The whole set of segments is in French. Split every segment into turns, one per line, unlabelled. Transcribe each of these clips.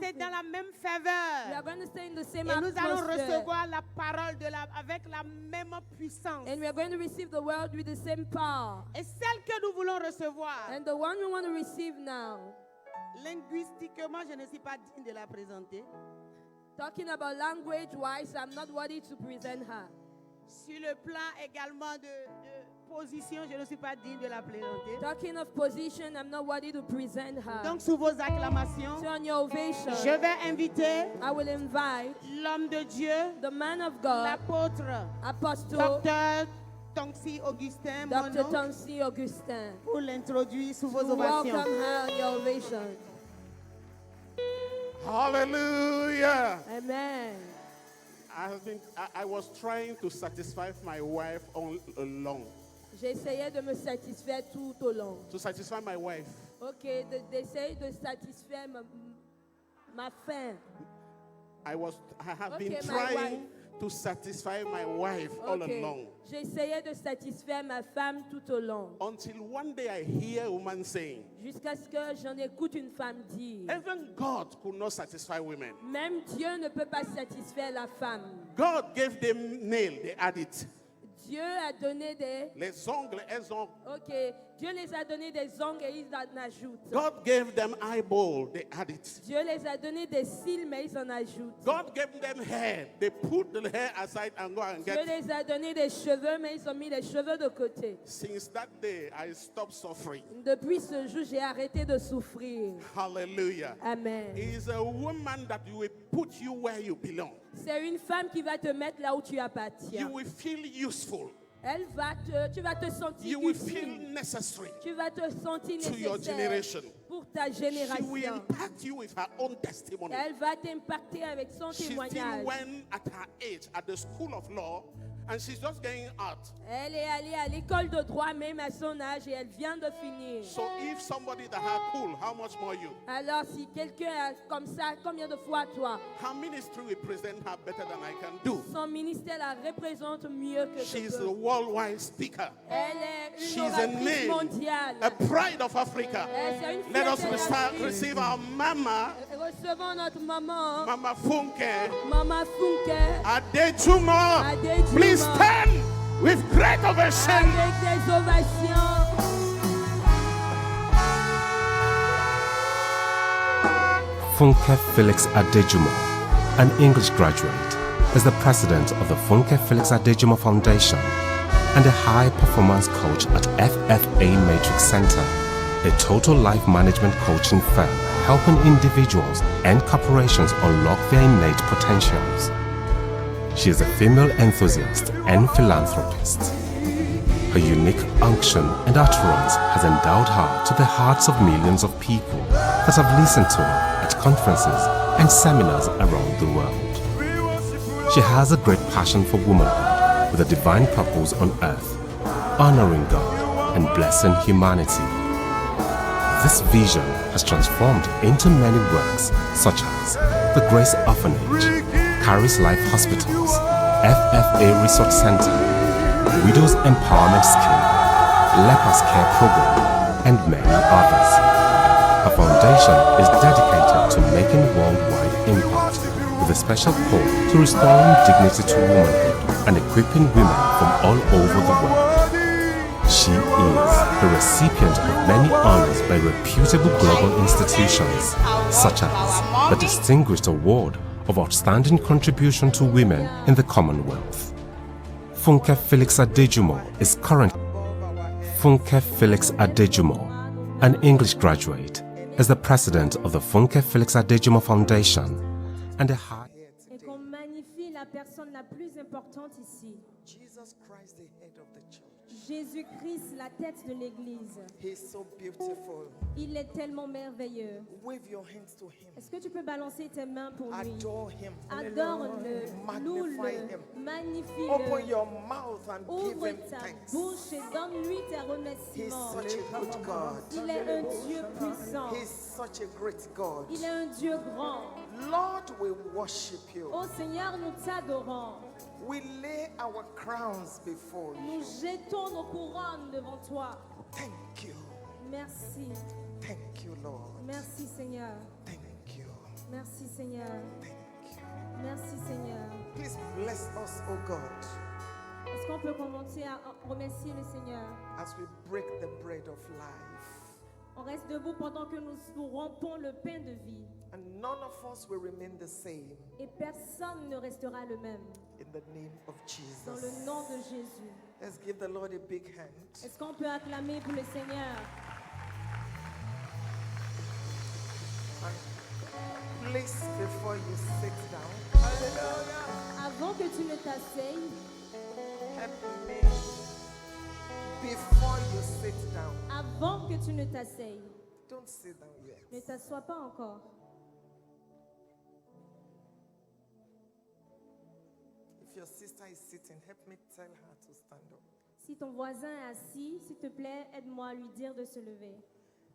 rester dans la même
We are
faveur.
going to stay in the same
Et nous allons
atmosphere.
recevoir la parole avec la même puissance.
And we are going to receive the word with the same power.
Et celle que nous voulons recevoir,
And the one we want to receive now,
linguistiquement, je ne suis pas digne de la présenter.
talking about language-wise, I'm not worthy to present her.
Sur le plan également de position, je ne suis pas digne de la présenter.
Talking of position, I'm not worthy to present her.
Donc, sous vos acclamations,
So on your ovation,
je vais inviter
I will invite
l'homme de Dieu,
the man of God,
l'apôtre,
Apostle
Dr. Tonksi Augustin, mon
Dr.
nom,
Tonsi Augustin,
pour l'introduire sous vos
to
ovations.
welcome her on your ovation.
Hallelujah.
Amen.
I was trying to satisfy my wife all along.
J'essayais de me satisfaire tout au long.
To satisfy my wife.
Ok, d'essayer de satisfaire ma faim.
I have been
Okay, my
trying
wife.
to satisfy my wife all
Ok,
along.
j'essayais de satisfaire ma femme tout au long.
Until one day I hear a woman saying,
Jusqu'à ce que j'en écoute une femme dire,
even God could not satisfy women.
même Dieu ne peut pas satisfaire la femme.
God gave them nail, they had it.
Dieu a donné des...
Les ongles, elles ont.
Ok, Dieu les a donné des ongles et ils en ajoutent.
God gave them eyeball, they had it.
Dieu les a donné des cils mais ils en ajoutent.
God gave them hair, they put the hair aside and go and
Dieu
get.
les a donné des cheveux mais ils ont mis les cheveux de côté.
Since that day, I stopped suffering.
Depuis ce jour, j'ai arrêté de souffrir.
Hallelujah.
Amen.
It is a woman that will put you where you belong.
C'est une femme qui va te mettre là où tu appartiens.
You will feel useful.
Tu vas te sentir
You will feel
utile.
necessary
Tu vas te sentir
to your
nécessaire
generation.
pour ta
She will
génération.
impact you with her own testimony.
Elle va t'impacter avec son
She
témoignage.
still went at her age at the school of law, and she's just getting out.
Elle est allée à l'école de droit même à son âge et elle vient de finir.
So if somebody that her cool, how much more you?
Alors si quelqu'un a comme ça, combien de fois toi?
Her ministry will present her better than I can do.
Son ministère la représente mieux que
She's
je
a
peux.
worldwide speaker,
Elle est une
She's a
oratrice
name,
mondiale.
a pride of Africa.
C'est une
Let us
fierté d'Afrique.
receive our mama,
Recevons notre maman,
Mama Funke.
Maman Funke,
Adejuma,
Adejuma.
please stand with great ovation.
avec des ovations.
Funke Felix Adejumo, an English graduate, is the president of the Funke Felix Adejumo Foundation and a high-performance coach at FFA Matrix Center, a total life management coaching firm helping individuals and corporations unlock their innate potentials. She is a female enthusiast and philanthropist. Her unique unction and utterance has endowed her to the hearts of millions of people that have listened to her at conferences and seminars around the world. She has a great passion for womanhood with a divine purpose on earth, honoring God and blessing humanity. This vision has transformed into many works such as the Grace Orphanage, Caris Life Hospitals, FFA Research Center, Widows Empowerment Scheme, Lepers Care Program, and many others. Her foundation is dedicated to making worldwide impact with a special pull to restoring dignity to womanhood and equipping women from all over the world. She is the recipient of many honors by reputable global institutions, such as the Distinguished Award of Outstanding Contribution to Women in the Commonwealth. Funke Felix Adejumo is currently Funke Felix Adejumo, an English graduate, is the president of the Funke Felix Adejumo Foundation and a high
Et qu'on magnifie la personne la plus importante ici.
Jesus Christ, the head of the church.
Jésus-Christ, la tête de l'Église.
He's so beautiful.
Il est tellement merveilleux.
Wave your hands to him.
Est-ce que tu peux balancer tes mains pour lui?
Adore him.
Adore-le,
Magnify
loue-le,
him.
magnifie-le.
Open your mouth and give
Ouvre
him
ta
thanks.
bouche et donne-lui tes
He's
remerciements.
such a good God.
Il est un Dieu puissant.
He's such a great God.
Il est un Dieu grand.
Lord, we worship you.
Ô Seigneur, nous t'adorons.
We lay our crowns before you.
Nous jetons nos couronnes devant toi.
Thank you.
Merci.
Thank you, Lord.
Merci Seigneur.
Thank you.
Merci Seigneur.
Thank you.
Merci Seigneur.
Please bless us, oh God,
Est-ce qu'on peut commencer à remercier le Seigneur?
as we break the bread of life.
On reste debout pendant que nous rompons le pain de vie.
And none of us will remain the same
Et personne ne restera le même.
in the name of
Dans le
Jesus.
nom de Jésus.
Let's give the Lord a big hand.
Est-ce qu'on peut acclamer pour le Seigneur?
And please, before you sit down, hallelujah,
Avant que tu ne t'asseyes,
help me. Before you sit down,
avant que tu ne t'asseyes,
don't sit down yet.
ne t'assois pas encore.
If your sister is sitting, help me tell her to stand up.
Si ton voisin est assis, s'il te plaît, aide-moi à lui dire de se lever.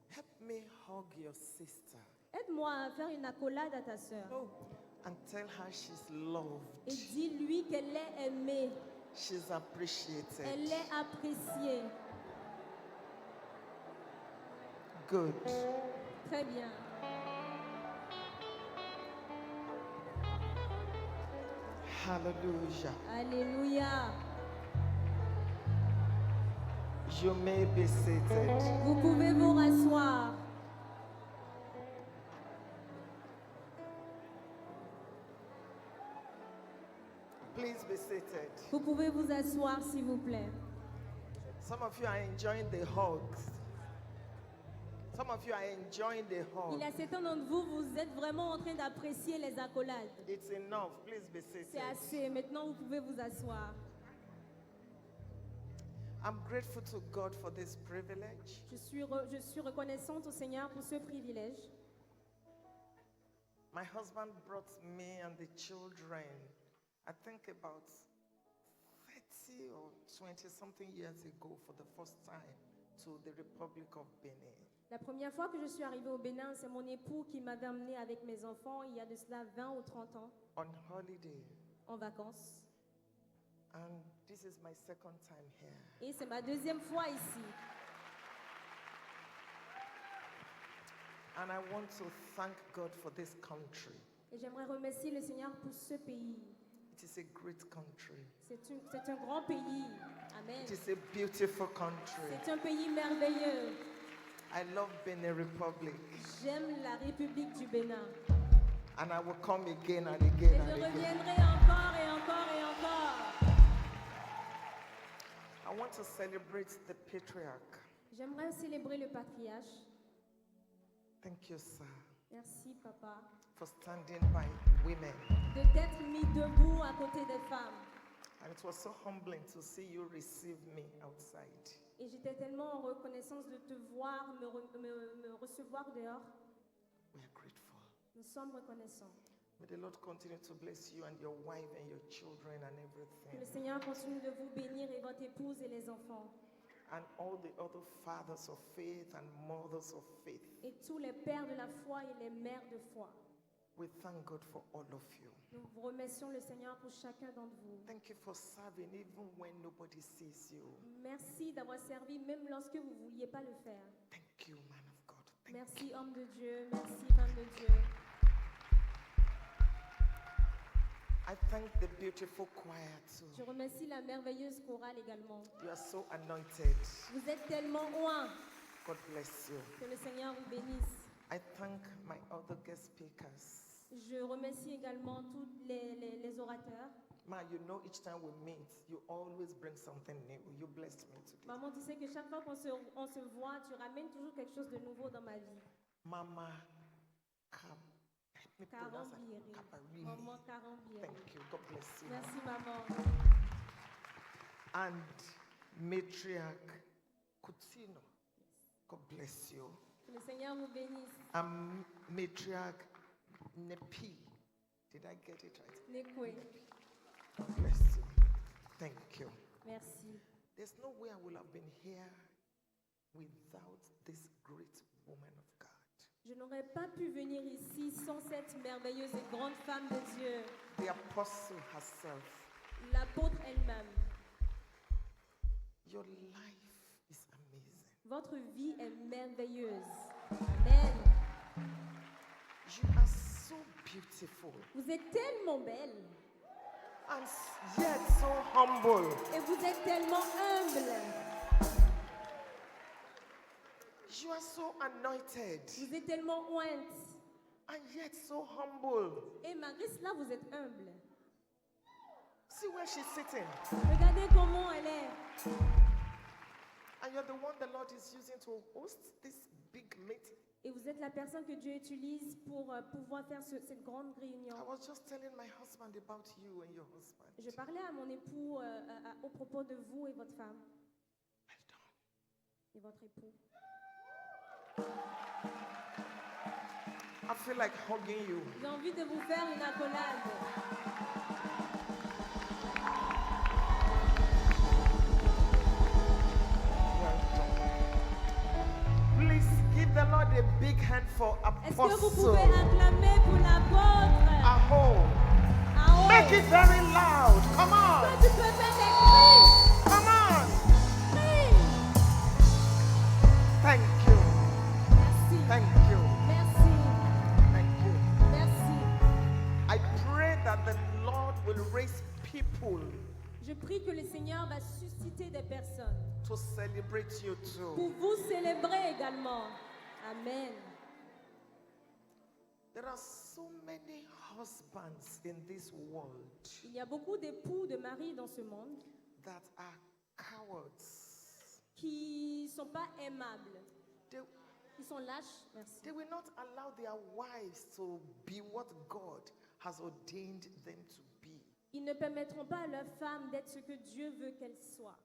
Help me hug your sister.
Aide-moi à faire une accolade à ta sœur.
And tell her she's loved.
Et dis-lui qu'elle est aimée,
She's appreciated.
elle est appréciée.
Good.
Très bien.
Hallelujah.
Alléluia.
You may be seated.
Vous pouvez vous rasseoir.
Please be seated.
Vous pouvez vous asseoir, s'il vous plaît.
Some of you are enjoying the hugs. Some of you are enjoying the
Il y a
hug.
certains d'entre vous, vous êtes vraiment en train d'apprécier les accolades.
It's enough. Please be
C'est
seated.
assez. Maintenant, vous pouvez vous asseoir.
I'm grateful to God for this privilege.
Je suis reconnaissante au Seigneur pour ce privilège.
My husband brought me and the children, I think about 30 or 20 something years ago for the first time to the Republic of Benin.
La première fois que je suis arrivée au Bénin, c'est mon époux qui m'avait amenée avec mes enfants il y a de cela 20 ou 30 ans
On holiday.
en vacances.
And this is my second time here.
Et c'est ma deuxième fois ici.
And I want to thank God for this country.
Et j'aimerais remercier le Seigneur pour ce pays.
It is a great country.
C'est un grand pays. Amen.
It is a beautiful country.
C'est un pays merveilleux.
I love Benin Republic.
J'aime la République du Bénin.
And I will come again and
Et
again
je
and again.
reviendrai encore et encore et encore.
I want to celebrate the patriarch.
J'aimerais célébrer le patriarche.
Thank you, sir,
Merci, papa,
for standing by women.
de t'être mis debout à côté des femmes.
And it was so humbling to see you receive me outside.
Et j'étais tellement en reconnaissance de te voir me recevoir dehors.
We are grateful.
Nous sommes reconnaissants.
May the Lord continue to bless you and your wife and your children and
Que
everything.
le Seigneur continue de vous bénir et votre épouse et les enfants.
And all the other fathers of faith and mothers of faith.
Et tous les pères de la foi et les mères de foi.
We thank God for all of you.
Nous vous remercions le Seigneur pour chacun d'entre vous.
Thank you for serving even when nobody sees you.
Merci d'avoir servi même lorsque vous ne vouliez pas le faire.
Thank you, man of God. Thank
Merci
you.
homme de Dieu, merci femme de Dieu.
I thank the beautiful choir too.
Je remercie la merveilleuse chorale également.
You are so anointed.
Vous êtes tellement oint.
God bless you.
Que le Seigneur vous bénisse.
I thank my other guest speakers.
Je remercie également tous les orateurs.
Ma, you know each time we meet, you always bring something new. You blessed me today.
Maman, tu sais que chaque fois qu'on se voit, tu ramènes toujours quelque chose de nouveau dans ma vie.
Mama, help me pronounce it.
Karambiri.
Kaparini.
Maman Karambiri.
Thank you. God bless you.
Merci maman.
And matriarch Kutino. God bless you.
Que le Seigneur vous bénisse.
And matriarch Nepi. Did I get it right?
Nekwe.
God bless you. Thank you.
Merci.
There's no way I would have been here without this great woman of God.
Je n'aurais pas pu venir ici sans cette merveilleuse et grande femme de Dieu,
The apostle herself.
l'apôtre elle-même.
Your life is amazing.
Votre vie est merveilleuse. Amen.
You are so so beautiful
Vous êtes tellement belle
and yet so humble.
et vous êtes tellement humble.
You are so anointed
Vous êtes tellement ointe.
and yet so humble.
Et malgré cela, vous êtes humble.
See where she's sitting.
Regardez comment elle est.
And you're the one the Lord is using to host this big meeting.
Et vous êtes la personne que Dieu utilise pour pouvoir faire cette grande réunion.
I was just telling my husband about you and your husband.
Je parlais à mon époux au propos de vous et votre femme
Well done.
et votre époux.
I feel like hugging you.
J'ai envie de vous faire une accolade.
Well done. Please give the Lord a big hand for
Est-ce que vous
Apostle
pouvez acclamer pour l'apôtre?
Aho.
Ah, oh.
Make it very loud. Come on.
Tu peux faire des cris.
Come on.
Cris.
Thank you.
Merci.
Thank you.
Merci.
Thank you.
Merci.
I pray that the Lord will raise people
Je prie que le Seigneur va susciter des personnes
to celebrate you too.
pour vous célébrer également. Amen.
There are so many husbands in this world
Il y a beaucoup d'époux, de maris dans ce monde
that are cowards.
qui ne sont pas aimables.
They,
Ils sont lâches. Merci.
they will not allow their wives to be what God has ordained them to be.
Ils ne permettront pas à leur femme d'être ce que Dieu veut qu'elle soit.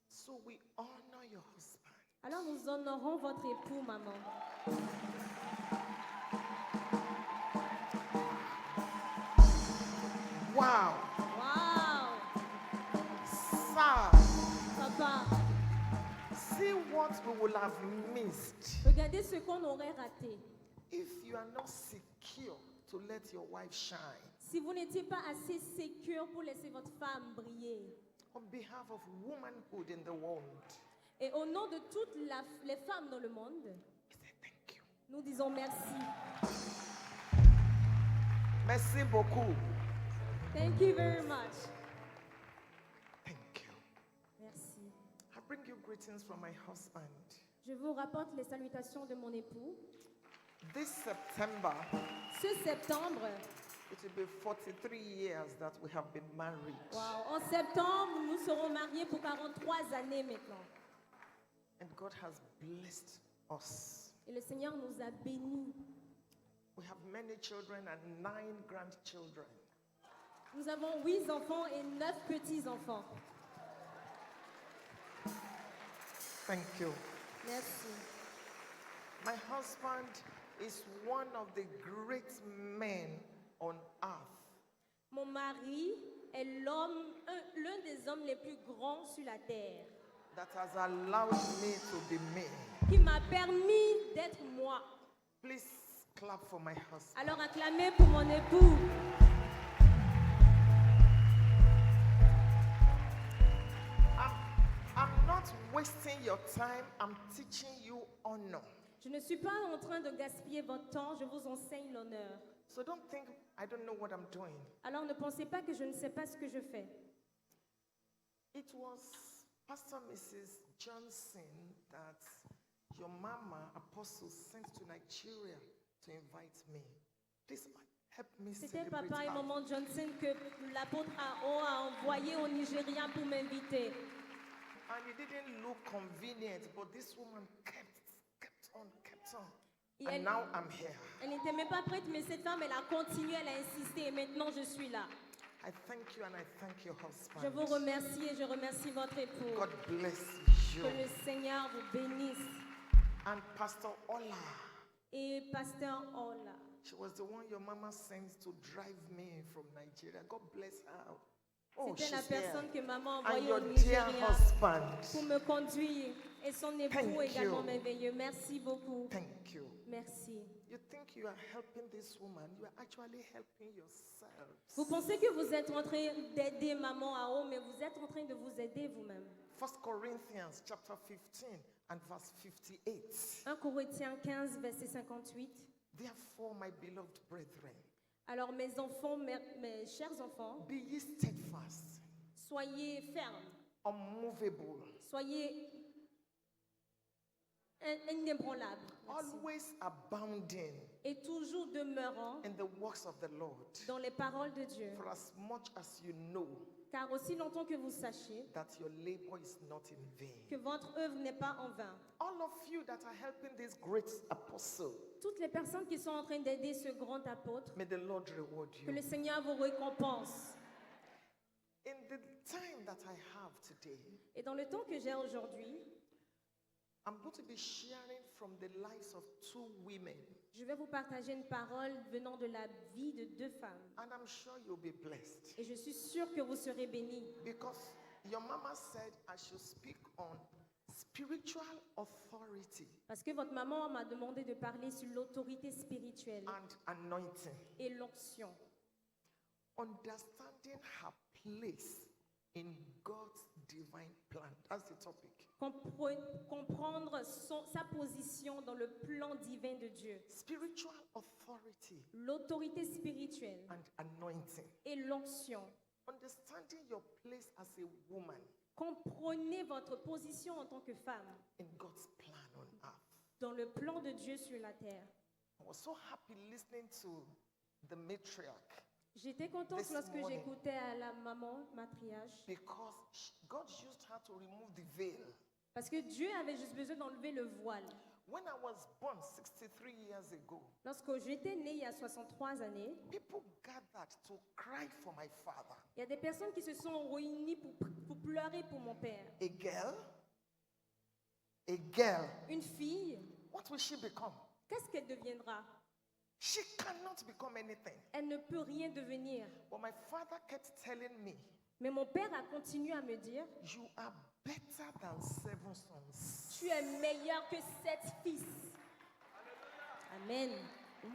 So we honor your husband.
Alors nous honorons votre époux, maman.
Wow.
Wow!
Sir,
Papa,
see what we will have missed
regardez ce qu'on aurait raté.
if you are not secure to let your wife shine.
Si vous n'étiez pas assez sécure pour laisser votre femme briller.
On behalf of womanhood in the world,
Et au nom de toutes les femmes dans le monde,
we say thank you.
nous disons merci.
Merci beaucoup.
Thank you very much.
Thank you.
Merci.
I bring you greetings from my husband.
Je vous rapporte les salutations de mon époux.
This September,
Ce septembre,
it will be 43 years that we have been married.
wow, en septembre, nous serons mariés pour 43 années maintenant.
And God has blessed us.
Et le Seigneur nous a bénis.
We have many children and 9 grandchildren.
Nous avons 8 enfants et 9 petits-enfants.
Thank you.
Merci.
My husband is one of the great men on earth.
Mon mari est l'un des hommes les plus grands sur la terre,
That has allowed me to be me.
qui m'a permis d'être moi.
Please clap for my husband.
Alors acclamez pour mon époux.
I'm not wasting your time. I'm teaching you honor.
Je ne suis pas en train de gaspiller votre temps, je vous enseigne l'honneur.
So don't think I don't know what I'm doing.
Alors ne pensez pas que je ne sais pas ce que je fais.
It was Pastor Mrs. Johnson that your mama, Apostle, sent to Nigeria to invite me. Please help me
C'était
celebrate
papa et
her.
maman Johnson que l'apôtre AO a envoyé au Nigeria pour m'inviter.
And it didn't look convenient, but this woman kept on.
Et
And now I'm here.
elle n'était même pas prête, mais cette femme, elle a continué, elle a insisté, et maintenant je suis là.
I thank you and I thank your husband.
Je vous remercie et je remercie votre époux.
God bless you.
Que le Seigneur vous bénisse.
And Pastor Ola,
Et pasteur Ola,
she was the one your mama sent to drive me from Nigeria. God bless her. Oh,
c'était la
she's here.
personne que maman a
And
envoyée
your
au
dear
Nigeria
husband.
pour me conduire. Et son époux
Thank
également
you.
merveilleux. Merci beaucoup.
Thank you.
Merci.
You think you are helping this woman, you are actually helping yourself.
Vous pensez que vous êtes en train d'aider maman AO, mais vous êtes en train de vous aider vous-même.
1 Corinthians chapter 15 and verse 58.
1 Corinthiens 15, verset 58.
Therefore, my beloved brethren,
Alors mes enfants, mes chers enfants,
be ye steadfast,
soyez fermes,
unmovable,
soyez inébranlables. Merci.
always abounding
Et toujours demeurant
in the works of the Lord.
dans les paroles de Dieu.
For as much as you know
Car aussi longtemps que vous sachiez
that your labor is not in vain.
que votre œuvre n'est pas en vain.
All of you that are helping this great apostle,
Toutes les personnes qui sont en train d'aider ce grand apôtre,
may the Lord reward
que le
you.
Seigneur vous récompense.
In the time that I have today,
Et dans le temps que j'ai aujourd'hui,
I'm going to be sharing from the lives of two women,
je vais vous partager une parole venant de la vie de deux femmes.
and I'm sure you'll be blessed.
Et je suis sûre que vous serez bénis.
Because your mama said I should speak on spiritual authority
Parce que votre maman m'a demandé de parler sur l'autorité spirituelle
and anointing,
et l'onction.
understanding her place in God's divine plan. That's the topic.
Comprendre sa position dans le plan divin de Dieu.
Spiritual authority
L'autorité spirituelle
and anointing.
et l'onction.
Understanding your place as a woman
Comprenez votre position en tant que femme
in God's plan on earth.
dans le plan de Dieu sur la terre.
I was so happy listening to the matriarch
J'étais contente
This
lorsque
morning.
j'écoutais à la maman matriarche
because God used her to remove the veil.
parce que Dieu avait juste besoin d'enlever le voile.
When I was born 63 years ago,
Lorsque j'étais née il y a 63 années,
people gathered to cry for my father.
il y a des personnes qui se sont réunies pour pleurer pour mon père.
A girl,
Une fille,
what will she become?
qu'est-ce qu'elle deviendra?
She cannot become anything.
Elle ne peut rien devenir.
But my father kept telling me,
Mais mon père a continué à me dire,
you are better than 7 sons.
tu es meilleur que 7 fils. Amen.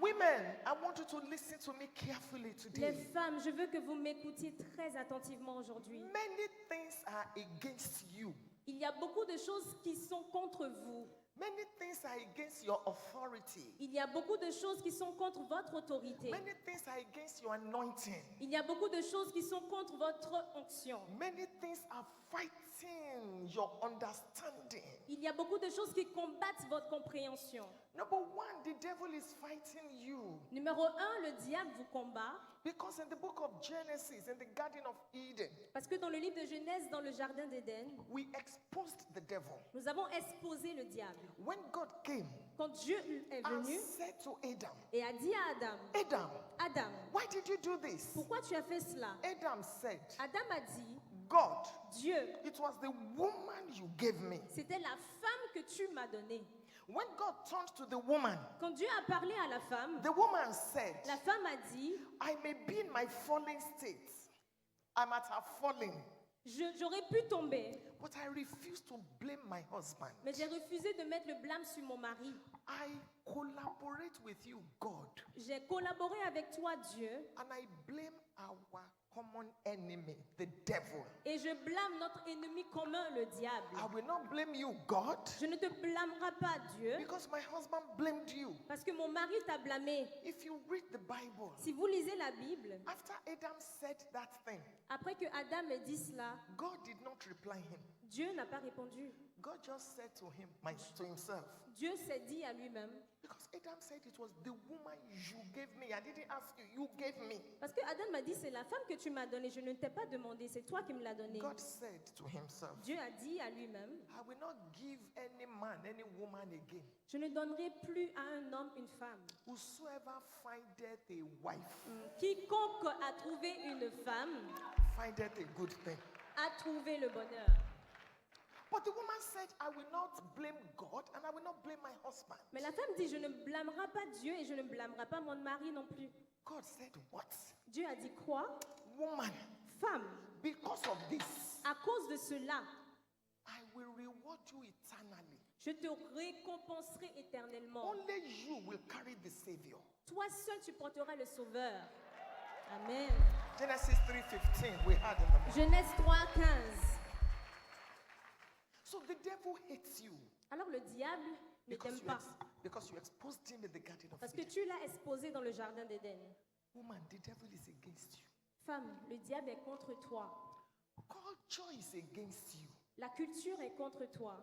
Women, I want you to listen to me carefully
Les
today.
femmes, je veux que vous m'écoutiez très attentivement aujourd'hui.
Many things are against you.
Il y a beaucoup de choses qui sont contre vous.
Many things are against your authority.
Il y a beaucoup de choses qui sont contre votre autorité.
Many things are against your anointing.
Il y a beaucoup de choses qui sont contre votre onction.
Many things are fighting your understanding.
Il y a beaucoup de choses qui combattent votre compréhension.
Number one, the devil is fighting you.
Numéro 1, le diable vous combat.
Because in the book of Genesis, in the Garden of Eden,
Parce que dans le livre de Genèse, dans le jardin d'Éden,
we exposed the devil.
nous avons exposé le diable.
When God came
Quand Dieu est
and
venu
said to Adam,
et a dit à Adam,
Adam,
Adam,
why did you do this?
pourquoi tu as fait cela?
Adam said,
Adam a dit,
God,
Dieu,
it was the woman you gave me.
c'était la femme que tu m'as donnée.
When God turned to the woman,
Quand Dieu a parlé à la femme
said,
la femme a dit,
I may be in my falling state. I might have fallen,
j'aurais pu tomber,
but I refuse to blame my husband.
mais j'ai refusé de mettre le blâme sur mon mari.
I collaborate with you, God,
J'ai collaboré avec toi, Dieu,
and I blame our common enemy, the devil.
et je blâme notre ennemi commun, le diable.
I will not blame you, God,
Je ne te blâmerai pas, Dieu,
because my husband blamed you.
parce que mon mari t'a blâmé.
If you read the Bible,
Si vous lisez la Bible,
after Adam said that thing,
après que Adam ait dit cela,
God did not reply him.
Dieu n'a pas répondu.
God just said to him, to himself,
Dieu s'est dit à lui-même,
because Adam said it was the woman you gave me. I didn't ask you, you gave me.
parce que Adam m'a dit, c'est la femme que tu m'as donnée, je ne t'ai pas demandé, c'est toi qui me l'as donnée.
God said to himself,
Dieu a dit à lui-même,
I will not give any man, any woman again.
je ne donnerai plus à un homme une femme.
Whosoever findeth a wife,
Quiconque a trouvé une femme
findeth a good thing.
a trouvé le bonheur.
But the woman said, I will not blame God and I will not blame my husband.
Mais la femme dit, je ne blâmerai pas Dieu et je ne blâmerai pas mon mari non plus.
God said, what?
Dieu a dit quoi?
Woman,
Femme,
because of this,
à cause de cela,
I will reward you eternally.
je te récompenserai éternellement.
Only you will carry the Savior.
Toi seul, tu porteras le Sauveur. Amen.
Genesis 3:15, we had in the morning.
Genèse 3:15.
So the devil hates you.
Alors le diable ne t'aime pas.
Because you exposed him in the Garden of
Parce que
Eden.
tu l'as exposé dans le jardin d'Éden.
Woman, the devil is against you.
Femme, le diable est contre toi.
Culture is against you.
La culture est contre toi.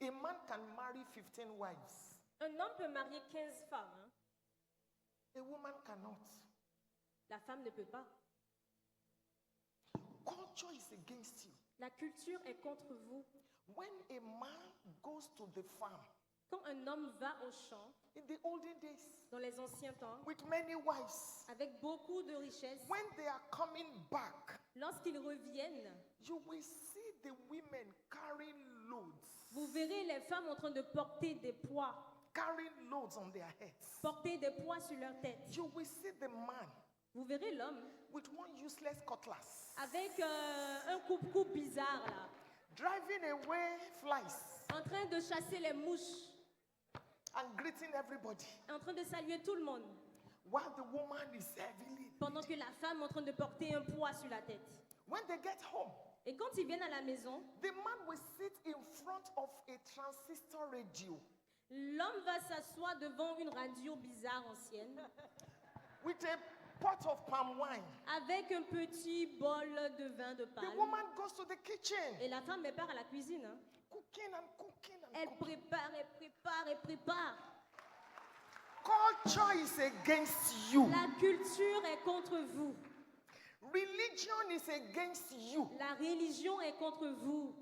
A man can marry 15 wives.
Un homme peut marier 15 femmes. Hein?
A woman cannot.
La femme ne peut pas.
Culture is against you.
La culture est contre vous.
When a man goes to the farm,
Quand un homme va au champ,
in the olden days,
dans les anciens temps,
with many wives,
avec beaucoup de richesses,
when they are coming back,
lorsqu'ils reviennent,
you will see the women carrying loads,
vous verrez les femmes en train de porter des poids,
carrying loads on their heads.
porter des poids sur leur tête.
You will see the man
Vous verrez l'homme
with one useless cutlass,
avec un coupe-coupe bizarre là,
driving away flies
en train de chasser les mouches,
and greeting everybody,
en train de saluer tout le monde,
while the woman is heavily.
pendant que la femme est en train de porter un poids sur la tête.
When they get home,
Et quand ils viennent à la maison,
the man will sit in front of a transistor radio
l'homme va s'asseoir devant une radio bizarre ancienne,
with a pot of palm wine.
avec un petit bol de vin de
The
palme.
woman goes to the kitchen,
Et la femme, elle part à la cuisine. Hein.
cooking and cooking and
Elle
cooking.
prépare, elle prépare, elle prépare.
Culture is against you.
La culture est contre vous.
Religion is against you.
La religion est contre vous.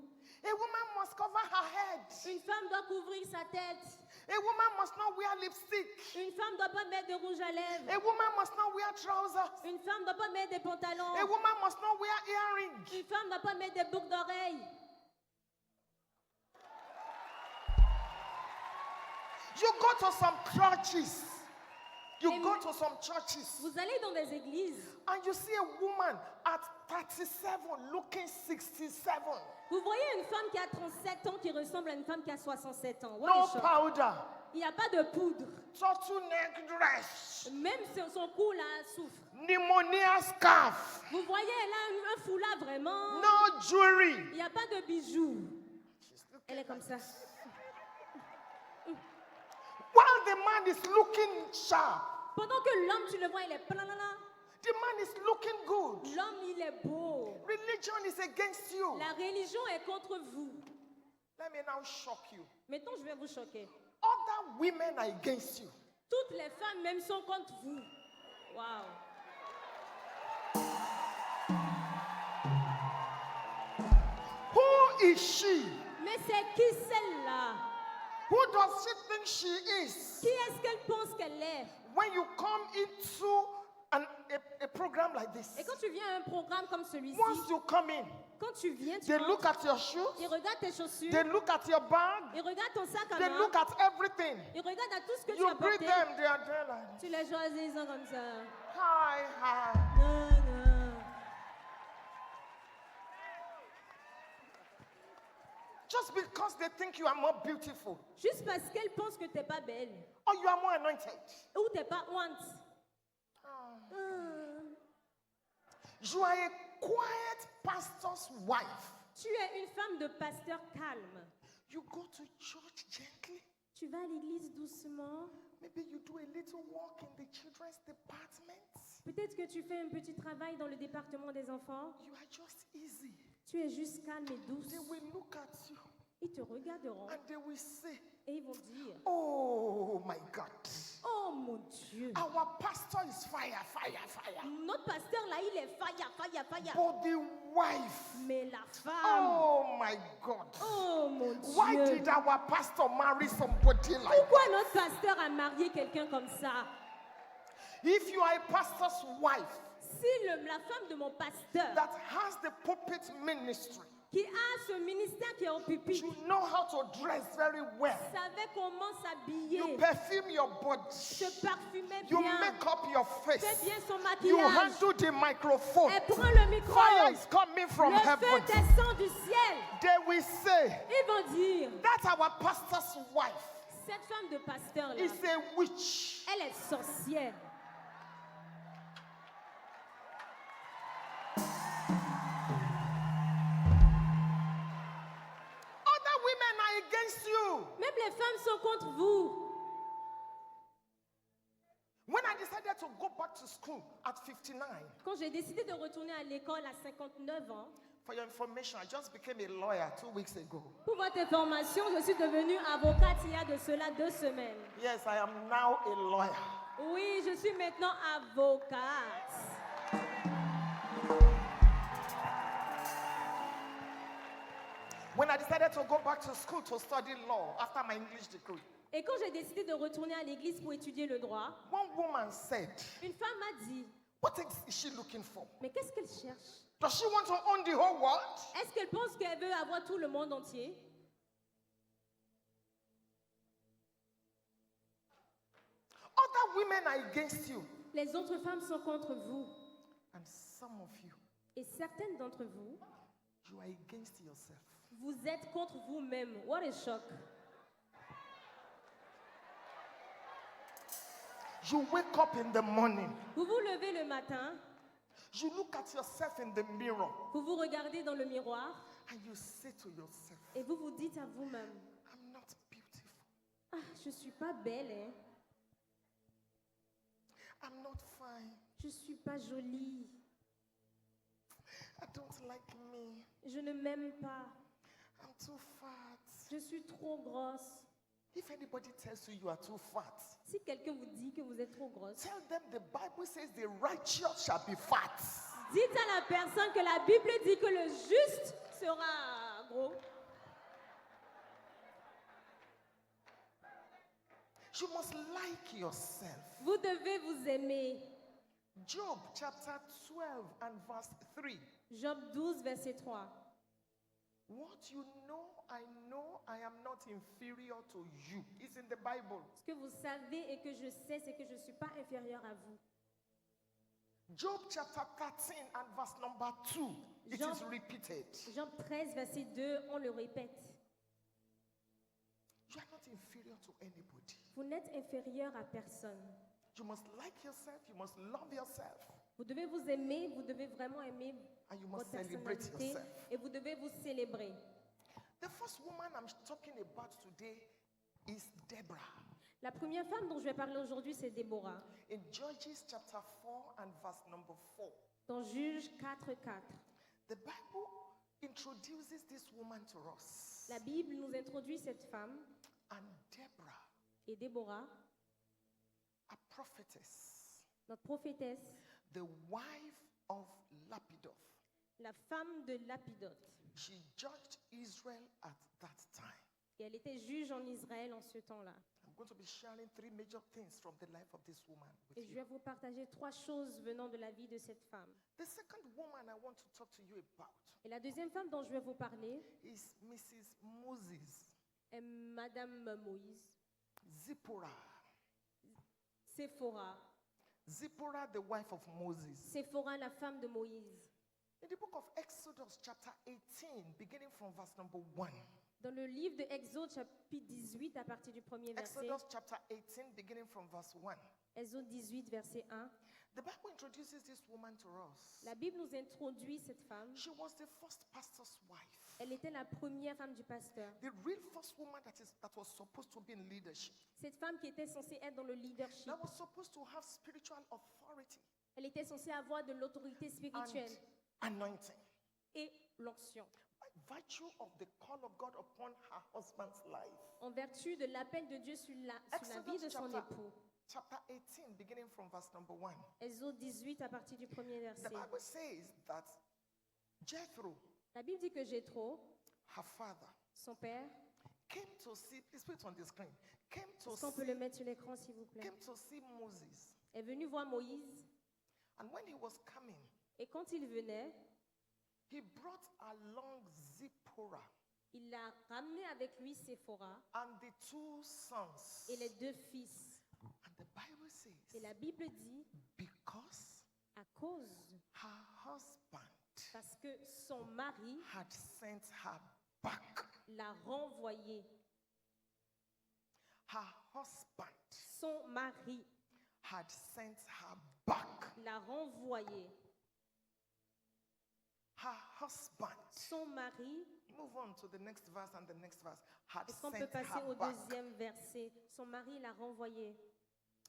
A woman must cover her head.
Une femme doit couvrir sa tête.
A woman must not wear lipstick.
Une femme ne doit pas mettre de rouge à lèvres.
A woman must not wear trousers.
Une femme ne doit pas mettre des pantalons.
A woman must not wear earrings.
Une femme ne doit pas mettre des boucles d'oreilles.
You go to some churches. You
Amen.
go to some churches
Vous allez dans des églises.
and you see a woman at 37 looking 67.
Vous voyez une femme qui a 37 ans qui ressemble à une femme qui a 67 ans. What
No
a shock.
powder.
Il n'y a pas de poudre.
Turtleneck dress.
Même son cou là souffre.
Pneumonia scarf.
Vous voyez, elle a un foulard vraiment.
No jewelry.
Il n'y a pas de bijoux. Elle est comme ça.
While the man is looking sharp,
Pendant que l'homme, tu le vois, il est planana.
the man is looking good.
L'homme, il est beau.
Religion is against you.
La religion est contre vous.
Let me now shock you.
Maintenant, je vais vous choquer.
Other women are against you.
Toutes les femmes même sont contre vous. Waouh.
Who is she?
Mais c'est qui celle-là?
Who does she think she is?
Qui est-ce qu'elle pense qu'elle est?
When you come into a program like this,
Et quand tu viens à un programme comme celui-ci,
once you come in,
quand tu viens, tu
they look
rentres,
at your shoes,
ils regardent tes chaussures,
they look at your bag,
ils regardent ton sac à
they
main,
look at everything.
ils regardent à tout ce que tu
You
as
greet
porté.
them, they are there like,
Tu les choisis, ils sont comme ça.
hi, hi.
Non, non.
Just because they think you are more beautiful
Juste parce qu'elle pense que tu n'es pas belle.
or you are more anointed.
Ou tu n'es pas honte.
You are a quiet pastor's wife.
Tu es une femme de pasteur calme.
You go to church gently.
Tu vas à l'église doucement.
Maybe you do a little work in the children's department.
Peut-être que tu fais un petit travail dans le département des enfants.
You are just easy.
Tu es juste calme et douce.
They will look at you
Ils te regarderont
and they will say,
et ils vont dire,
oh my God,
oh mon Dieu,
our pastor is fire, fire, fire.
notre pasteur là, il est fire, fire, fire.
But the wife,
Mais la femme,
oh my God.
oh mon
Why
Dieu,
did our pastor marry somebody like
pourquoi notre pasteur a marié quelqu'un comme ça?
If you are a pastor's wife
Si la femme de mon pasteur,
that has the pulpit ministry,
qui a ce ministère qui est au pupitre,
you know how to dress very well.
savait comment
You
s'habiller,
perfume your body.
se parfumait
You
bien,
make up your
fait
face.
bien son
You
maquillage.
handle the microphone.
Elle prend le micro,
Fire is coming from
le feu
heaven.
descend du ciel.
They will say,
Ils vont dire,
that's our pastor's wife.
cette femme de pasteur là,
Is a witch.
elle est sorcière.
Other women are against you.
Même femmes sont contre vous.
When I decided to go back to school at 59,
Quand j'ai décidé de retourner à l'école à 59 ans,
for your information, I just became a lawyer 2 weeks ago.
pour votre information, je suis devenue avocate il y a de cela 2 semaines.
Yes, I am now a lawyer.
Oui, je suis maintenant avocate.
When I decided to go back to school to study law after my English degree,
Et quand j'ai décidé de retourner à l'église pour étudier le droit,
one woman said,
une femme m'a dit,
what is she looking for?
mais qu'est-ce qu'elle cherche?
Does she want to own the whole world?
Est-ce qu'elle pense qu'elle veut avoir tout le monde entier?
Other women are against you.
Les autres femmes sont contre vous.
And some of you,
Et certaines d'entre vous,
you are against yourself.
vous êtes contre vous-même. What a shock.
You wake up in the morning,
Vous vous levez le matin,
you look at yourself in the mirror,
vous vous regardez dans le miroir
and you say to yourself,
et vous vous dites à vous-même,
I'm not beautiful.
ah, je suis pas belle, hein?
I'm not fine.
Je suis pas jolie,
I don't like me.
je ne m'aime pas,
I'm too fat.
je suis trop grosse.
If anybody tells you you are too fat,
Si quelqu'un vous dit que vous êtes trop grosse,
tell them the Bible says the righteous shall be fat.
dites à la personne que la Bible dit que le juste sera gros.
You must like yourself.
Vous devez vous aimer.
Job chapter 12 and verse 3.
Job 12, verset 3.
What you know I am not inferior to you. It's in the Bible.
Ce que vous savez et que je sais, c'est que je ne suis pas inférieure à vous.
Job chapter 13 and verse number 2. It
Job-
is repeated.
Job 13, verset 2, on le répète.
You are not inferior to anybody.
Vous n'êtes inférieur à personne.
You must like yourself. You must love yourself.
Vous devez vous aimer, vous devez vraiment aimer
And you
votre
must celebrate
personnalité
yourself.
et vous devez vous célébrer.
The first woman I'm talking about today is Deborah.
La première femme dont je vais parler aujourd'hui, c'est Déborah.
In Judges chapter 4 and verse number 4,
Dans Juges 4, 4.
the Bible introduces this woman to us.
La Bible nous introduit cette femme
And Deborah,
et Déborah,
a prophetess,
notre prophétesse,
the wife of Lapidoth.
la femme de Lapidoth.
She judged Israel at that time.
Et elle était juge en Israël en ce temps-là.
I'm going to be sharing 3 major things from the life of this woman
Et
with
je
you.
vais vous partager 3 choses venant de la vie de cette femme.
The second woman I want to talk to you about
Et la deuxième femme dont je vais vous parler
is Mrs. Moses,
est Madame Moïse,
Zipporah.
Séphora.
Zipporah, the wife of Moses.
Séphora, la femme de Moïse.
In the book of Exodus, chapter 18, beginning from verse number 1.
Dans le livre de Exode, chapitre 18, à partir du premier verset.
Exodus chapter 18, beginning from verse 1.
Exode 18, verset 1.
The Bible introduces this woman to us.
La Bible nous introduit cette femme.
She was the first pastor's wife.
Elle était la première femme du pasteur.
The real first woman that was supposed to be in leadership.
Cette femme qui était censée être dans le leadership.
That was supposed to have spiritual authority
Elle était censée avoir de l'autorité
and
spirituelle
anointing.
et l'onction.
By virtue of the call of God upon her husband's life.
En vertu de l'appel de Dieu sur la vie de son époux.
Chapter 18, beginning from verse number 1.
Exode 18 à partir du premier
The
verset.
Bible says that Jethro,
La Bible dit que Jéthro,
her father,
son père,
came to see, please put it on the screen, came to
est-ce qu'on peut
see,
le mettre sur l'écran s'il vous plaît,
came to see Moses.
est venu voir Moïse
And when he was coming,
et quand il venait,
he brought along Zipporah
il a ramené avec lui Séphora
and the 2 sons.
et les 2 fils.
And the Bible says,
Et la Bible dit,
because
à cause,
her husband
parce que son mari
had sent her back.
l'a renvoyé.
Her husband
Son mari
had sent her back.
l'a renvoyé.
her husband,
son mari,
move on to the next verse and the next verse, had
est-ce qu'on peut
sent
passer au
her back.
deuxième verset? Son mari l'a renvoyée.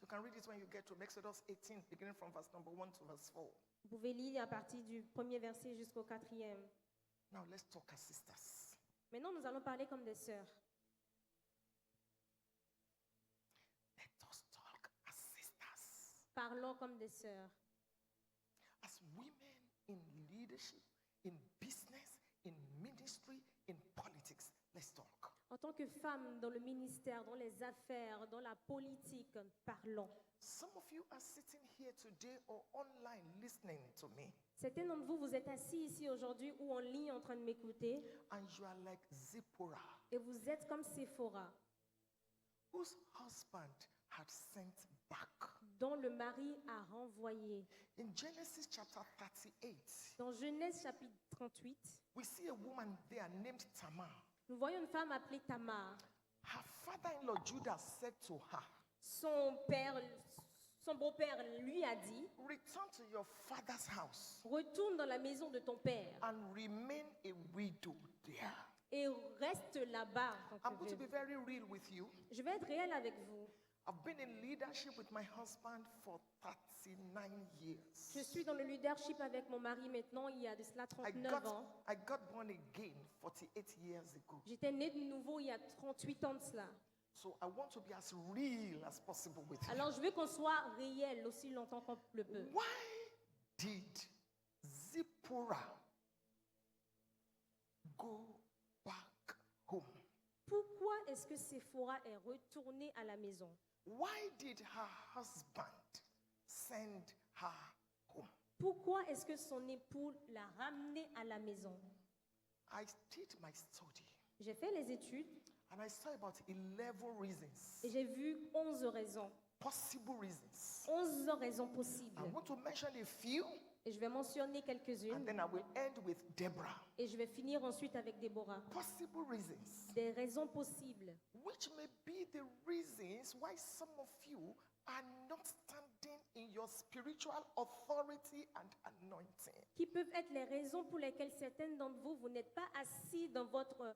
You can read it when you get to Exodus 18, beginning from verse number 1 to verse 4.
Vous pouvez lire à partir du premier verset jusqu'au quatrième.
Now let's talk as sisters.
Maintenant, nous allons parler comme des sœurs.
Let us talk as sisters.
Parlons comme des sœurs.
As women in leadership, in business, in ministry, in politics, let's talk.
En tant que femmes dans le ministère, dans les affaires, dans la politique, parlons.
Some of you are sitting here today or online listening to me,
Certains d'entre vous, vous êtes assis ici aujourd'hui ou en ligne en train de m'écouter
and you are like Zipporah,
et vous êtes comme Séphora,
whose husband had sent back.
dont le mari a renvoyé.
In Genesis chapter 38,
Dans Genèse chapitre 38,
we see a woman there named Tamar.
nous voyons une femme appelée Tamar.
Her father-in-law Judah said to her,
Son beau-père lui a dit,
return to your father's house
retourne dans la maison de ton père
and remain a widow there.
et reste là-bas.
I'm going to be very real with you.
Je vais être réelle avec vous.
I've been in leadership with my husband for 39 years.
Je suis dans le leadership avec mon mari maintenant, il y a de cela 39 ans.
I got born again 48 years ago.
J'étais née de nouveau il y a 38 ans de cela.
So I want to be as real as possible with you.
Alors je veux qu'on soit réel aussi longtemps qu'on le peut.
Why did Zipporah go back home?
Pourquoi est-ce que Séphora est retournée à la maison?
Why did her husband send her home?
Pourquoi est-ce que son époux l'a ramenée à la maison?
I did my study
J'ai fait les études
and I saw about 11 reasons,
et j'ai vu 11 raisons.
possible reasons.
11 raisons possibles.
I want to mention a few
Et je vais mentionner
and
quelques-unes
then I will end with Deborah.
et je vais finir ensuite avec Déborah.
Possible reasons,
Des raisons possibles
which may be the reasons why some of you are not standing in your spiritual authority and anointing.
qui peuvent être les raisons pour lesquelles certaines d'entre vous, vous n'êtes pas assis dans votre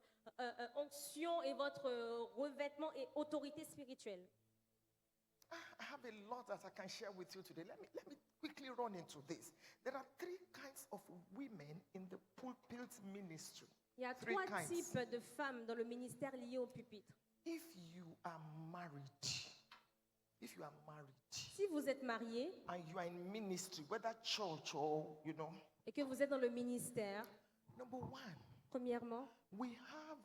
onction et votre revêtement et autorité spirituelle.
I have a lot that I can share with you today. Let me quickly run into this. There are 3 kinds of women in the pulpit ministry.
Il y a
Three
3
kinds.
types de femmes dans le ministère lié au pupitre.
If you are married,
Si vous êtes marié
and you are in ministry, whether church or,
et que vous êtes dans le ministère,
number 1,
premièrement,
we have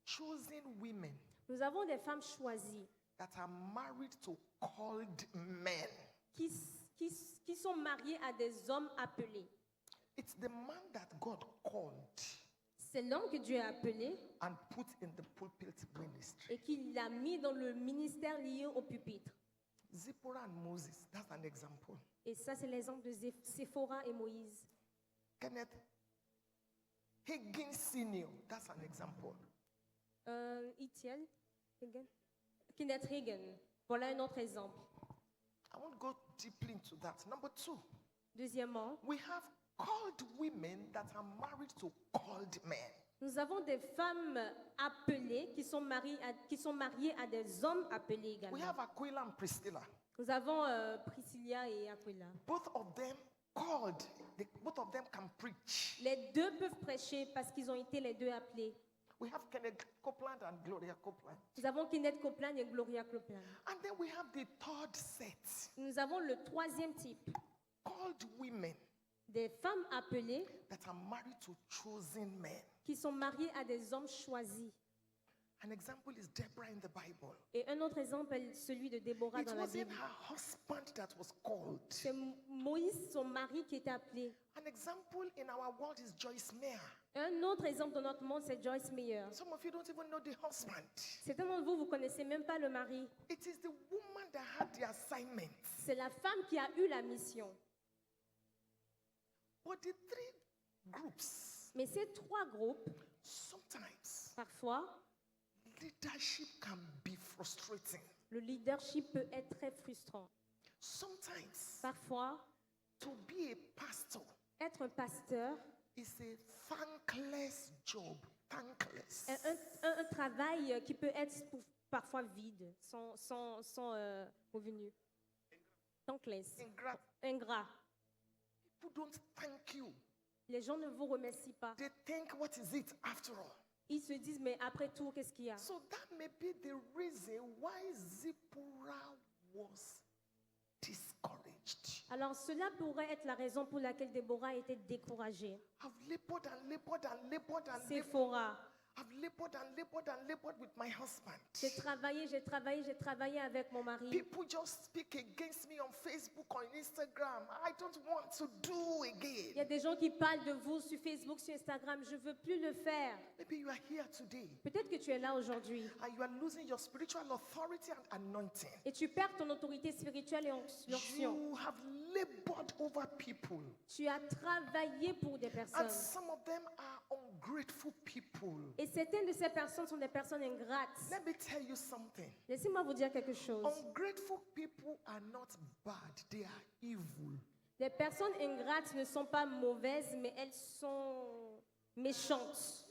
chosen women
nous avons des femmes choisies
that are married to called men.
qui sont mariées à des hommes appelés.
It's the man that God called
C'est l'homme que Dieu a appelé
and put in the pulpit ministry.
et qui l'a mis dans le ministère lié au pupitre.
Zipporah and Moses, that's an example.
Et ça, c'est l'exemple de Séphora et Moïse.
Kenneth Hagin Sr., that's an example.
Itiel, Kenneth Hagin. Voilà un autre exemple.
I won't go deeply into that. Number 2,
Deuxièmement,
we have called women that are married to called men.
nous avons des femmes appelées qui sont mariées à des hommes appelés
We
également.
have Aquila and Priscilla.
Nous avons Priscilla et Aquila.
Both of them called. Both of them can preach.
Les deux peuvent prêcher parce qu'ils ont été les deux appelés.
We have Kenneth Copeland and Gloria Copeland.
Nous avons Kenneth Copeland et Gloria Copeland.
And then we have the third set,
Nous avons le troisième type,
called women
des femmes appelées
that are married to chosen men.
qui sont mariées à des hommes choisis.
An example is Deborah in the Bible.
Et un autre exemple est celui de Déborah
It
dans la
wasn't
Bible.
her husband that was called.
C'est Moïse, son mari, qui était appelé.
An example in our world is Joyce Meyer.
Un autre exemple dans notre monde, c'est Joyce Meyer.
Some of you don't even know the husband.
Certains d'entre vous, vous ne connaissez même pas le mari.
It is the woman that had the assignment.
C'est la femme qui a eu la mission.
But the 3 groups,
Mais ces 3 groupes,
sometimes
parfois,
leadership can be frustrating.
le leadership peut être très frustrant.
Sometimes
Parfois,
to be a pastor
être un pasteur,
is a thankless job. Thankless.
Un travail qui peut être parfois vide, sans revenu. Thankless. Ingrat.
People don't thank you.
Les gens ne vous remercient pas.
They think, what is it after all?
Ils se disent, mais après tout, qu'est-ce qu'il y a?
So that may be the reason why Zipporah was discouraged.
Alors cela pourrait être la raison pour laquelle Déborah était découragée.
I've labored and labored and labored and labored.
Séphora.
I've labored and labored and labored with my husband.
J'ai travaillé avec mon mari.
People just speak against me on Facebook, on Instagram. I don't want to do again.
Il y a des gens qui parlent de vous sur Facebook, sur Instagram. Je ne veux plus le faire.
Maybe you are here today
Peut-être que tu es là aujourd'hui
and you are losing your spiritual authority and anointing.
et tu perds ton autorité spirituelle et l'onction.
You have labored over people.
Tu as travaillé pour des
And
personnes.
some of them are ungrateful people.
Et certaines de ces personnes sont des personnes ingrates.
Let me tell you something.
Laissez-moi vous dire quelque chose.
Ungrateful people are not bad, they are evil.
Les personnes ingrates ne sont pas mauvaises, mais elles sont méchantes.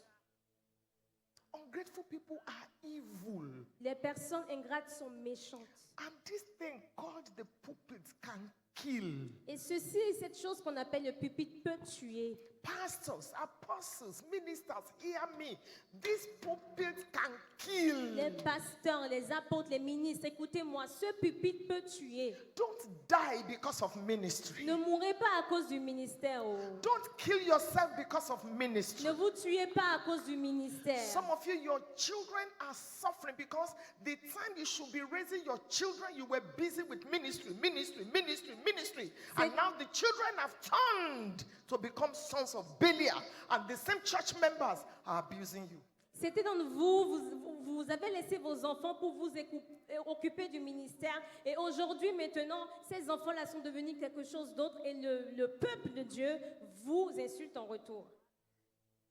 Ungrateful people are evil.
Les personnes ingrates sont méchantes.
And this thing called the pulpit can kill.
Et cette chose qu'on appelle le pupitre peut tuer.
Pastors, apostles, ministers, hear me. This pulpit can kill.
Les pasteurs, les apôtres, les ministres, écoutez-moi, ce pupitre peut tuer.
Don't die because of ministry.
Ne mourrez pas à cause du ministère. Oh.
Don't kill yourself because of ministry.
Ne vous tuez pas à cause du ministère.
Some of you, your children are suffering because the time you should be raising your children, you were busy with ministry. And now the children have turned to become sons of Belial, and the same church members are abusing you.
C'était dans vous avez laissé vos enfants pour vous occuper du ministère. Et aujourd'hui, maintenant, ces enfants-là sont devenus quelque chose d'autre et le peuple de Dieu vous insulte en retour.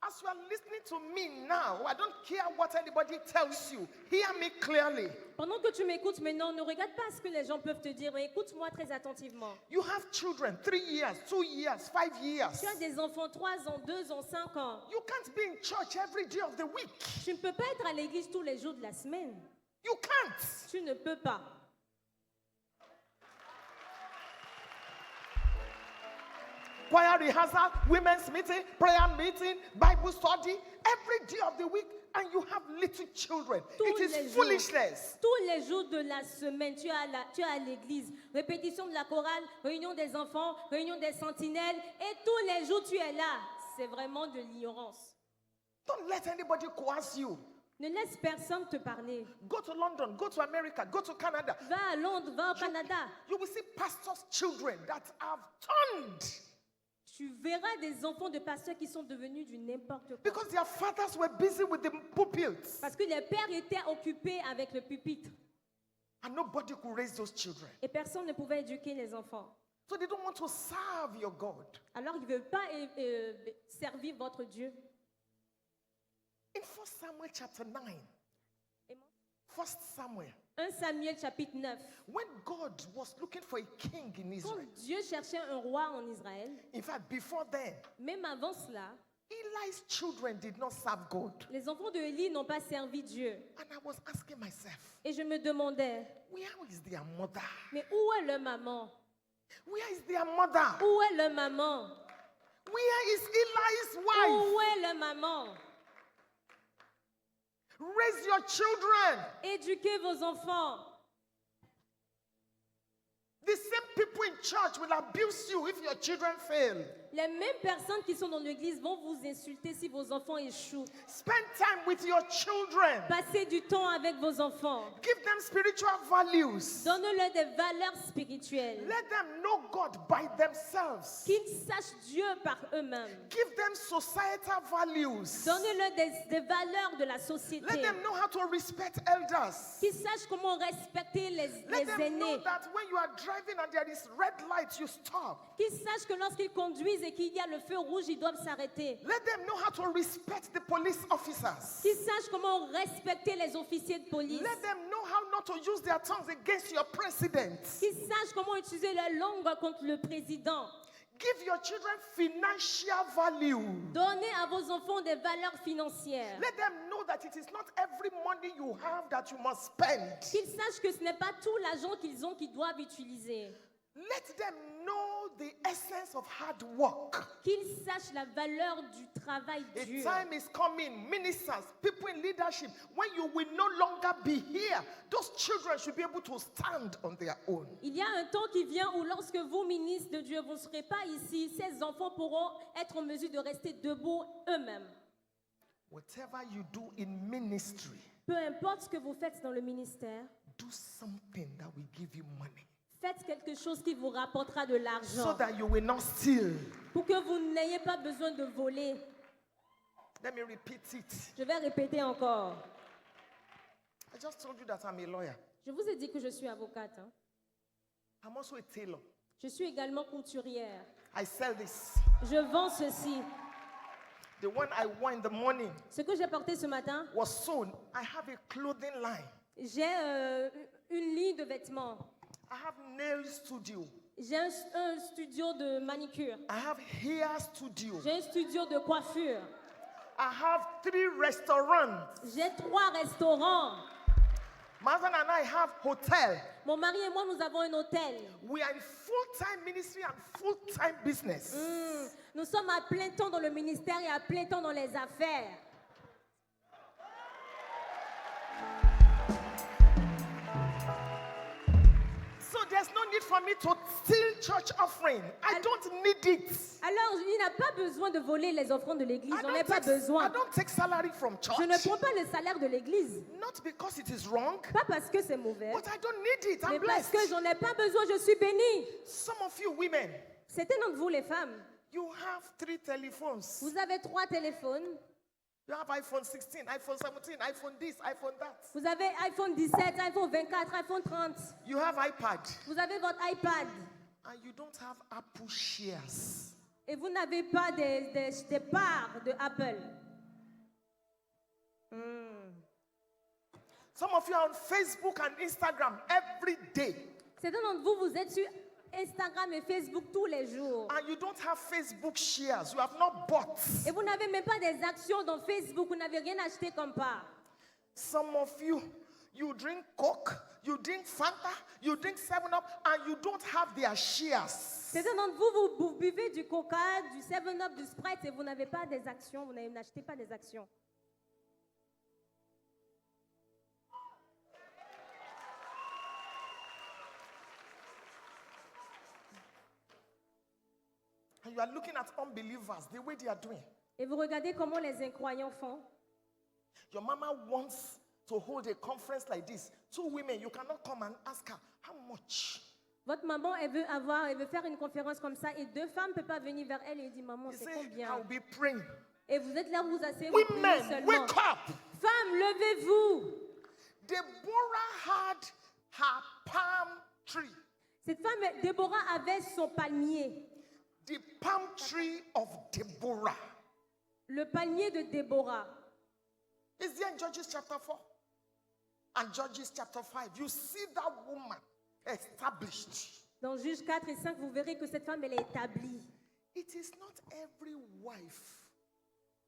As you are listening to me now, I don't care what anybody tells you. Hear me clearly.
Pendant que tu m'écoutes maintenant, ne regarde pas ce que les gens peuvent te dire, mais écoute-moi très attentivement.
You have children, 3 years, 2 years, 5 years.
Tu as des enfants 3 ans, 2 ans, 5 ans.
You can't be in church every day of the week.
Tu ne peux pas être à l'église tous les jours de la semaine.
You can't.
Tu ne peux pas.
Choir rehearsal, women's meeting, prayer meeting, Bible study, every day of the week, and you have little children. It is foolishness.
Tous les jours de la semaine, tu es à l'église. Répétition de la chorale, réunion des enfants, réunion des sentinelles, et tous les jours tu es là. C'est vraiment de l'ignorance.
Don't let anybody coerce you.
Ne laisse personne te parler.
Go to London, go to America, go to Canada.
Va à Londres, va au Canada.
You will see pastors' children that have turned.
Tu verras des enfants de pasteurs qui sont devenus du n'importe quoi.
Because their fathers were busy with the pulpits.
Parce que les pères étaient occupés avec le pupitre.
And nobody could raise those children.
Et personne ne pouvait éduquer les enfants.
So they don't want to serve your God.
Alors ils ne veulent pas servir votre Dieu.
In 1 Samuel chapter 9. 1 Samuel.
1 Samuel chapitre 9.
When God was looking for a king in Israel.
Quand Dieu cherchait un roi en Israël.
In fact, before then.
Même avant cela.
Eli's children did not serve God.
Les enfants de Élie n'ont pas servi Dieu.
And I was asking myself.
Et je me demandais.
Where is their mother?
Mais où est leur maman?
Where is their mother?
Où est leur maman?
Where is Eli's wife?
Où est leur maman?
Raise your children.
Éduquez vos enfants.
The same people in church will abuse you if your children fail.
Les mêmes personnes qui sont dans l'église vont vous insulter si vos enfants échouent.
Spend time with your children.
Passez du temps avec vos enfants.
Give them spiritual values.
Donnez-leur des valeurs spirituelles.
Let them know God by themselves.
Qu'ils sachent Dieu par eux-mêmes.
Give them societal values.
Donnez-leur des valeurs de la société.
Let them know how to respect elders.
Qu'ils sachent comment respecter les
Let them
aînés.
know that when you are driving and there is red light, you stop.
Qu'ils sachent que lorsqu'ils conduisent et qu'il y a le feu rouge, ils doivent s'arrêter.
Let them know how to respect the police officers.
Qu'ils sachent comment respecter les officiers de police.
Let them know how not to use their tongues against your president.
Qu'ils sachent comment utiliser leur langue contre le président.
Give your children financial value.
Donnez à vos enfants des valeurs financières.
Let them know that it is not every money you have that you must spend.
Qu'ils sachent que ce n'est pas tout l'argent qu'ils ont qu'ils doivent utiliser.
Let them know the essence of hard work.
Qu'ils sachent la valeur du travail
A
dur.
time is coming, ministers, people in leadership, when you will no longer be here, those children should be able to stand on their own.
Il y a un temps qui vient où lorsque vous, ministres de Dieu, vous ne serez pas ici, ces enfants pourront être en mesure de rester debout eux-mêmes.
Whatever you do in ministry,
Peu importe ce que vous faites dans le ministère,
do something that will give you money.
faites quelque chose qui vous rapportera de
So
l'argent
that you will not steal.
pour que vous n'ayez pas besoin de voler.
Let me repeat it.
Je vais répéter encore.
I just told you that I'm a lawyer.
Je vous ai dit que je suis avocate. Hein.
I'm also a tailor.
Je suis également couturière.
I sell this.
Je vends ceci.
The one I wore in the morning
Ce que j'ai porté ce matin,
was sewn. I have a clothing line.
j'ai une ligne de vêtements.
I have nail studio.
J'ai un studio de manicure.
I have hair studio.
J'ai un studio de coiffure.
I have 3 restaurants.
J'ai 3 restaurants.
My husband and I have hotel.
Mon mari et moi, nous avons un hôtel.
We are in full-time ministry and full-time business.
Nous sommes à plein temps dans le ministère et à plein temps dans les affaires.
So there's no need for me to steal church offering. I don't need it.
Alors, il n'a pas besoin de voler les offrandes de l'église.
I
J'en ai
don't,
pas
take, I
besoin.
don't take salary from church.
Je ne prends pas le salaire de l'église.
Not because it is wrong,
Pas parce que c'est mauvais,
but I don't need it.
mais
I'm
parce
blessed.
que j'en ai pas besoin. Je suis bénie.
Some of you women,
Certains d'entre vous, les femmes,
you have 3 telephones.
vous avez 3 téléphones.
You have iPhone 16, iPhone 17, iPhone this, iPhone that.
Vous avez iPhone 17, iPhone 24, iPhone 30.
You have iPad.
Vous avez votre iPad.
And you don't have Apple shares.
Et vous n'avez pas des parts de Apple.
Some of you are on Facebook and Instagram every day.
Certains d'entre vous, vous êtes sur Instagram et Facebook tous les jours.
And you don't have Facebook shares. You have not bought.
Et vous n'avez même pas des actions dans Facebook. Vous n'avez rien acheté comme part.
Some of you, you drink Coke, you drink Fanta, you drink 7-Up, and you don't have their shares.
Certains d'entre vous, vous buvez du Coca, du 7-Up, du Sprite et vous n'avez pas des actions. Vous n'achetez pas des actions.
And you are looking at unbelievers, the way they are doing.
Et vous regardez comment les incroyants font.
Your mama wants to hold a conference like this. 2 women, you cannot come and ask her, how much?
Votre maman, elle veut faire une conférence comme ça et 2 femmes ne peuvent pas venir vers elle et dire maman,
You
c'est
say,
combien?
I'll be praying.
Et vous êtes là, vous vous asseyez, vous priez
Women,
seulement.
wake up.
Femmes, levez-vous.
Deborah had her palm tree.
Cette femme, Déborah, avait son palmier.
The palm tree of Deborah.
Le palmier de Déborah.
Is there in Judges chapter 4 and Judges chapter 5? You see that woman established.
Dans Juges 4 et 5, vous verrez que cette femme, elle est établie.
It is not every wife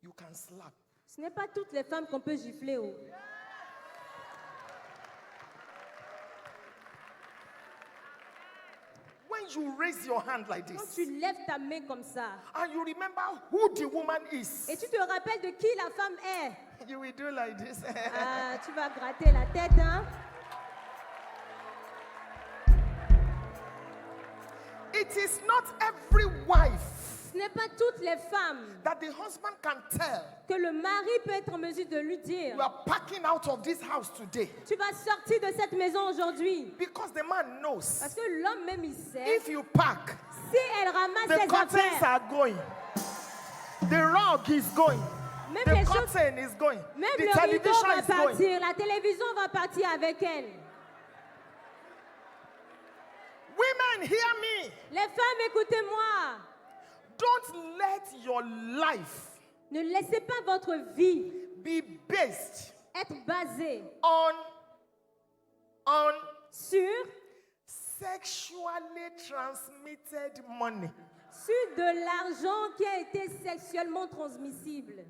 you can slap.
Ce n'est pas toutes les femmes qu'on peut gifler. Oh.
When you raise your hand like
Quand
this
tu lèves ta main comme ça,
and you remember who the woman is,
et tu te rappelles de qui la femme est,
you will do like this.
ah, tu vas gratter la tête, hein?
It is not every wife
Ce n'est pas toutes les femmes
that the husband can tell,
que le mari peut être en mesure de lui dire
you are packing out of this house today.
tu vas sortir de cette maison aujourd'hui.
Because the man knows
Parce que l'homme même il sait,
if you pack,
si elle ramasse
the
ses
curtains
affaires,
are going, the rug is going,
même
the
les choses,
curtain is going,
même
the
le rideau
television
va
is going.
partir, la télévision va partir avec elle.
Women, hear me.
Les femmes, écoutez-moi.
Don't let your life
Ne laissez pas votre vie
be based
être basée
on
sur
sexually transmitted money.
Sur de l'argent qui a été sexuellement transmissible.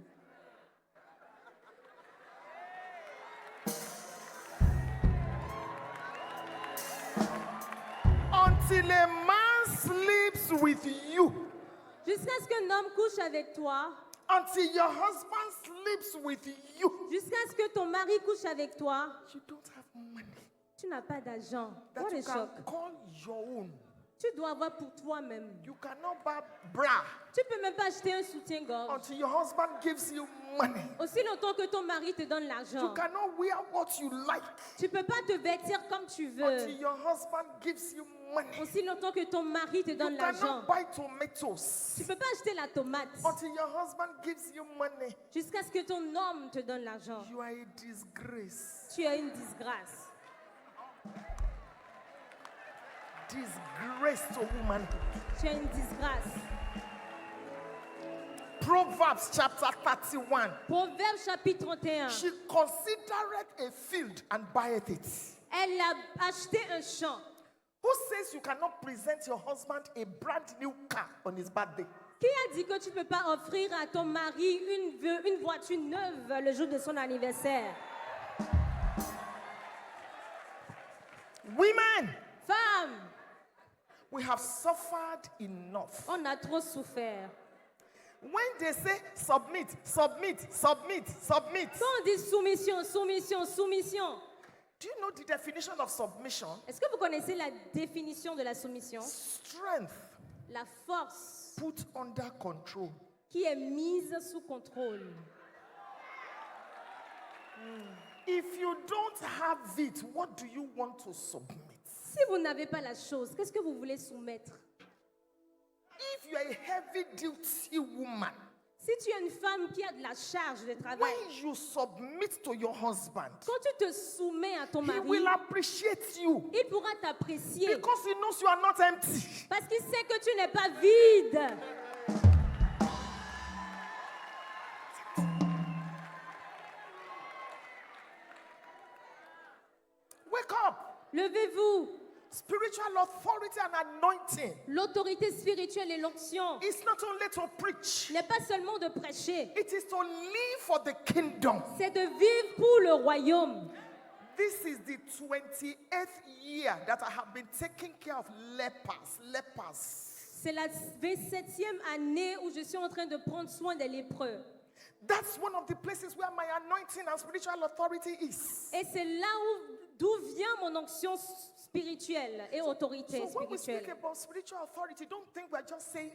Until a man sleeps with you.
Jusqu'à ce qu'un homme couche avec toi.
Until your husband sleeps with you.
Jusqu'à ce que ton mari couche avec toi.
You don't have money
Tu n'as pas d'argent.
that
What
you
a
can
shock.
call your own.
Tu dois avoir pour toi-même.
You cannot buy bra
Tu peux même pas acheter un soutien-gorge.
until your husband gives you money.
Aussi longtemps que ton mari te donne
You
l'argent.
cannot wear what you like
Tu peux pas te vêtir comme tu
until
veux.
your husband gives you money.
Aussi longtemps que ton mari te donne
You
l'argent.
cannot buy tomatoes
Tu peux pas acheter la tomate.
until your husband gives you money.
Jusqu'à ce que ton homme te donne l'argent.
You are a disgrace.
Tu as une disgrâce.
Disgrace to womanhood.
Tu as une disgrâce.
Proverbs chapter 31.
Proverbe chapitre 31.
She considereth a field and buyeth it.
Elle a acheté un champ.
Who says you cannot present your husband a brand new car on his birthday?
Qui a dit que tu ne peux pas offrir à ton mari une voiture neuve le jour de son anniversaire?
Women,
Femme,
we have suffered enough.
on a trop souffert.
When they say submit, submit, submit, submit,
Quand on dit soumission, soumission, soumission,
do you know the definition of submission?
est-ce que vous connaissez la définition de la soumission?
Strength
La force
put under control.
qui est mise sous contrôle.
If you don't have it, what do you want to submit?
Si vous n'avez pas la chose, qu'est-ce que vous voulez soumettre?
If you are a heavy duty woman,
Si tu es une femme qui a de la charge de travail,
when you submit to your husband,
quand tu te soumets à ton
he
mari,
will appreciate you
il pourra t'apprécier
because he knows you are not empty.
parce qu'il sait que tu n'es pas vide.
Wake up.
Levez-vous.
Spiritual authority and anointing
L'autorité spirituelle et l'onction
is not only to preach,
n'est pas seulement de prêcher,
it is to live for the kingdom.
c'est de vivre pour le royaume.
This is the 28th year that I have been taking care of lepers.
C'est la 27e année où je suis en train de prendre soin des lépreux.
That's one of the places where my anointing and spiritual authority is.
Et c'est là d'où vient mon onction spirituelle et autorité
So when we speak
spirituelle.
about spiritual authority, don't think we're just saying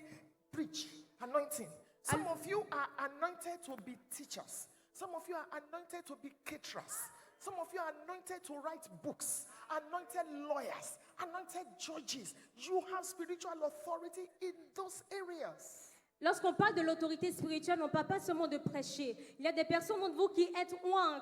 preach, anointing. Some of you are anointed to be teachers. Some of you are anointed to be caterers. Some of you are anointed to write books, anointed lawyers, anointed judges. You have spiritual authority in those areas.
Lorsqu'on parle de l'autorité spirituelle, on ne parle pas seulement de prêcher. Il y a des personnes d'entre vous qui êtes loin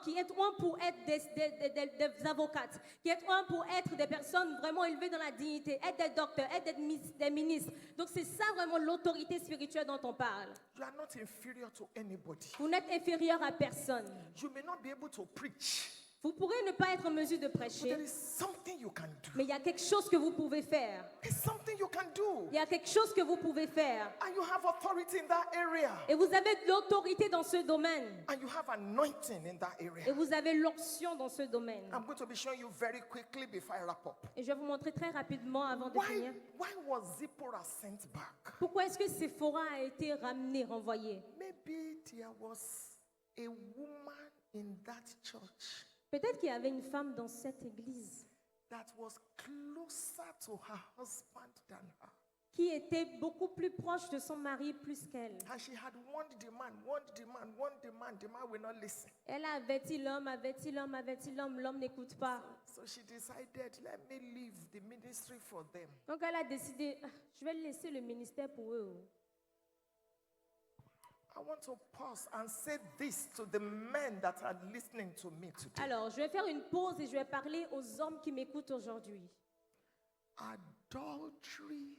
pour être des avocates, qui êtes loin pour être des personnes vraiment élevées dans la dignité, être des docteurs, être des ministres. Donc c'est ça vraiment l'autorité spirituelle dont on parle.
You are not inferior to anybody.
Vous n'êtes inférieur à personne.
You may not be able to preach,
Vous pourrez ne pas être en mesure de
but there
prêcher,
is something you can do.
mais il y a quelque chose que vous pouvez faire.
There's something you can do.
Il y a quelque chose que vous pouvez faire.
And you have authority in that area.
Et vous avez de l'autorité dans ce domaine.
And you have anointing in that
Et
area.
vous avez l'onction dans ce domaine.
I'm going to be showing you very quickly before I wrap up.
Et je vais vous montrer très rapidement avant de finir.
Why was Zipporah sent back?
Pourquoi est-ce que Séphora a été ramené, renvoyé?
Maybe there was a woman in that church
Peut-être qu'il y avait une femme dans cette église
that was closer to her husband than her.
qui était beaucoup plus proche de son mari plus qu'elle.
And she had warned the man, warned the man, warned the man. The man will not listen.
Elle a averti l'homme, l'homme n'écoute pas.
So she decided, let me leave the ministry for them.
Donc elle a décidé, je vais laisser le ministère pour eux.
I want to pause and say this to the men that are listening to me today.
Alors, je vais faire une pause et je vais parler aux hommes qui m'écoutent aujourd'hui.
Adultery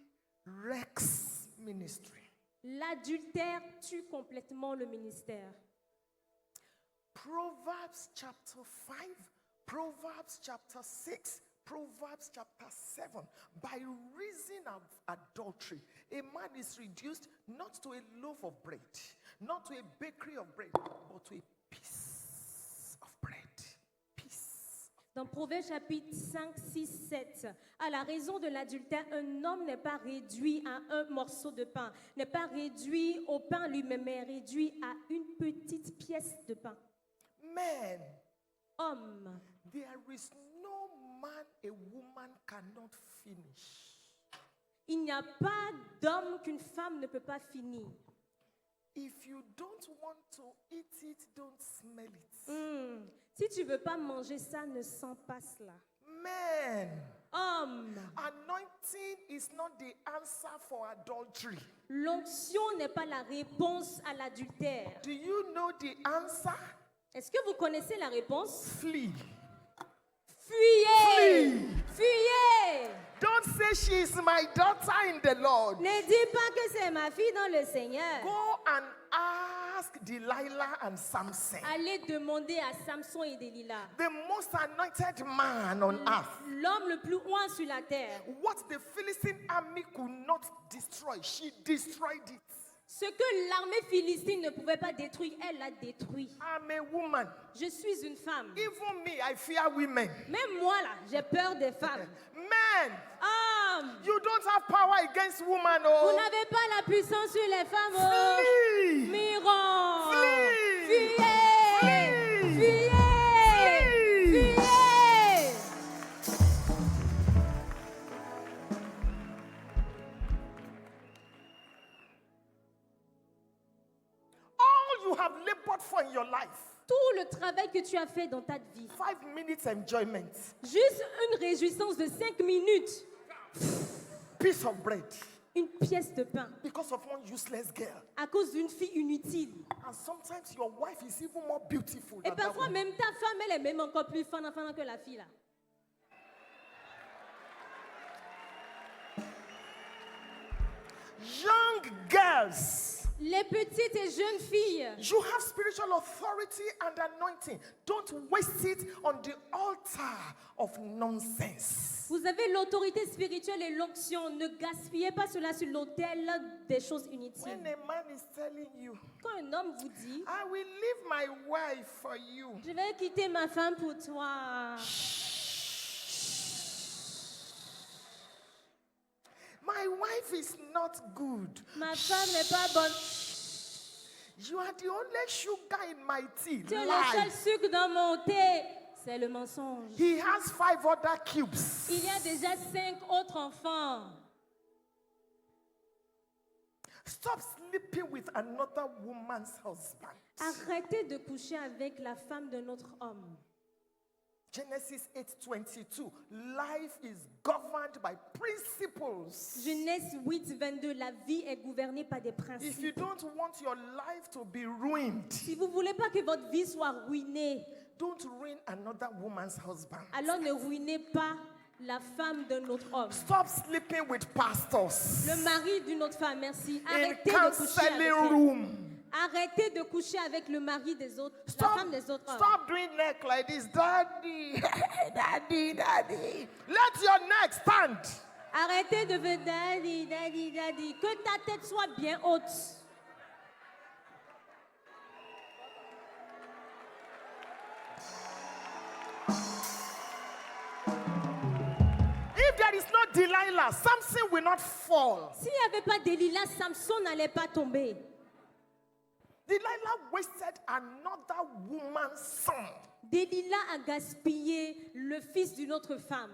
wrecks ministry.
L'adultère tue complètement le ministère.
Proverbs chapter 5, Proverbs chapter 6, Proverbs chapter 7. By reason of adultery, a man is reduced not to a loaf of bread, not to a bakery of bread, but to a piece of bread.
Dans Proverbes chapitre 5, 6, 7, à la raison de l'adultère, un homme n'est pas réduit à un morceau de pain, n'est pas réduit au pain lui-même, mais réduit à une petite pièce de pain.
Men,
Homme,
there is no man a woman cannot finish.
il n'y a pas d'homme qu'une femme ne peut pas finir.
If you don't want to eat it, don't smell it.
Si tu ne veux pas manger ça, ne sens pas cela.
Men,
Homme,
anointing is not the answer for adultery.
l'onction n'est pas la réponse à l'adultère.
Do you know the answer?
Est-ce que vous connaissez la réponse?
Flee.
Fuyez! Fuyez!
Don't say she is my daughter in the Lord.
Ne dis pas que c'est ma fille dans le Seigneur.
Go and ask Delilah and Samson,
Allez demander à Samson et Delilah,
the most anointed man on earth,
l'homme le plus oint sur la terre.
what the Philistine army could not destroy, she destroyed it.
Ce que l'armée philistine ne pouvait pas détruire, elle l'a détruit.
I'm a woman.
Je suis une femme.
Even me, I fear women.
Même moi, là, j'ai peur des femmes.
Men,
Homme,
you don't have power against women.
vous
Oh.
n'avez pas la puissance sur les femmes. Oh.
Flee.
Miron.
Flee.
Fuyez.
Flee.
Fuyez.
Flee.
Fuyez.
All you have labored for in your life,
Tout le travail que tu as fait dans ta vie,
5 minutes enjoyment,
juste une réjouissance de 5 minutes,
piece of bread,
une pièce de pain,
because of one useless girl.
à cause d'une fille inutile.
And sometimes your wife is even more beautiful
Et
than that
parfois,
one.
même ta femme, elle est même encore plus fan que la fille là.
Young girls,
Les petites et jeunes filles,
you have spiritual authority and anointing. Don't waste it on the altar of nonsense.
vous avez l'autorité spirituelle et l'onction. Ne gaspillez pas cela sur l'autel des choses inutiles.
When a man is telling you,
Quand un homme vous dit,
I will leave my wife for you,
je vais quitter ma femme pour toi.
my wife is not good.
Ma femme n'est pas bonne.
You are the only sugar in my tea.
Tu es le
Lie.
seul sucre dans mon thé. C'est le mensonge.
He has 5 other cubes.
Il y a déjà 5 autres enfants.
Stop sleeping with another woman's husband.
Arrêtez de coucher avec la femme d'un autre homme.
Genesis 8:22. Life is governed by principles.
Genèse 8, 22, la vie est gouvernée par des
If you
principes.
don't want your life to be ruined,
Si vous ne voulez pas que votre vie soit ruinée,
don't ruin another woman's husband.
alors ne ruinez pas la femme d'un autre homme.
Stop sleeping with pastors
Le mari d'une autre femme, merci.
in
Arrêtez de coucher avec
counseling
elle.
room.
Arrêtez de coucher avec le mari des autres, la
Stop,
femme des autres hommes.
stop doing neck like this, daddy, daddy, daddy. Let your neck stand.
Arrêtez de faire daddy, daddy, daddy. Que ta tête soit bien haute.
If there is no Delilah, Samson will not fall.
S'il n'y avait pas Delilah, Samson n'allait pas tomber.
Delilah wasted another woman's son.
Delilah a gaspillé le fils d'une autre femme.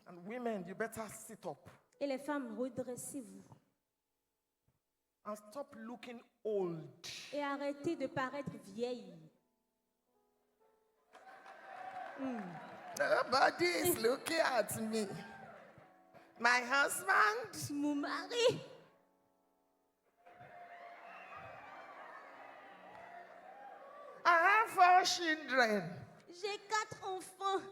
And women, you better sit up
Et les femmes, redressez-vous.
and stop looking old.
Et arrêtez de paraître vieille.
Nobody is looking at me. My husband,
Mon mari,
I have 4 children.
j'ai 4 enfants.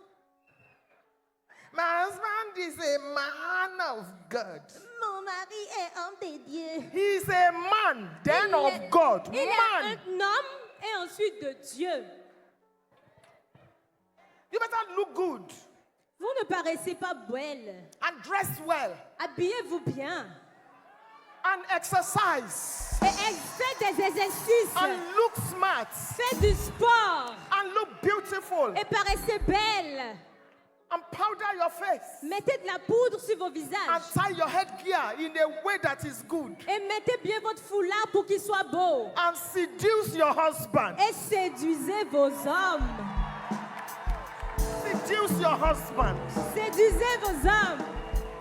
My husband is a man of God.
Mon mari est homme de Dieu.
He's a man, then
Il
of
est-
God.
Il est
Man.
un homme et ensuite de Dieu.
You better look good
Vous ne paraissez pas belle.
and dress well
Habillez-vous bien.
and exercise
Et faites des exercices.
and look smart
Faites du sport.
and look beautiful
Et paraissez belle.
and powder your face
Mettez de la poudre sur vos
and
visages.
tie your headgear in a way that is good
Et mettez bien votre foulard pour qu'il soit beau.
and seduce your husband.
Et séduisez vos hommes.
Seduce your husband.
Séduisez vos hommes.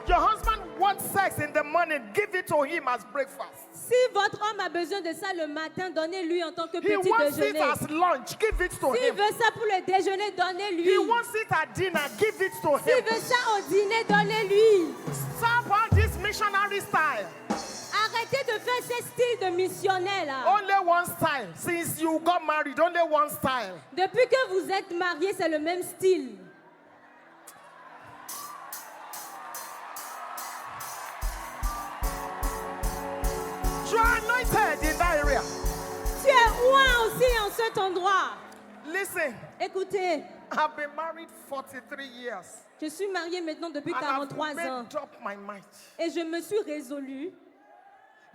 Your husband wants sex in the morning, give it to him as breakfast.
Si votre homme a besoin de ça le matin, donnez-lui en tant que
He
petit
wants it
déjeuner.
as lunch, give it to
S'il
him.
veut ça pour le déjeuner, donnez-lui.
He wants it at dinner, give it to
S'il
him.
veut ça au dîner, donnez-lui.
Stop all this missionary style.
Arrêtez de faire ces styles de missionnaires là.
Only one style. Since you got married, only one style.
Depuis que vous êtes mariés, c'est le même style.
You are anointed in that area.
Tu es oint aussi en cet endroit.
Listen,
Écoutez,
I've been married 43 years.
je suis mariée maintenant depuis
And
43
I've
ans.
made up my mind.
Et je me suis résolue,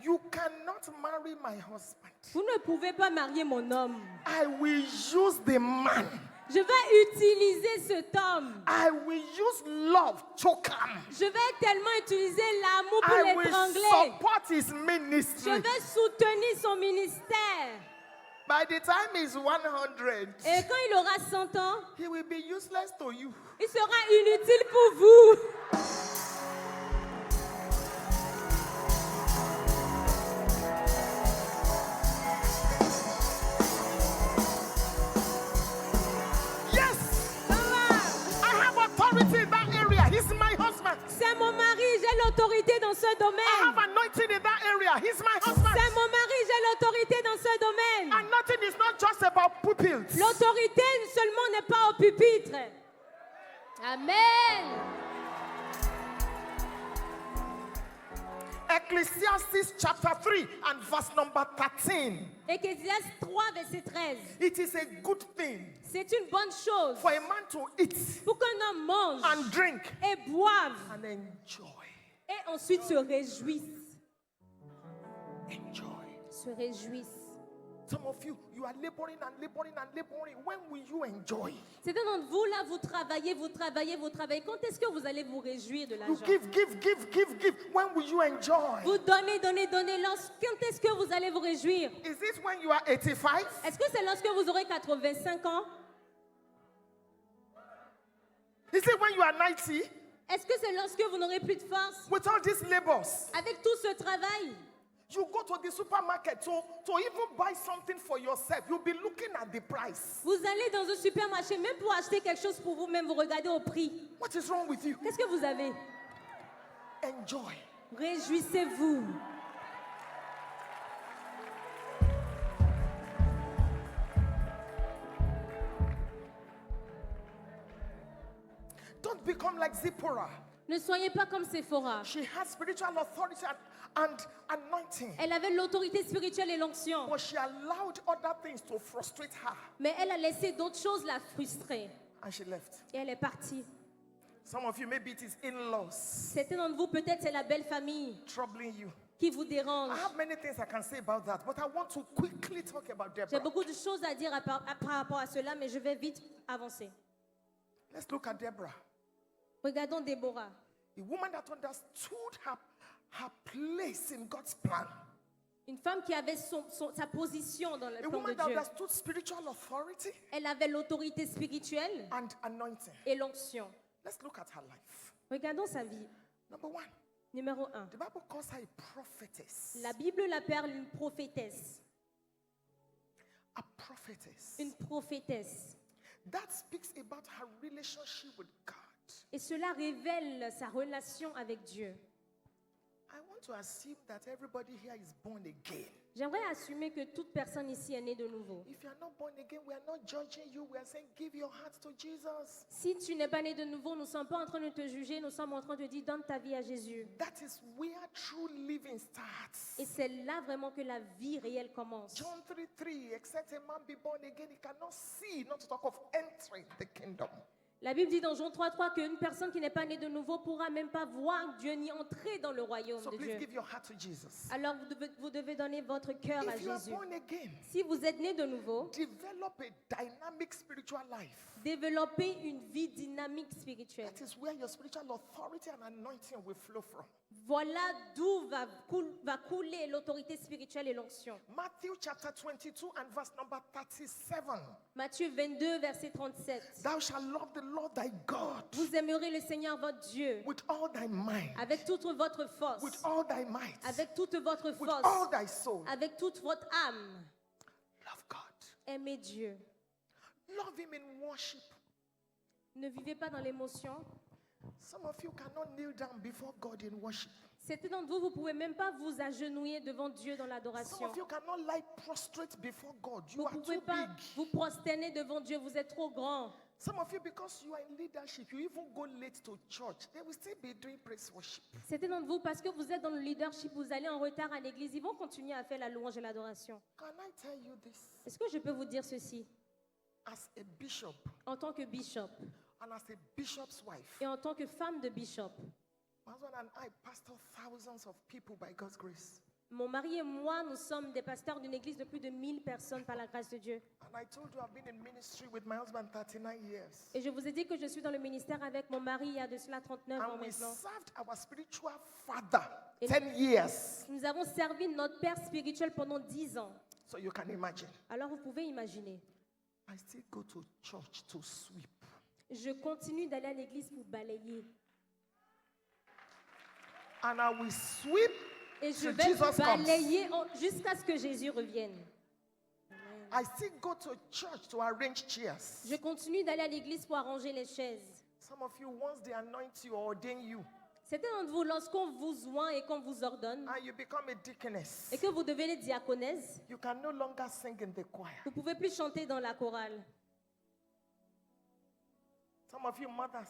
You cannot marry my husband.
vous ne pouvez pas marier mon homme.
I will use the man.
Je vais utiliser cet homme.
I will use love to come.
Je vais tellement utiliser l'amour pour
I will
l'étrangler.
support his
Je
ministry.
vais soutenir son ministère.
By the time he's 100,
Et quand il aura 100 ans,
he will be useless to you.
il sera inutile pour vous.
Yes, I have authority in that area. He's my husband.
C'est mon mari, j'ai l'autorité dans ce
I
domaine.
have anointing in that area. He's my husband.
C'est mon mari, j'ai l'autorité dans ce domaine.
And nothing is not just about pupils.
L'autorité seulement n'est pas au pupitre. Amen.
Ecclesiastes chapter 3 and verse number 13.
Ecclésiaste 3, verset 13.
It is a good thing
C'est une bonne chose
for a man to eat
pour qu'un homme mange
and drink
et boive
and enjoy.
et ensuite se réjouisse.
Enjoy.
Se réjouisse.
Some of you, you are laboring and laboring and laboring. When will you enjoy?
Certains d'entre vous, là, vous travaillez, vous travaillez, vous travaillez. Quand est-ce que vous allez vous réjouir de
You
l'argent?
give. When will you enjoy?
Vous donnez, donnez, donnez. Quand est-ce que vous allez vous réjouir?
Is it when you are 85?
Est-ce que c'est lorsque vous aurez 85 ans?
Is it when you are 90?
Est-ce que c'est lorsque vous n'aurez plus de force?
With all these labors,
Avec tout ce travail,
you go to the supermarket to even buy something for yourself. You'll be looking at the price.
vous allez dans un supermarché, même pour acheter quelque chose pour vous-même, vous regardez au prix.
What is wrong with you?
Qu'est-ce que vous avez?
Enjoy.
Réjouissez-vous.
Don't become like Zipporah.
Ne soyez pas comme Séphora.
She had spiritual authority and anointing,
Elle avait l'autorité spirituelle et l'onction.
but she allowed other things to frustrate her,
Mais elle a laissé d'autres choses la frustrer.
and she left.
Et elle est partie.
Some of you, maybe it is in-laws
Certains d'entre vous, peut-être c'est la belle famille
troubling you.
qui vous dérange.
I have many things I can say about that, but I want to quickly talk about
J'ai
Deborah.
beaucoup de choses à dire par rapport à cela, mais je vais vite avancer.
Let's look at Deborah,
Regardons Déborah.
a woman that understood her place in God's plan,
Une femme qui avait sa position dans le
a
plan
woman
de
that
Dieu.
understood spiritual authority
Elle avait l'autorité spirituelle
and anointing.
et l'onction.
Let's look at her life.
Regardons sa vie.
Number one,
Numéro 1.
the Bible calls her a prophetess.
La Bible l'appelle une prophétesse.
A prophetess.
Une prophétesse.
That speaks about her relationship with God.
Et cela révèle sa relation avec Dieu.
I want to assume that everybody here is born again.
J'aimerais assumer que toute personne ici est née de nouveau.
If you are not born again, we are not judging you. We are saying, give your heart to Jesus.
Si tu n'es pas né de nouveau, nous ne sommes pas en train de te juger, nous sommes en train de dire donne ta vie à Jésus.
That is where true living starts.
Et c'est là vraiment que la vie réelle commence.
John 3:3, except a man be born again, he cannot see, not to talk of entering the kingdom.
La Bible dit dans Jean 3:3 qu'une personne qui n'est pas née de nouveau pourra même pas voir Dieu ni entrer dans le royaume
So
de
please
Dieu.
give your heart to Jesus.
Alors vous devez donner votre cœur à
If you are
Jésus.
born again,
Si vous êtes né de nouveau,
develop a dynamic spiritual life.
développez une vie dynamique spirituelle.
That is where your spiritual authority and anointing will flow from.
Voilà d'où va couler l'autorité spirituelle et l'onction.
Matthew chapter 22 and verse number 37.
Matthieu 22, verset 37.
Thou shalt love the Lord thy God
Vous aimerez le Seigneur votre Dieu
with all thy mind,
avec toute votre
with
force,
all thy might,
avec toute votre
with all
force,
thy soul.
avec toute votre âme.
Love God.
Aimez Dieu.
Love him in worship.
Ne vivez pas dans l'émotion.
Some of you cannot kneel down before God in worship.
Certains d'entre vous, vous ne pouvez même pas vous agenouiller devant Dieu dans
Some
l'adoration.
of you cannot lie prostrate before God. You
Vous
are
ne pouvez
too
pas
big.
vous prosterner devant Dieu, vous êtes trop grand.
Some of you, because you are in leadership, you even go late to church. They will still be doing praise worship.
Certains d'entre vous, parce que vous êtes dans le leadership, vous allez en retard à l'église, ils vont continuer à faire la louange et l'adoration.
Can I tell you this?
Est-ce que je peux vous dire ceci?
As a bishop
En tant que bishop
and as a bishop's wife,
et en tant que femme de bishop,
my husband and I pastor thousands of people by God's grace.
mon mari et moi, nous sommes des pasteurs d'une église de plus de 1000 personnes par la grâce de Dieu.
And I told you I've been in ministry with my husband 39 years.
Et je vous ai dit que je suis dans le ministère avec mon mari il y a de cela 39 ans
And we
maintenant.
served our spiritual father
Et
10 years.
Nous avons servi notre Père spirituel pendant 10 ans.
So you can imagine.
Alors vous pouvez imaginer.
I still go to church to sweep.
Je continue d'aller à l'église pour balayer.
And I will sweep
Et je
till
vais
Jesus comes.
balayer jusqu'à ce que Jésus revienne.
I still go to church to arrange chairs.
Je continue d'aller à l'église pour arranger les chaises.
Some of you, once they anoint you or ordain you,
Certains d'entre vous, lorsqu'on vous oint et qu'on vous ordonne,
and you become a deaconess,
et que vous devenez diaconesse,
you can no longer sing in the choir.
vous ne pouvez plus chanter dans la chorale.
Some of you mothers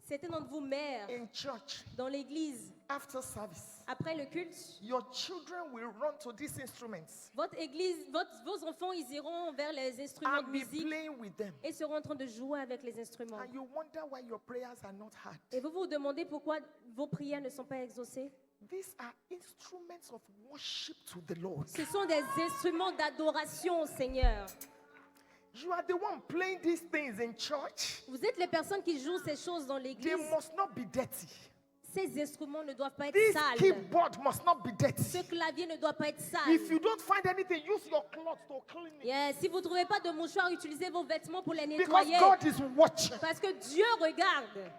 Certains d'entre vous, mères,
in church,
dans l'église,
after service,
après le culte,
your children will run to these instruments
votre église, vos enfants, ils iront vers les instruments de
and be
musique
playing with them.
et seront en train de jouer avec les instruments.
And you wonder why your prayers are not heard.
Et vous vous demandez pourquoi vos prières ne sont pas exaucées.
These are instruments of worship to the Lord.
Ce sont des instruments d'adoration au Seigneur.
You are the one playing these things in church.
Vous êtes les personnes qui jouent ces choses dans
They
l'église.
must not be dirty.
Ces instruments ne doivent pas être
This
sales.
keyboard must not be
Ce
dirty.
clavier ne doit pas être sale.
If you don't find anything, use your cloth to clean it.
Yeah, si vous ne trouvez pas de mouchoir, utilisez vos vêtements pour les
Because
nettoyer.
God is watching.
Parce que Dieu regarde.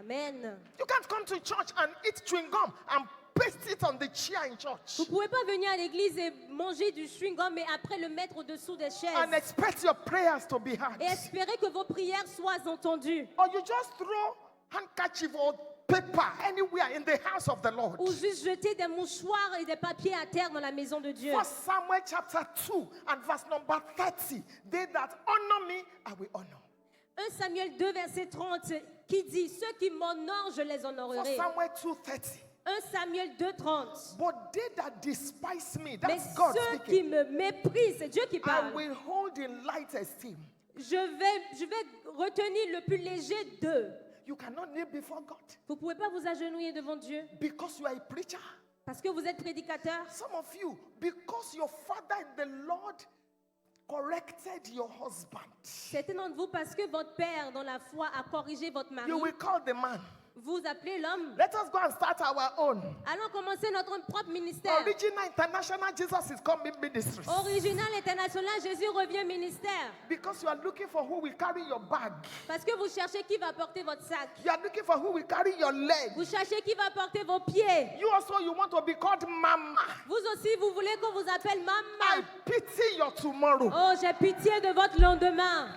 Amen.
You can't come to church and eat chewing gum and paste it on the chair in church
Vous ne pouvez pas venir à l'église et manger du chewing-gum et après le mettre au-dessous des
and
chaises.
expect your prayers to be heard.
Et espérer que vos prières soient entendues.
Or you just throw handkerchief or paper anywhere in the house of the Lord.
Ou juste jeter des mouchoirs et des papiers à terre dans la maison de Dieu.
1 Samuel chapter 2 and verse number 30. They that honor me, I will honor.
1 Samuel 2, verset 30, qui dit, ceux qui m'honorent, je les
1
honorerai.
Samuel 2:30.
1 Samuel 2, 30.
But they that despise me,
Mais
that's God
ceux qui
speaking,
me méprisent, c'est Dieu qui
I
parle.
will hold in light esteem.
Je vais retenir le plus léger d'eux.
You cannot kneel before God
Vous ne pouvez pas vous agenouiller devant Dieu
because you are a preacher.
parce que vous êtes prédicateur.
Some of you, because your father in the Lord corrected your husband,
Certains d'entre vous, parce que votre père dans la foi a corrigé votre mari,
you will call the man.
vous appelez l'homme.
Let us go and start our own.
Allons commencer notre propre ministère.
Original International Jesus is coming ministries.
Original international, Jésus revient ministère.
Because you are looking for who will carry your bag.
Parce que vous cherchez qui va porter votre sac.
You are looking for who will carry your leg.
Vous cherchez qui va porter vos pieds.
You also, you want to be called mama.
Vous aussi, vous voulez qu'on vous appelle
I
maman.
pity your tomorrow.
Oh, j'ai pitié de votre lendemain.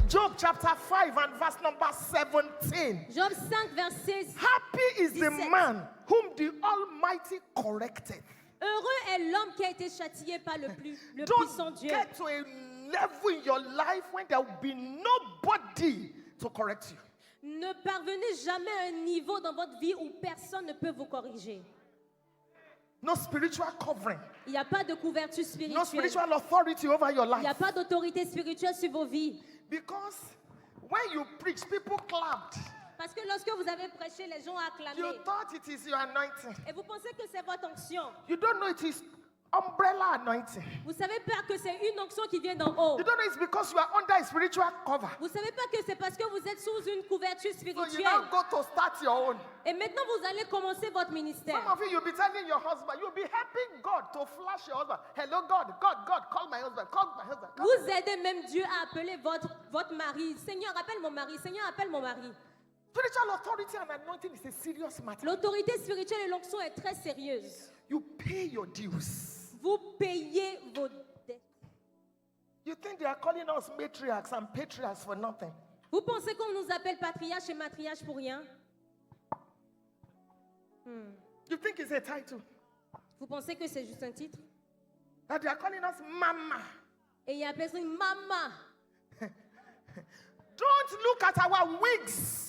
Job chapter 5 and verse number 17.
Job 5, verset.
Happy is the
17.
man whom the Almighty corrected.
Heureux est l'homme qui a été châtié par le puissant
Don't
Dieu.
get to a level in your life when there will be nobody to correct you.
Ne parvenez jamais à un niveau dans votre vie où personne ne peut vous corriger.
No spiritual covering.
Il n'y a pas de couverture
No
spirituelle.
spiritual authority over your
Il n'y a
life.
pas d'autorité spirituelle sur vos vies.
Because When you preach, people clapped.
Parce que lorsque vous avez prêché, les gens ont acclamé.
You thought it is your anointing.
Et vous pensez que c'est votre onction.
You don't know it is umbrella anointing.
Vous savez pas que c'est une onction qui vient d'en haut.
You don't know it's because you are under a spiritual cover.
Vous savez pas que c'est parce que vous êtes sous une couverture
So
spirituelle.
you now go to start your own.
Et maintenant, vous allez commencer votre ministère.
Some of you, you'll be telling your husband, you'll be helping God to flash your husband. Hello, God, call my husband, call my husband.
Vous aidez même Dieu à appeler votre mari. Seigneur, appelle mon mari. Seigneur, appelle mon mari.
Spiritual authority and anointing is a serious matter.
L'autorité spirituelle et l'onction est très sérieuse.
You pay your dues.
Vous payez vos dettes.
You think they are calling us matriarchs and patriarchs for nothing?
Vous pensez qu'on nous appelle patriarche et matriarche pour rien?
You think it's a title?
Vous pensez que c'est juste un titre?
That they are calling us mama.
Et il y a personne, maman.
Don't look at our wigs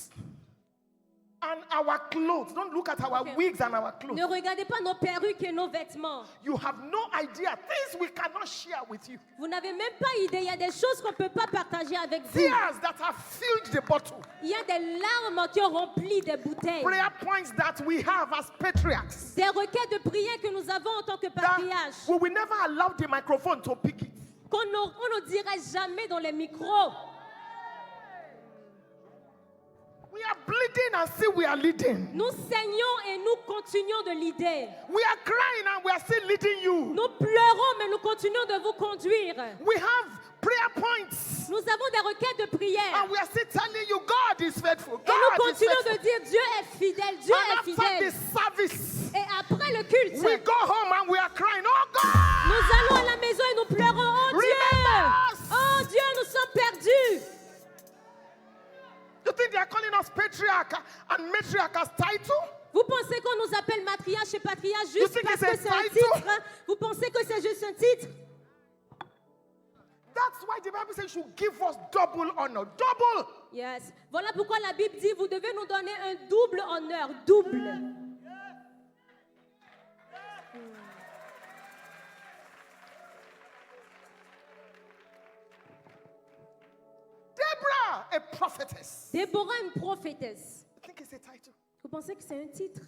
and our clothes. Don't look at our wigs and our clothes.
Ne regardez pas nos perruques et nos vêtements.
You have no idea. Things we cannot share with you.
Vous n'avez même pas idée. Il y a des choses qu'on ne peut pas partager avec vous.
Tears that have filled the bottle.
Il y a des larmes qui ont rempli des bouteilles.
Prayer points that we have as patriarchs.
Des requêtes de prière que nous avons en tant que
That
patriarches.
we will never allow the microphone to pick it.
Qu'on ne dira jamais dans les micros.
We are bleeding and still we are leading.
Nous saignons et nous continuons de leader.
We are crying and we are still leading you.
Nous pleurons, mais nous continuons de vous conduire.
We have prayer points
Nous avons des requêtes de prière.
and we are still telling you God is faithful.
Et nous
God is
continuons
faithful.
de dire Dieu est fidèle, Dieu
And
est
after
fidèle.
the service,
Et après le culte,
we go home and we are crying, oh God!
nous allons à la maison et nous pleurons. Oh
Remember
Dieu!
us.
Oh Dieu, nous sommes perdus.
You think they are calling us patriarch and matriarch as title?
Vous pensez qu'on nous appelle matriarche et patriarche
You
juste
think
parce
it's a
que c'est un
title?
titre? Vous pensez que c'est juste un titre?
That's why the Bible says you should give us double honor. Double!
Yes. Voilà pourquoi la Bible dit, vous devez nous donner un double honneur, double.
Deborah, a prophetess.
Déborah, une prophétesse.
You think it's a title?
Vous pensez que c'est un titre?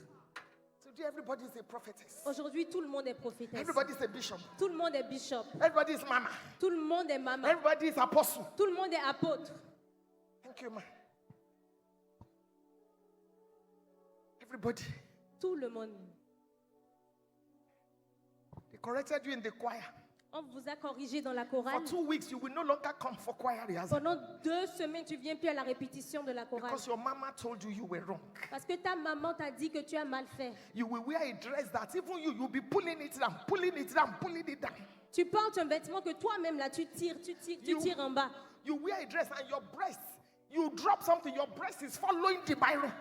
Today everybody is a prophetess.
Aujourd'hui, tout le monde est prophétesse.
Everybody is a bishop.
Tout le monde est bishop.
Everybody is mama.
Tout le monde est maman.
Everybody is apostle.
Tout le monde est apôtre.
Thank you, ma. Everybody.
Tout le monde.
They corrected you in the choir.
On vous a corrigé dans la
For
chorale.
2 weeks, you will no longer come for choir rehearsal.
Pendant 2 semaines, tu viens plus à la répétition de la chorale.
Because your mama told you you were wrong.
Parce que ta maman t'a dit que tu as mal fait.
You will wear a dress that even you'll be pulling it down, pulling it down, pulling it down.
Tu portes un vêtement que toi-même là, tu tires en bas.
You wear a dress and your breast, you drop something, your breast is following the Bible.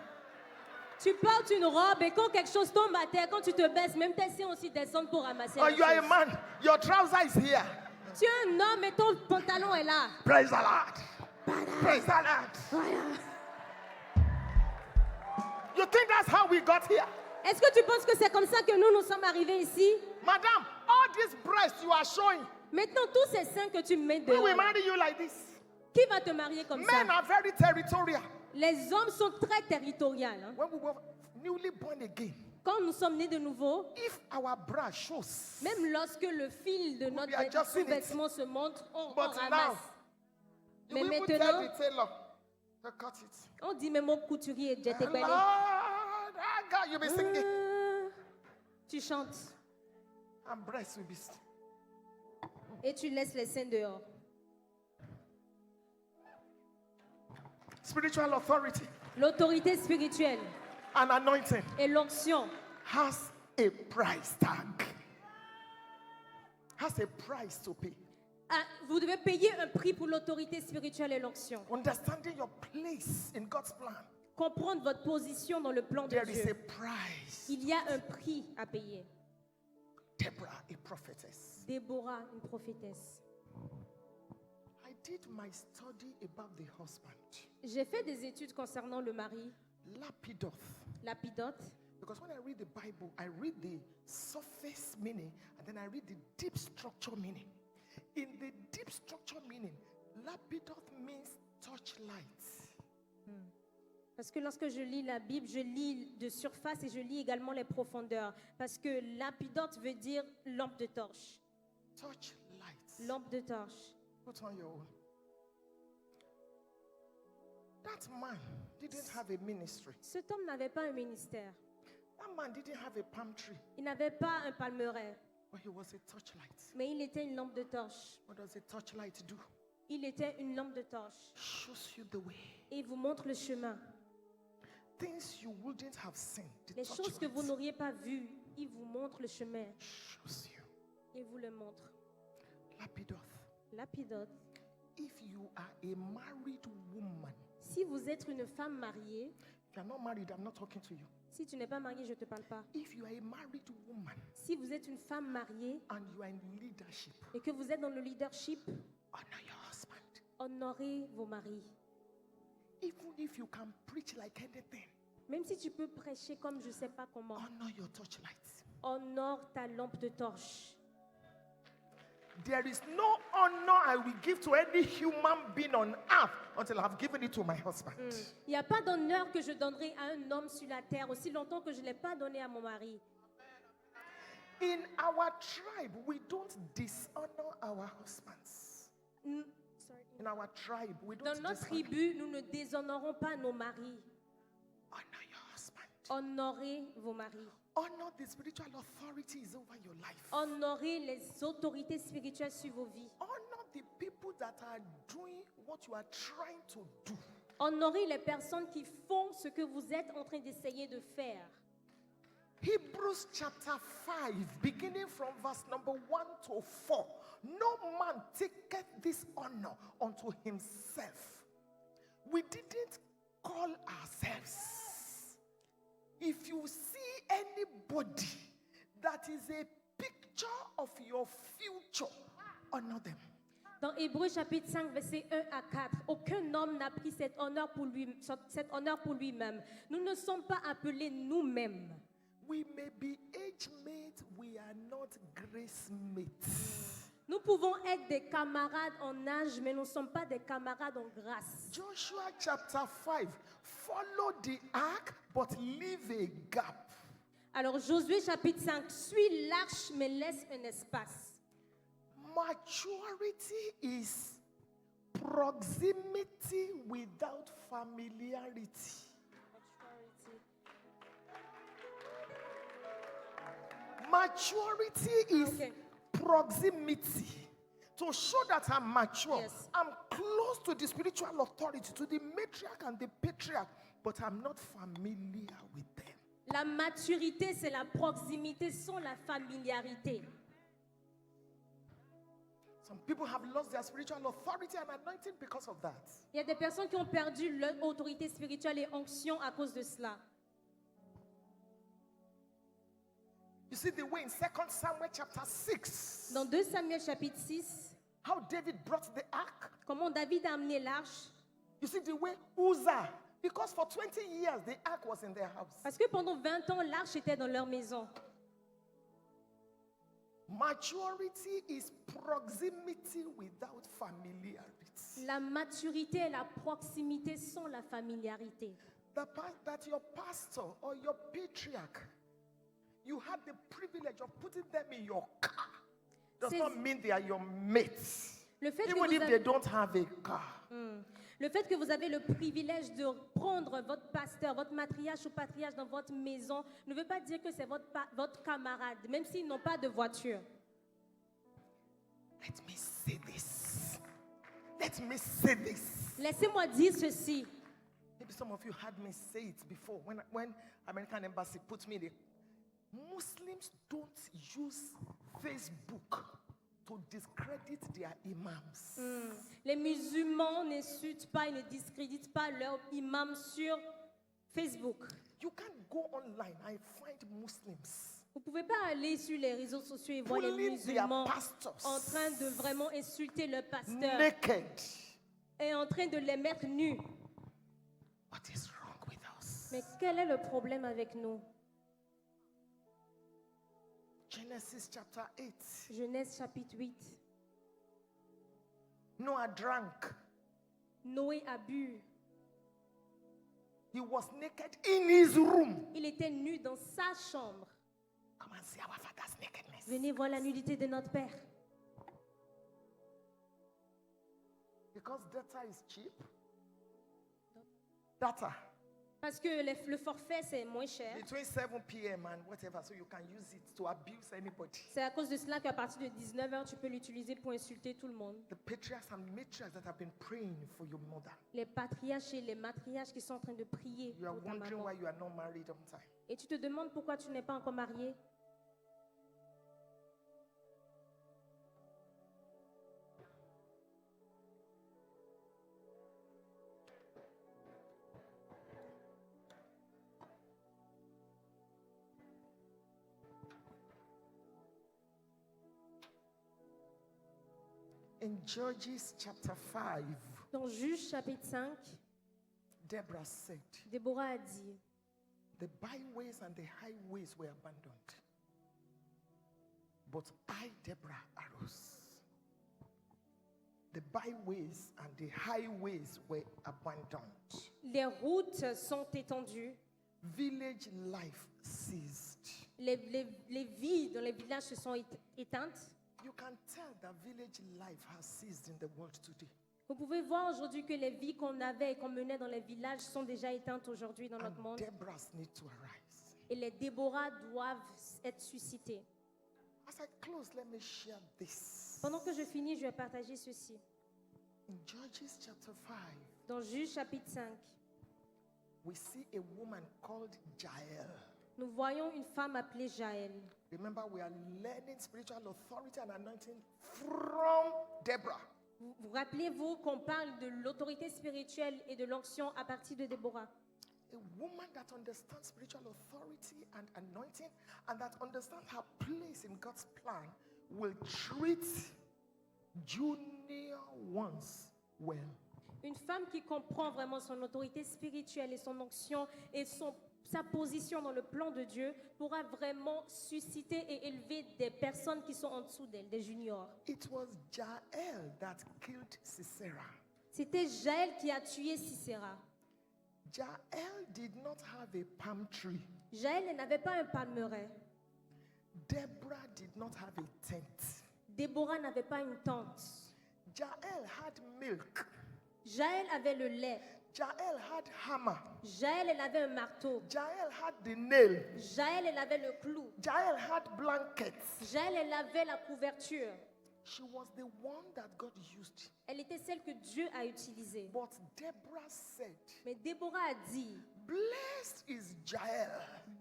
Tu portes une robe et quand quelque chose tombe à terre, quand tu te baisses, même tes seins aussi descendent pour ramasser
Or
la
you are a
chose.
man, your trouser is here.
Tu es un homme et ton pantalon est là.
Praise the Lord. Praise the Lord. You think that's how we got here?
Est-ce que tu penses que c'est comme ça que nous sommes arrivés ici?
Madam, all these breasts you are showing,
Maintenant, tous ces seins que tu mets
we will
dehors,
marry you like this.
qui va te marier comme ça?
Men are very territorial.
Les hommes sont très territoriaux. Hein?
When we were newly born again,
Quand nous sommes nés de nouveau,
if our bra shows,
même lorsque le fil de notre
are adjusting it.
sous-vêtement se montre, on
but now,
ramasse.
you
Mais
will even
maintenant-
tell the tailor to cut it.
On dit même au couturier,
Lord,
j'étais collé.
God, you'll be singing.
Tu chantes
And breasts will be
et tu laisses les seins dehors.
spiritual authority
L'autorité spirituelle
and anointing
et l'onction
has a price tag. Has a price to pay.
ah, vous devez payer un prix pour l'autorité spirituelle et l'onction.
Understanding your place in God's plan.
Comprendre votre position dans le plan de
There is a
Dieu.
price.
Il y a un prix à payer.
Deborah, a prophetess.
Déborah, une prophétesse.
I did my study about the husband.
J'ai fait des études concernant le mari,
Lapidoth.
Lapidote.
Because when I read the Bible, I read the surface meaning and then I read the deep structure meaning. In the deep structure meaning, Lapidoth means torchlight.
Parce que lorsque je lis la Bible, je lis de surface et je lis également les profondeurs. Parce que lapidote veut dire lampe de torche.
Torchlight.
Lampe de torche.
Put on your own. That man didn't have a ministry.
Cet homme n'avait pas un ministère.
That man didn't have a palm tree.
Il n'avait pas un palmeraie.
But he was a torchlight.
Mais il était une lampe de torche.
What does a torchlight do?
Il était une lampe de torche.
Shows you the way.
Et il vous montre le chemin.
Things you wouldn't have seen. The
Les choses que vous
torchlight
n'auriez pas vues, il vous montre le chemin.
shows you.
Il vous le montre.
Lapidoth.
Lapidote.
If you are a married woman,
Si vous êtes une femme mariée,
if you are not married, I'm not talking to you.
si tu n'es pas mariée, je ne te parle pas.
If you are a married woman
Si vous êtes une femme mariée
and you are in leadership,
et que vous êtes dans le leadership,
honor your husband.
honorez vos maris.
Even if you can preach like anything,
Même si tu peux prêcher comme je ne sais pas comment,
honor your torchlight.
honore ta lampe de torche.
There is no honor I will give to any human being on earth until I've given it to my husband.
Il n'y a pas d'honneur que je donnerai à un homme sur la terre aussi longtemps que je ne l'ai pas donné à mon mari.
In our tribe, we don't dishonor our husbands.
Mm,
In our tribe, we don't
Dans notre
dishonor.
tribu, nous ne déshonorons pas nos maris.
Honor your husband.
Honorez vos maris.
Honor the spiritual authorities over your life.
Honorez les autorités spirituelles sur vos vies.
Honor the people that are doing what you are trying to do.
Honorez les personnes qui font ce que vous êtes en train d'essayer de faire.
Hebrews chapter 5, beginning from verse number 1 to 4. No man taketh this honor unto himself. We didn't call ourselves. If you see anybody that is a picture of your future, honor them.
Dans Hébreux chapitre 5, versets 1 à 4, aucun homme n'a pris cet honneur pour lui-même. Nous ne sommes pas appelés nous-mêmes.
We may be age mates, we are not grace mates.
Nous pouvons être des camarades en âge, mais nous ne sommes pas des camarades en grâce.
Joshua chapter 5, follow the ark, but leave a gap.
Alors Josué chapitre 5, suis l'arche, mais laisse un espace.
Maturity is proximity without familiarity. Maturity is
Okay.
proximity. To show that I'm mature,
Yes.
I'm close to the spiritual authority, to the matriarch and the patriarch, but I'm not familiar with them.
La maturité, c'est la proximité sans la familiarité.
Some people have lost their spiritual authority and anointing because of that.
Il y a des personnes qui ont perdu leur autorité spirituelle et onction à cause de cela.
You see the way in 2 Samuel chapter 6,
Dans 2 Samuel chapitre 6,
how David brought the ark.
comment David a amené l'arche.
You see the way Uzzah, because for 20 years the ark was in their house.
Parce que pendant 20 ans, l'arche était dans leur maison.
Maturity is proximity without familiarity.
La maturité et la proximité sans la familiarité.
That your pastor or your patriarch, you had the privilege of putting them in your car, does
C'est-
not mean they are your mates.
Le fait, que
Even
vous
if
avez,
they don't have a car.
le fait que vous avez le privilège de prendre votre pasteur, votre matriarche ou patriarche dans votre maison ne veut pas dire que c'est votre camarade, même s'ils n'ont pas de voiture.
Let me say this. Let me say this.
Laissez-moi dire ceci.
Maybe some of you heard me say it before when American Embassy put me in. Muslims don't use Facebook to discredit their imams.
Les musulmans n'insultent pas et ne discréditent pas leur imam sur Facebook.
You can't go online and find Muslims
Vous ne pouvez pas aller sur les réseaux sociaux et voir les
bullying their
musulmans
pastors
en train de vraiment insulter leur pasteur
naked.
et en train de les mettre nus.
What is wrong with us?
Mais quel est le problème avec nous?
Genesis chapter 8.
Genèse chapitre 8.
Noah drank.
Noé a bu.
He was naked in his room.
Il était nu dans sa chambre.
Come and see our father's nakedness.
Venez voir la nudité de notre père.
Because data is cheap. Data.
Parce que le forfait, c'est moins cher.
Between 7 p.m. and whatever, so you can use it to abuse anybody.
C'est à cause de cela qu'à partir de 19h, tu peux l'utiliser pour insulter tout le monde.
The patriarchs and matriarchs that have been praying for your mother.
Les patriarches et les matriarches qui sont en train de prier
You are
pour ta
wondering
maman.
why you are not married on time.
Et tu te demandes pourquoi tu n'es pas encore marié.
In Judges chapter 5,
Dans Juge chapitre 5,
Deborah said,
Déborah a dit,
the byways and the highways were abandoned. But I, Deborah, arose. The byways and the highways were abandoned.
les routes sont étendues,
Village life ceased.
les vies dans les villages se sont éteintes.
You can tell that village life has ceased in the world today.
Vous pouvez voir aujourd'hui que les vies qu'on avait et qu'on menait dans les villages sont déjà éteintes aujourd'hui dans notre
And
monde.
Deborahs need to arise.
Et les Déborah doivent être suscités.
As I close, let me share this.
Pendant que je finis, je vais partager ceci.
In Judges chapter 5,
Dans Juge chapitre 5,
we see a woman called Jael.
nous voyons une femme appelée Jaël.
Remember, we are learning spiritual authority and anointing from Deborah.
Vous rappelez-vous qu'on parle de l'autorité spirituelle et de l'onction à partir de Déborah.
A woman that understands spiritual authority and anointing and that understands her place in God's plan will treat junior ones well.
Une femme qui comprend vraiment son autorité spirituelle et son onction et sa position dans le plan de Dieu pourra vraiment susciter et élever des personnes qui sont en dessous d'elle, des juniors.
It was Jael that killed Sisera.
C'était Jaël qui a tué Sisera.
Jael did not have a palm tree.
Jaël n'avait pas un palmeraie.
Deborah did not have a tent.
Déborah n'avait pas une tente.
Jael had milk.
Jaël avait le lait.
Jael had hammer.
Jaël, elle avait un marteau.
Jael had the nail.
Jaël, elle avait le clou.
Jael had blankets.
Jaël, elle avait la couverture.
She was the one that God used.
Elle était celle que Dieu a utilisée.
But Deborah said,
Mais Déborah a dit,
blessed is Jael.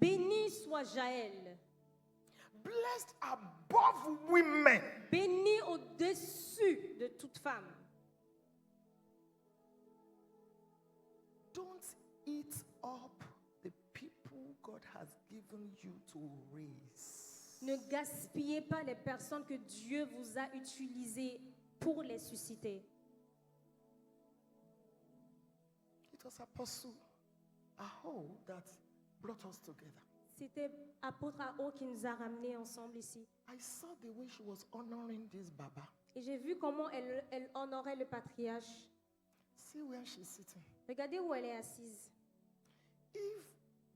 béni soit Jaël.
Blessed above women.
Béni au-dessus de toute femme.
Don't eat up the people God has given you to raise.
Ne gaspillez pas les personnes que Dieu vous a utilisées pour les susciter.
It was Apostle Aho that brought us together.
C'était apôtre Aho qui nous a ramenés ensemble ici.
I saw the way she was honoring this Baba.
Et j'ai vu comment elle honorait le patriarche.
See where she's sitting.
Regardez où elle est assise.
If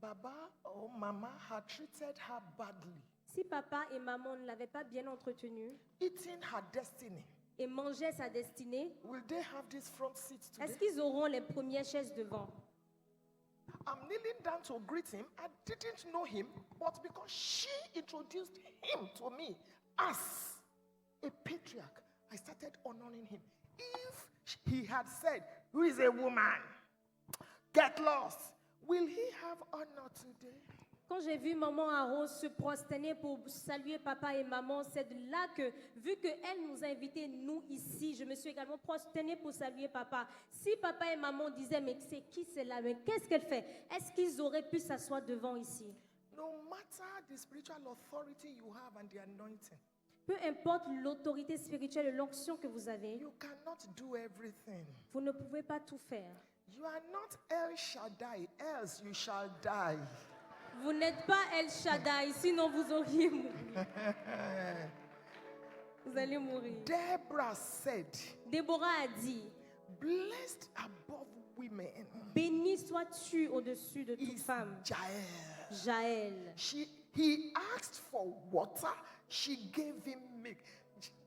Baba or Mama had treated her badly,
Si papa et maman ne l'avaient pas bien entretenue
eating her destiny,
et mangeaient sa destinée,
will they have this front seat today?
est-ce qu'ils auront les premières chaises devant?
I'm kneeling down to greet him. I didn't know him, but because she introduced him to me as a patriarch, I started honoring him. If he had said, who is a woman? Get lost. Will he have honor today?
Quand j'ai vu maman Aho se prosterner pour saluer papa et maman, c'est de là que, vu qu'elle nous a invités, nous ici, je me suis également prosternée pour saluer papa. Si papa et maman disaient, mais c'est qui celle-là? Mais qu'est-ce qu'elle fait? Est-ce qu'ils auraient pu s'asseoir devant ici?
No matter the spiritual authority you have and the anointing,
Peu importe l'autorité spirituelle et l'onction que vous avez,
you cannot do everything.
vous ne pouvez pas tout faire.
You are not El Shaddai, else you shall die.
Vous n'êtes pas El Shaddai, sinon vous auriez mouru. Vous allez mourir.
Deborah said,
Déborah a dit,
blessed above women
Béni sois-tu au-dessus de toute
is
femme.
Jael.
Jaël.
He asked for water, she gave him milk.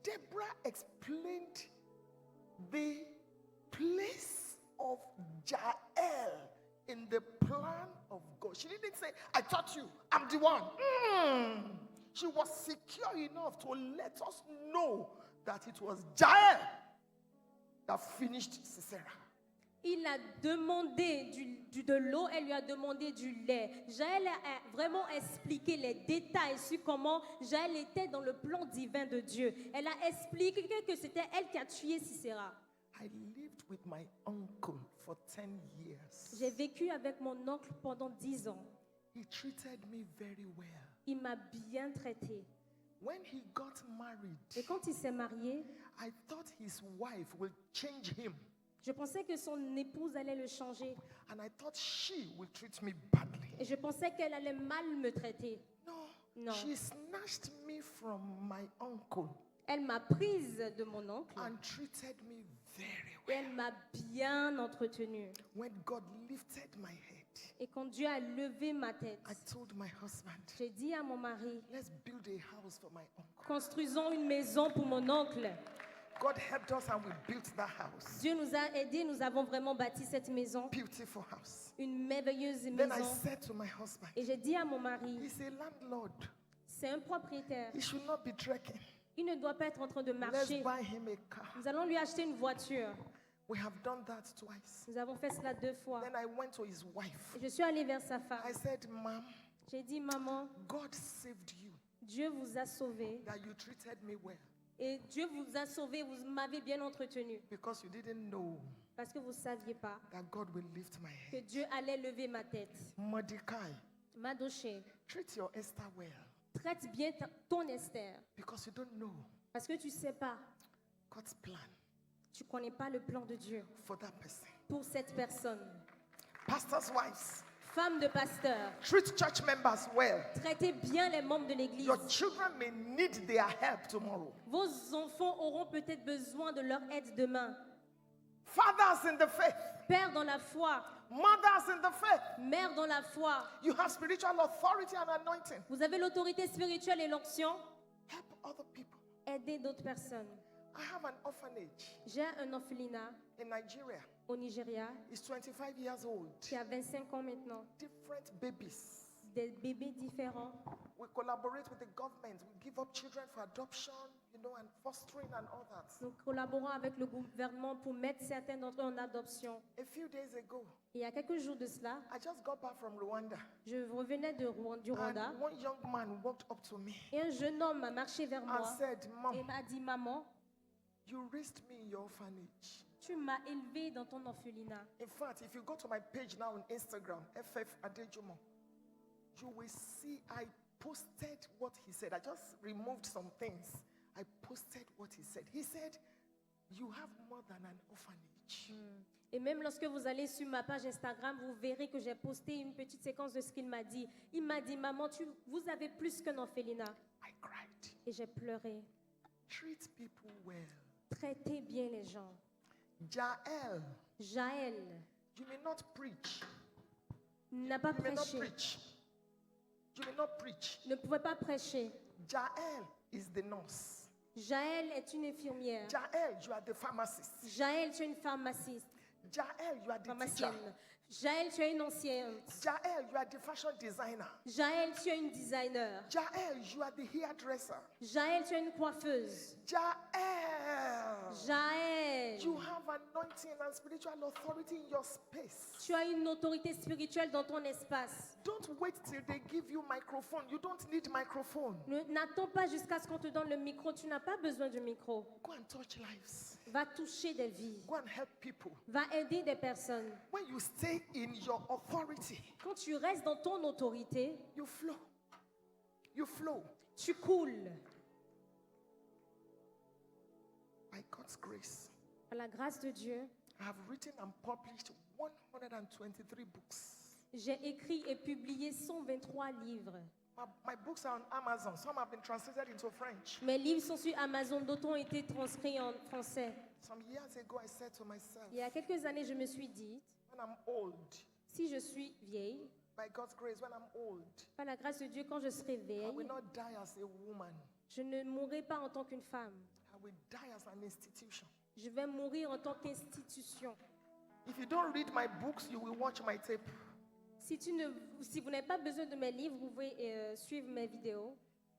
Deborah explained the place of Jael in the plan of God. She didn't say, I taught you, I'm the one. She was secure enough to let us know that it was Jael that finished Sisera.
Il a demandé de l'eau, elle lui a demandé du lait. Jaël a vraiment expliqué les détails sur comment Jaël était dans le plan divin de Dieu. Elle a expliqué que c'était elle qui a tué Sisera.
I lived with my uncle for 10 years.
J'ai vécu avec mon oncle pendant 10 ans.
He treated me very well.
Il m'a bien traité.
When he got married,
Et quand il s'est marié,
I thought his wife would change him.
je pensais que son épouse allait le changer.
And I thought she would treat me badly.
Et je pensais qu'elle allait mal me traiter.
No,
No.
she snatched me from my uncle
Elle m'a prise de mon oncle
and treated me very
et
well.
elle m'a bien entretenue.
When God lifted my head,
Et quand Dieu a levé ma tête,
I told my husband,
j'ai dit à mon mari,
let's build a house for my uncle.
construisons une maison pour mon oncle.
God helped us and we built that house.
Dieu nous a aidés, nous avons vraiment bâti cette maison,
Beautiful house.
une merveilleuse
Then I
maison.
said to my husband,
Et j'ai dit à mon mari,
he's a landlord.
c'est un propriétaire.
He should not be trekking.
Il ne doit pas être en train de
Let's
marcher.
buy him a car.
Nous allons lui acheter une voiture.
We have done that twice.
Nous avons fait cela 2 fois.
Then I went to his wife.
Et je suis allée vers sa femme.
I said, Mom,
J'ai dit, maman,
God saved you,
Dieu vous a sauvé.
that you treated me well
Et Dieu vous a sauvé, vous m'avez bien entretenu.
because you didn't know
Parce que vous ne saviez pas
that God will lift my
que
head.
Dieu allait lever ma tête.
Mordecai,
Madoché,
treat your Esther well
traite bien ton Esther.
because you don't know
Parce que tu ne sais pas,
God's plan
tu ne connais pas le plan de Dieu
for that person.
pour cette personne.
Pastors' wives,
Femme de pasteur,
treat church members well.
traitez bien les membres de l'église.
Your children may need their help tomorrow.
Vos enfants auront peut-être besoin de leur aide demain.
Fathers in the faith,
Père dans la foi,
mothers in the faith,
mère dans la foi,
you have spiritual authority and anointing.
vous avez l'autorité spirituelle et l'onction.
Help other people.
Aidez d'autres personnes.
I have an orphanage
J'ai un orphelinat
in Nigeria.
au Nigeria
He's 25 years old.
qui a 25 ans maintenant.
Different babies.
Des bébés différents.
We collaborate with the government. We give up children for adoption, and fostering and all that.
Nous collaborons avec le gouvernement pour mettre certains d'entre eux en adoption.
A few days ago,
Et il y a quelques jours de cela,
I just got back from Rwanda.
je revenais du Rwanda
And one young man walked up to me
et un jeune homme a marché vers
and
moi
said,
et
Mom,
m'a dit, maman,
you raised me in your orphanage.
tu m'as élevé dans ton orphelinat.
In fact, if you go to my page now on Instagram, FF Adejumo, you will see I posted what he said. I just removed some things. I posted what he said. He said, you have more than an orphanage.
Et même lorsque vous allez sur ma page Instagram, vous verrez que j'ai posté une petite séquence de ce qu'il m'a dit. Il m'a dit, maman, vous avez plus qu'un orphelinat.
I cried.
Et j'ai pleuré.
Treat people well.
Traitez bien les gens.
Jael,
Jaël
you may not preach.
n'a pas
You may not
prêché.
preach. You may not preach.
Ne pouvait pas prêcher.
Jael is the nurse.
Jaël est une infirmière.
Jael, you are the pharmacist.
Jaël, tu es une pharmaciste.
Jael, you are the teacher.
Pharmacienne. Jaël, tu es une ancienne.
Jael, you are the fashion designer.
Jaël, tu es une designer.
Jael, you are the hairdresser.
Jaël, tu es une coiffeuse.
Jael,
Jaël,
you have anointing and spiritual authority in your space.
tu as une autorité spirituelle dans ton espace.
Don't wait till they give you microphone. You don't need microphone.
N'attends pas jusqu'à ce qu'on te donne le micro. Tu n'as pas besoin du micro.
Go and touch lives.
Va toucher des vies.
Go and help people.
Va aider des personnes.
When you stay in your authority,
Quand tu restes dans ton autorité,
you flow. You flow.
tu coules.
By God's grace,
Par la grâce de Dieu,
I have written and published 123 books.
j'ai écrit et publié 123 livres.
My books are on Amazon. Some have been translated into French.
Mes livres sont sur Amazon, d'autres ont été transcrits en français.
Some years ago, I said to myself,
Il y a quelques années, je me suis dit,
when I'm old,
si je suis vieille,
by God's grace, when I'm old,
par la grâce de Dieu, quand je serai
I
vieille,
will not die as a woman.
je ne mourrai pas en tant qu'une femme.
I will die as an institution.
Je vais mourir en tant qu'institution.
If you don't read my books, you will watch my tape.
Si vous n'avez pas besoin de mes livres, vous pouvez suivre mes vidéos.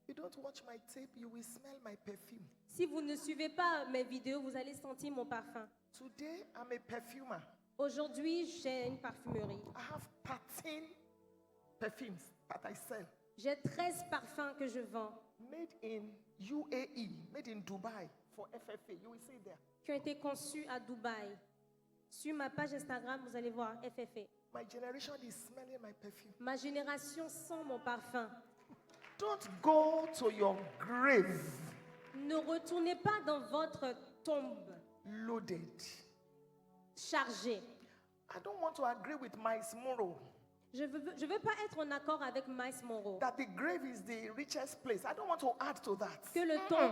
If you don't watch my tape, you will smell my perfume.
Si vous ne suivez pas mes vidéos, vous allez sentir mon parfum.
Today, I'm a perfumer.
Aujourd'hui, j'ai une parfumerie.
I have 13 perfumes that I sell.
J'ai 13 parfums que je vends,
Made in UAE, made in Dubai for FFA. You will see it there.
qui ont été conçus à Dubaï. Sur ma page Instagram, vous allez voir FFA.
My generation is smelling my perfume.
Ma génération sent mon parfum.
Don't go to your grave
Ne retournez pas dans votre tombe
loaded.
chargée.
I don't want to agree with Miles Morrow
Je veux pas être en accord avec Miles Monroe.
that the grave is the richest place. I don't want to add to that.
Que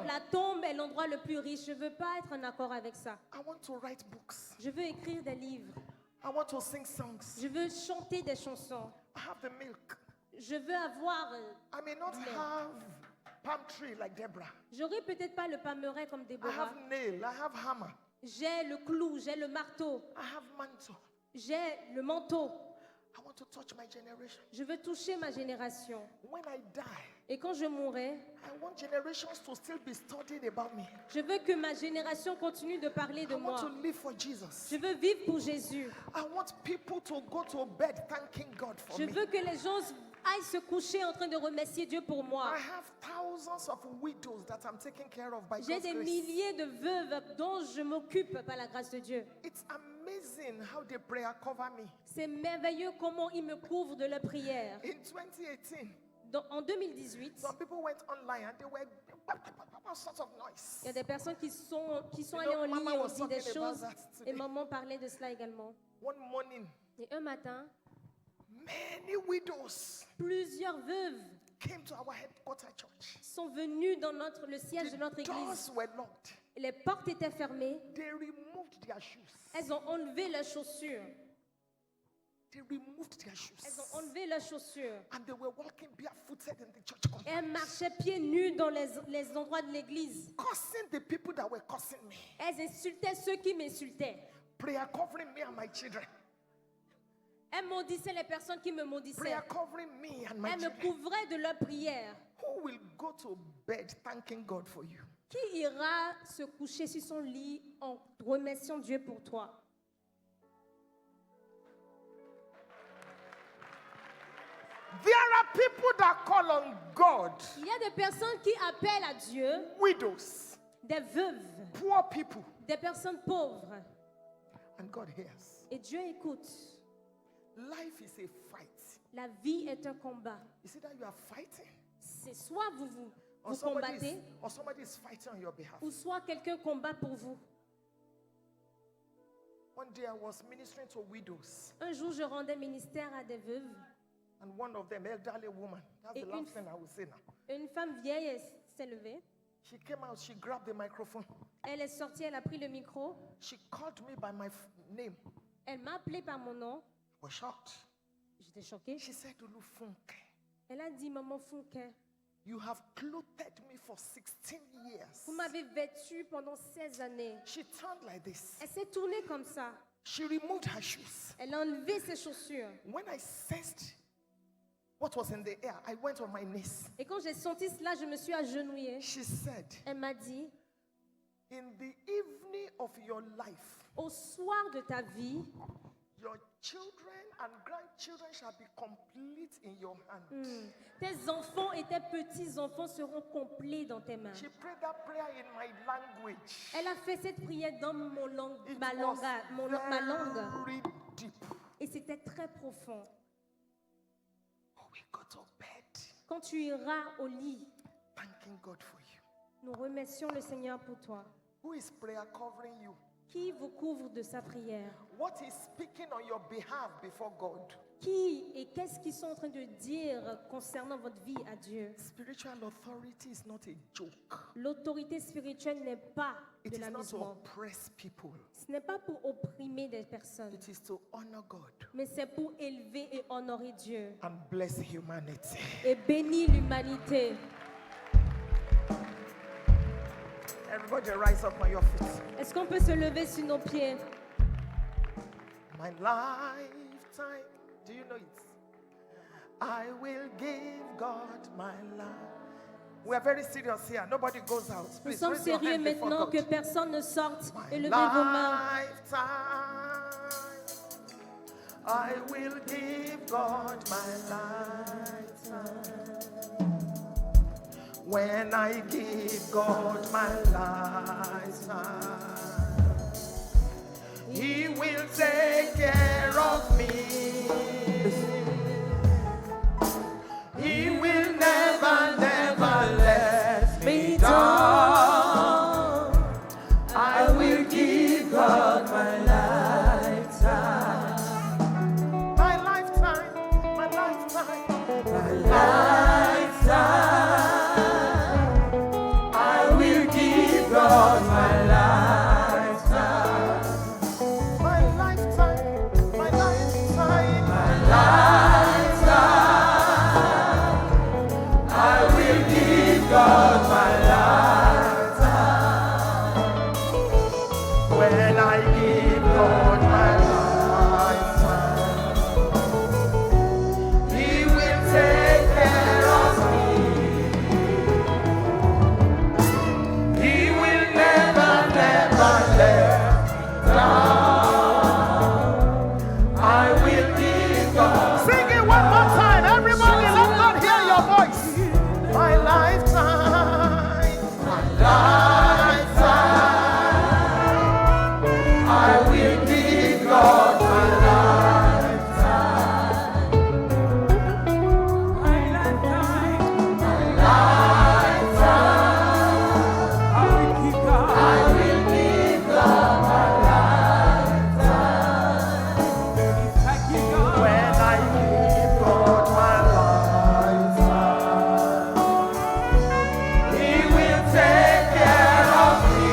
la tombe est l'endroit le plus riche. Je veux pas être en accord avec ça.
I want to write books.
Je veux écrire des livres.
I want to sing songs.
Je veux chanter des chansons.
I have the milk.
Je veux avoir...
I may not have palm tree like Deborah.
J'aurai peut-être pas le palmeraie comme
I
Déborah.
have nail. I have hammer.
J'ai le clou, j'ai le marteau,
I have mantle.
j'ai le manteau.
I want to touch my generation.
Je veux toucher ma génération.
When I die,
Et quand je mourrai,
I want generations to still be studying about me.
je veux que ma génération continue de parler de
I want to
moi.
live for Jesus.
Je veux vivre pour Jésus.
I want people to go to bed thanking God for
Je
me.
veux que les gens aillent se coucher en train de remercier Dieu pour moi.
I have thousands of widows that I'm taking care of by
J'ai
God's
des
grace.
milliers de veuves dont je m'occupe par la grâce de Dieu.
It's amazing how they prayer cover me.
C'est merveilleux comment ils me couvrent de leur prière.
In 2018,
En 2018,
some people went online and they were all sorts of noise.
il y a des personnes qui sont
You
allées en
know,
ligne
Mama
et ont
was
dit des
talking about
choses.
that
Et
today.
maman parlait de cela également.
One morning,
Et un matin,
many widows
plusieurs veuves
came to our headquarter church.
sont venues dans le siège de notre
The
église.
doors were locked.
Les portes étaient fermées.
They removed their shoes.
Elles ont enlevé leurs chaussures.
They removed their shoes.
Elles ont enlevé leurs chaussures.
And they were walking barefooted in the church
Et
compound,
elles marchaient pieds nus dans les endroits de l'église.
cursing the people that were cursing me.
Elles insultaient ceux qui m'insultaient.
Prayer covering me and my children.
Elles maudissaient les personnes qui me maudissaient.
Prayer covering me and my
Elles me
children.
couvraient de leurs prières.
Who will go to bed thanking God for you?
Qui ira se coucher sur son lit en remerciant Dieu pour toi?
There are people that call on God,
Il y a des personnes qui appellent à Dieu
widows,
des veuves,
poor people,
des personnes pauvres.
and God hears.
Et Dieu écoute.
Life is a fight.
La vie est un combat.
You see that you are fighting,
C'est soit vous
or somebody
combattez,
is fighting on your behalf.
ou soit quelqu'un combat pour vous.
One day I was ministering to widows,
Un jour, je rendais ministère à des veuves.
and one of them, elderly woman, that's
Et
the last thing I will say now.
Une femme vieille s'est levée.
She came out, she grabbed the microphone.
Elle est sortie, elle a pris le micro.
She called me by my name.
Elle m'a appelé par mon nom.
I was shocked.
J'étais choquée.
She said, Olufunke,
Elle a dit, Maman Funke,
you have clothed me for 16 years.
vous m'avez vêtue pendant 16 années.
She turned like this.
Elle s'est tournée comme ça.
She removed her shoes.
Elle a enlevé ses chaussures.
When I sensed what was in the air, I went on my knees.
Et quand j'ai senti cela, je me suis agenouillée.
She said,
Elle m'a dit,
in the evening of your life,
au soir de ta vie,
your children and grandchildren shall be complete in your hand.
tes enfants et tes petits-enfants seront complets dans tes mains.
She prayed that prayer in my language.
Elle a fait cette prière dans mon langue,
It
ma
was
langue.
very deep.
Et c'était très profond.
Oh, we go to bed
Quand tu iras au lit,
thanking God for you.
nous remercions le Seigneur pour toi.
Who is prayer covering you?
Qui vous couvre de sa prière?
What is speaking on your behalf before God?
qui et qu'est-ce qu'ils sont en train de dire concernant votre vie à Dieu.
Spiritual authority is not a joke.
L'autorité spirituelle n'est pas
It
de
is not to
l'amusement.
oppress people.
Ce n'est pas pour opprimer des personnes,
It is to honor God
mais c'est pour élever et honorer Dieu
and bless humanity.
et bénir l'humanité.
Everybody rise up on your feet.
Est-ce qu'on peut se lever sur nos pieds?
My lifetime, do you know it? I will give God my life. We are very serious here. Nobody goes out.
Nous
Please
sommes
raise your
sérieux
hand before
maintenant,
God.
que personne ne sorte et
My
levez vos mains.
lifetime, I will give God my lifetime. When I give God my lifetime, He will take care of me. He will never, never let me down. I will give God my lifetime. My lifetime, my lifetime, my lifetime. I will give God my lifetime. My lifetime, my lifetime, my lifetime. I will give God my lifetime. When I give God my lifetime, He will take care of me. He will never, never let me down. I will give God. Sing it one more time, everybody. Let God hear your voice. My lifetime, my lifetime. I will give God my lifetime. My lifetime, my lifetime. I will give God my lifetime. When I give God my lifetime, He will take care of me.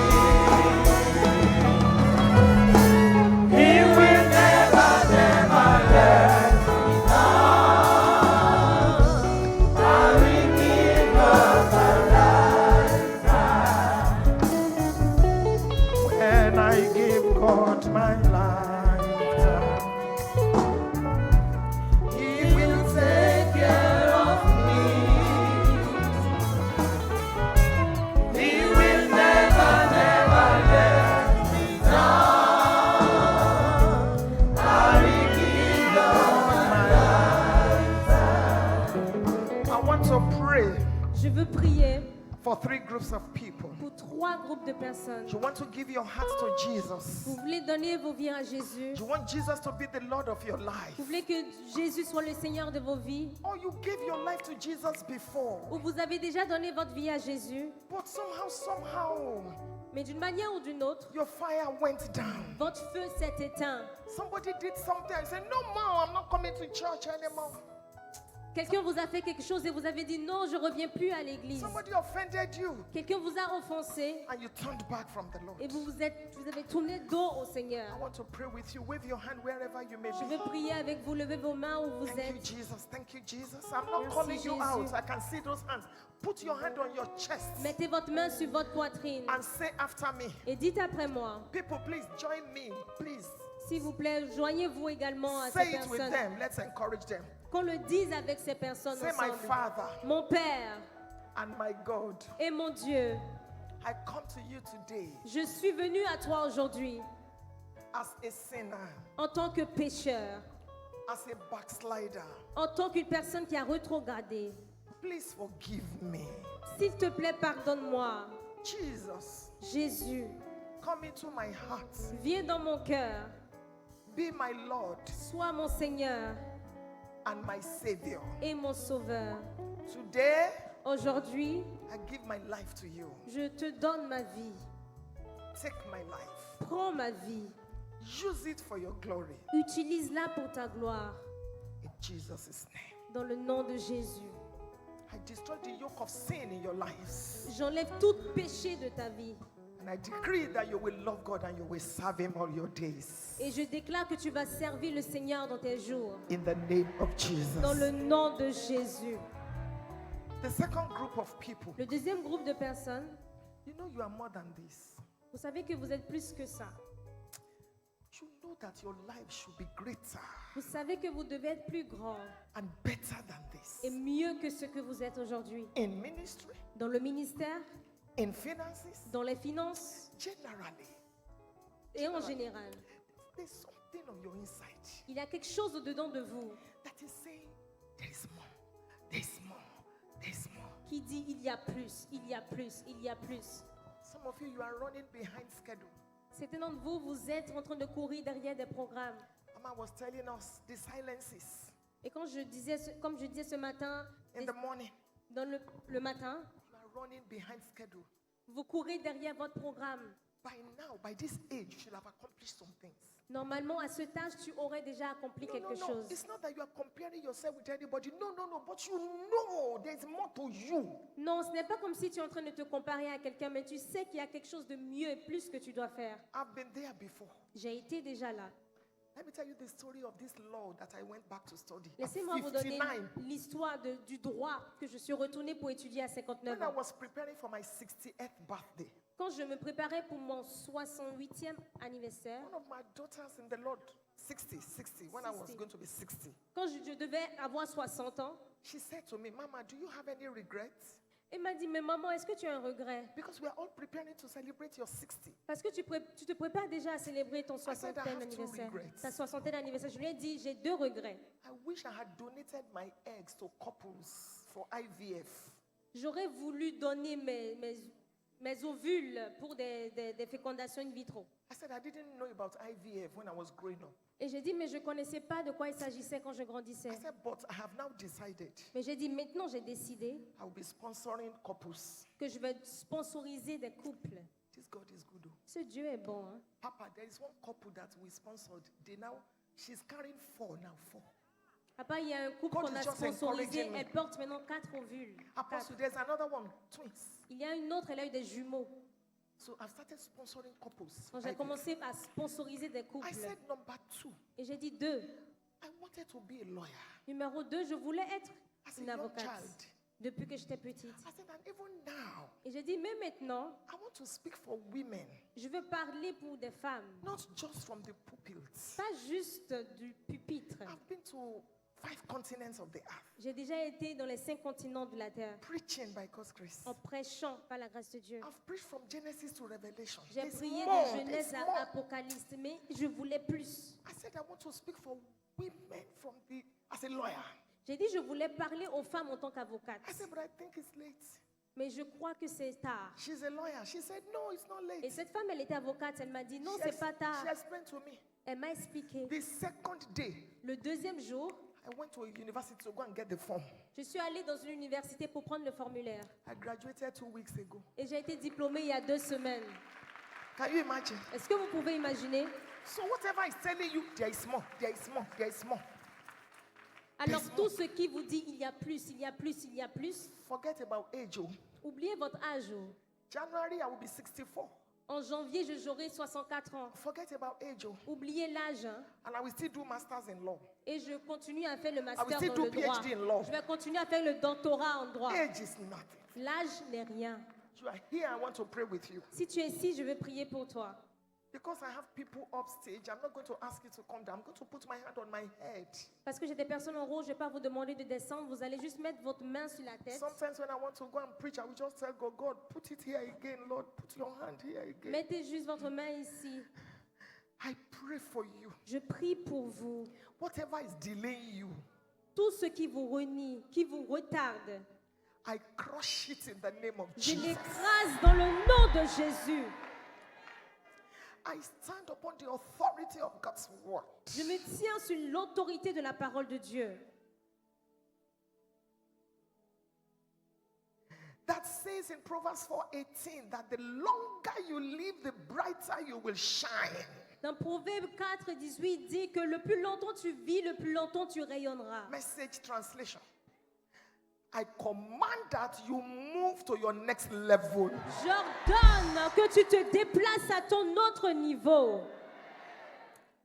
He will never, never let me down. I will give God my lifetime. When I give God my lifetime, He will take care of me. He will never, never let me down. I will give God my lifetime. I want to pray
Je veux prier
for 3 groups of people.
pour 3 groupes de personnes.
You want to give your heart to Jesus.
Vous voulez donner vos vies à Jésus.
You want Jesus to be the Lord of your life.
Vous voulez que Jésus soit le Seigneur de vos vies.
Or you gave your life to Jesus before.
Ou vous avez déjà donné votre vie à Jésus.
But somehow,
Mais d'une manière ou d'une autre,
your fire went down.
votre feu s'est éteint.
Somebody did something and said, no more, I'm not coming to church anymore.
Quelqu'un vous a fait quelque chose et vous avez dit non, je ne reviens plus à l'église.
Somebody offended you
Quelqu'un vous a offensé
and you turned back from the Lord.
et vous avez tourné dos au Seigneur.
I want to pray with you. Wave your hand wherever you may
Je
be.
veux prier avec vous, levez vos mains où vous
Thank you,
êtes.
Jesus. Thank you, Jesus. I'm not
Merci,
calling you out.
Jésus.
I can see those hands. Put your hand on your chest
Mettez votre main sur votre poitrine
and say after me.
et dites après moi.
People, please join me. Please.
S'il vous plaît, joignez-vous également à ces
Say it with
personnes.
them. Let's encourage them.
Qu'on le dise avec ces personnes
Say, my
ensemble.
Father
Mon Père
and my God,
et mon Dieu,
I come to you today
je suis venu à toi aujourd'hui
as a sinner,
en tant que pécheur,
as a backslider.
en tant qu'une personne qui a rétrogradé.
Please forgive me.
S'il te plaît, pardonne-moi.
Jesus,
Jésus,
come into my heart.
viens dans mon cœur.
Be my Lord
Sois mon Seigneur
and my Savior.
et mon Sauveur.
Today,
Aujourd'hui,
I give my life to you.
je te donne ma vie.
Take my life.
Prends ma vie.
Use it for your glory.
Utilise-la pour ta gloire.
In Jesus' name.
Dans le nom de Jésus.
I destroy the yoke of sin in your lives.
J'enlève tout péché de ta vie.
And I decree that you will love God and you will serve Him all your days.
Et je déclare que tu vas servir le Seigneur dans tes jours.
In the name of Jesus.
Dans le nom de Jésus.
The second group of people.
Le deuxième groupe de personnes,
You know you are more than this.
vous savez que vous êtes plus que ça.
You know that your life should be greater
Vous savez que vous devez être plus grand
and better than this.
et mieux que ce que vous êtes aujourd'hui.
In ministry,
Dans le ministère,
in finances,
dans les finances
generally.
et en général.
There's something on your inside
Il y a quelque chose au-dedans de vous
that is saying, there is more, there is more, there is more.
qui dit il y a plus, il y a plus, il y a plus.
Some of you are running behind schedule.
Certains d'entre vous, vous êtes en train de courir derrière des programmes.
Mama was telling us the silences
Et quand je disais, comme je disais ce matin,
in the morning.
dans le matin,
You are running behind schedule.
vous courez derrière votre programme.
By now, by this age, you should have accomplished some things.
Normalement, à cet âge, tu aurais déjà accompli quelque chose.
It's not that you are comparing yourself with anybody. No. But you know there's more to you.
Non, ce n'est pas comme si tu es en train de te comparer à quelqu'un, mais tu sais qu'il y a quelque chose de mieux et plus que tu dois faire.
I've been there before.
J'ai été déjà là.
Let me tell you the story of this law that I went back to study. At
Laissez-moi vous donner
59,
l'histoire du droit que je suis retournée pour étudier à 59
when I
ans.
was preparing for my 68th birthday,
Quand je me préparais pour mon 68e anniversaire,
one of my daughters in the Lord, 60, when I was
60.
going to be 60,
quand je devais avoir 60 ans,
she said to me, Mama, do you have any regrets?
elle m'a dit, mais maman, est-ce que tu as un regret?
Because we are all preparing to celebrate your 60.
Parce que tu te prépares déjà à célébrer ton
said, I
60e
have two
anniversaire.
regrets.
Ta 60e anniversaire. Je lui ai dit, j'ai 2 regrets.
I wish I had donated my eggs to couples for IVF.
J'aurais voulu donner mes ovules pour des fécondations in vitro.
I said, I didn't know about IVF when I was growing up.
Et j'ai dit, mais je ne connaissais pas de quoi il s'agissait quand je
I
grandissais.
said, but I have now decided
Mais j'ai dit, maintenant j'ai décidé
I will be sponsoring couples.
que je vais sponsoriser des couples.
This God is good. Oh.
Ce Dieu est bon. Hein?
Papa, there is one couple that we sponsored. She's carrying 4 now, 4.
Papa, il y a un couple
God
qu'on
is
a
just
sponsorisé.
encouraging me.
Elle porte maintenant 4 ovules.
Apostle,
4.
there's another one, twins.
Il y a une autre, elle a eu des jumeaux.
So I've started sponsoring couples.
Donc j'ai
IVF.
commencé à sponsoriser des couples.
I said number 2,
Et j'ai dit 2.
I wanted to be a lawyer
Numéro 2, je voulais être
as a
une
young
avocate
child.
depuis que j'étais petite.
I said, and even now,
Et j'ai dit, mais maintenant,
I want to speak for women,
je veux parler pour des femmes.
not just from the pulpit.
Pas juste du pupitre.
I've been to 5 continents of the earth,
J'ai déjà été dans les 5 continents de la terre
preaching by God's grace.
en prêchant par la grâce de Dieu.
I've preached from Genesis to Revelation.
J'ai
There's
prié
more,
de Genèse
there's more.
à Apocalypse, mais je voulais plus.
I said I want to speak for women as a lawyer.
J'ai dit, je voulais parler aux femmes en tant qu'avocate.
I said, but I think it's late.
Mais je crois que c'est tard.
She's a lawyer. She said, no, it's not late.
Et cette femme, elle était avocate. Elle m'a dit, non,
She
c'est pas tard.
she explained to me.
Elle m'a expliqué.
The second day,
Le deuxième jour,
I went to a university to go and get the form.
je suis allée dans une université pour prendre le formulaire.
I graduated 2 weeks ago.
Et j'ai été diplômée il y a 2 semaines.
Can you imagine?
Est-ce que vous pouvez imaginer?
So whatever is telling you, there is more, there is more, there is more.
Alors
Yes,
tout ce qui vous dit, il y a plus, il y a plus, il y a plus,
Forget about age. Oh.
oubliez votre âge. Oh.
January, I will be 64.
En janvier, j'aurai 64 ans.
Forget about age. Oh.
Oubliez l'âge. Hein.
And I will still do masters in law.
Et je continue à faire le
I will
master
still
dans
do
le droit.
PhD in law.
Je vais continuer à faire le doctorat en droit.
Age is nothing.
L'âge n'est rien.
You are here, I want to pray with you.
Si tu es ici, je vais prier pour toi.
Because I have people upstage, I'm not going to ask you to come down. I'm going to put my hand on my head.
Parce que j'ai des personnes en haut, je ne vais pas vous demander de descendre. Vous allez juste mettre votre main sur la tête.
Sometimes when I want to go and preach, I will just tell God, God, put it here again, Lord, put your hand here again.
Mettez juste votre main ici.
I pray for you.
Je prie pour vous.
Whatever is delaying you,
Tout ce qui vous renie, qui vous retarde,
I crush it in the name of
je
Jesus.
l'écrase dans le nom de Jésus.
I stand upon the authority of God's word.
Je me tiens sur l'autorité de la parole de Dieu.
That says in Proverbs 4:18 that the longer you live, the brighter you will shine.
Dans Proverbe 4, 18 dit que le plus longtemps tu vis, le plus longtemps tu rayonneras.
Message translation. I command that you move to your next level.
J'ordonne que tu te déplaces à ton autre niveau.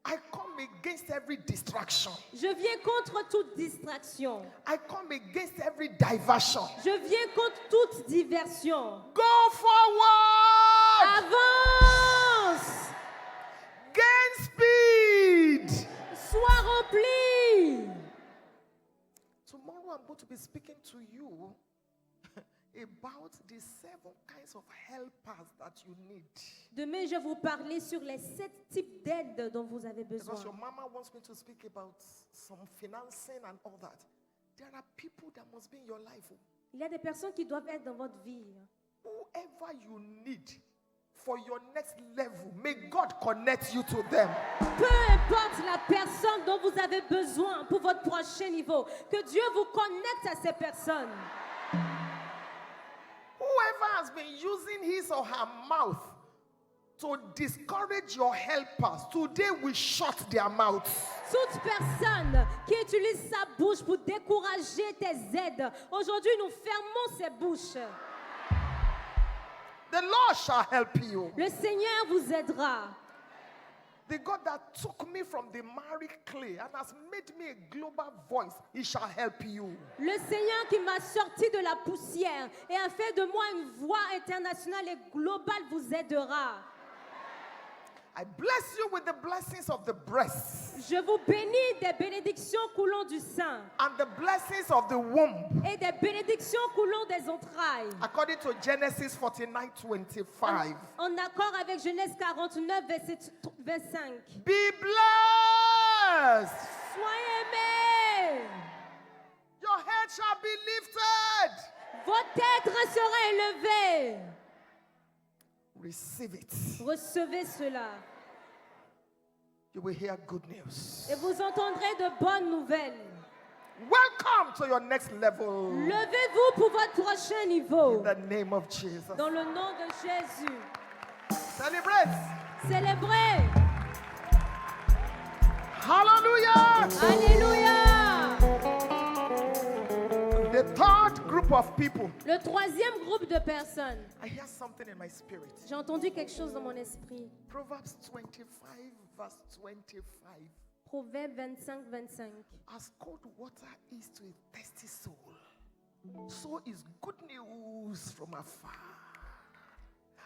I come against every distraction.
Je viens contre toute distraction.
I come against every diversion.
Je viens contre toute diversion.
Go forward.
Avance!
Gain speed.
Sois rempli!
Tomorrow I'm going to be speaking to you about the 7 kinds of helpers that you need.
Demain, je vais vous parler sur les 7 types d'aides dont vous avez besoin.
Because your mama wants me to speak about some financing and all that. There are people that must be in your life.
Il y a des personnes qui doivent être dans votre vie.
Whoever you need for your next level, may God connect you to them.
Peu importe la personne dont vous avez besoin pour votre prochain niveau, que Dieu vous connecte à ces personnes.
Whoever has been using his or her mouth to discourage your helpers, today we shut their mouths.
Toute personne qui utilise sa bouche pour décourager tes aides, aujourd'hui nous fermons ses bouches.
The Lord shall help you.
Le Seigneur vous aidera.
The God that took me from the miry clay and has made me a global voice, he shall help you.
Le Seigneur qui m'a sorti de la poussière et a fait de moi une voix internationale et globale vous aidera.
I bless you with the blessings of the breast
Je vous bénis des bénédictions coulant du sein
and the blessings of the womb.
et des bénédictions coulant des entrailles.
According to Genesis 49:25.
En accord avec Genèse 49, verset 25.
Be blessed.
Soyez aimés.
Your head shall be lifted.
Votre tête sera élevée.
Receive it.
Recevez cela.
You will hear good news.
Et vous entendrez de bonnes nouvelles.
Welcome to your next level.
Levez-vous pour votre prochain niveau.
In the name of Jesus.
Dans le nom de Jésus.
Celebrate.
Célébrez.
Hallelujah.
Alléluia.
The third group of people.
Le troisième groupe de personnes.
I hear something in my spirit.
J'ai entendu quelque chose dans mon esprit.
Proverbs 25 verse 25.
Proverbe 25, 25.
As cold water is to a thirsty soul, so is good news from afar.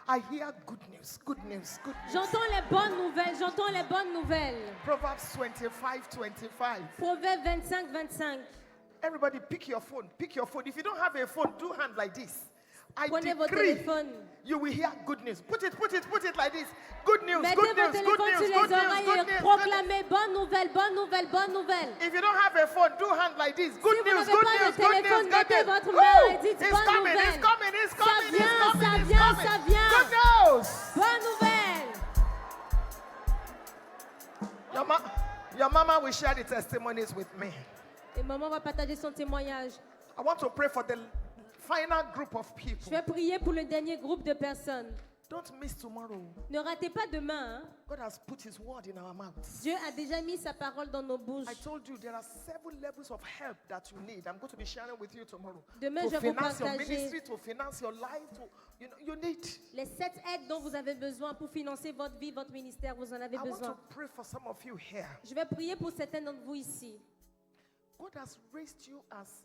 I hear good news, good news, good news.
J'entends les bonnes nouvelles, j'entends les bonnes nouvelles.
Proverbs 25:25.
Proverbe 25, 25.
Everybody pick your phone, pick your phone. If you don't have a phone, do hand like this. I
Prenez votre
decree
téléphone.
you will hear good news. Put it like this. Good news,
Mettez
good
votre
news, good
téléphone
news,
sur les
good news,
oreilles
good
et
news.
proclamez bonne nouvelle, bonne nouvelle, bonne nouvelle.
If you don't have a phone, do hand like this. Good
Si vous
news,
n'avez
good
pas de
news, good news,
téléphone,
good
mettez
news.
votre
Woo!
main et dites
It's
bonne
coming,
nouvelle.
it's coming, it's
Ça
coming,
vient,
it's coming,
ça
it's
vient,
coming.
ça vient.
Good news.
Bonne nouvelle.
Your mama will share the testimonies with me.
Et maman va partager son témoignage.
I want to pray for the final group of
Je
people.
vais prier pour le dernier groupe de personnes.
Don't miss tomorrow.
Ne ratez pas demain. Hein?
God has put his word in our mouths.
Dieu a déjà mis sa parole dans nos bouches.
I told you there are 7 levels of help that you need. I'm going to be sharing with you tomorrow.
Demain,
to
je vais vous
finance your
partager
ministry, to finance your life, you need.
Les 7 aides dont vous avez besoin pour financer votre vie, votre ministère, vous en avez
I want
besoin.
to pray for some of you here.
Je vais prier pour certains d'entre vous ici.
God has raised you as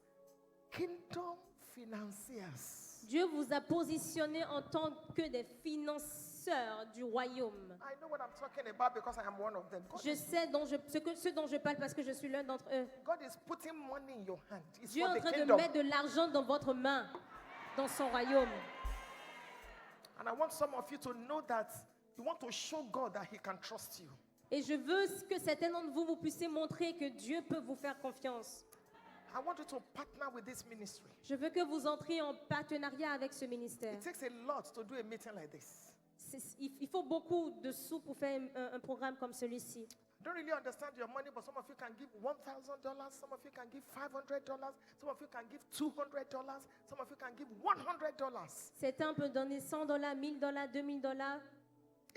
kingdom financiers.
Dieu vous a positionné en tant que des financeurs du royaume.
I know what I'm talking about because I am one of them.
Je sais ce dont je parle parce que je suis l'un d'entre eux.
God is putting money in your hand. It's
Dieu est
for
en
the
train de
kingdom.
mettre de l'argent dans votre main, dans son royaume.
And I want some of you to know that you want to show God that he can trust you.
Et je veux que certains d'entre vous, vous puissiez montrer que Dieu peut vous faire confiance.
I want you to partner with this ministry.
Je veux que vous entriez en partenariat avec ce ministère.
It takes a lot to do a meeting like this.
Il faut beaucoup de sous pour faire un programme comme celui-ci.
I don't really understand your money, but some of you can give $1,000, some of you can give $500, some of you can give $200, some of you can give $100.
Certains peuvent donner $100, $1,000, $2,000.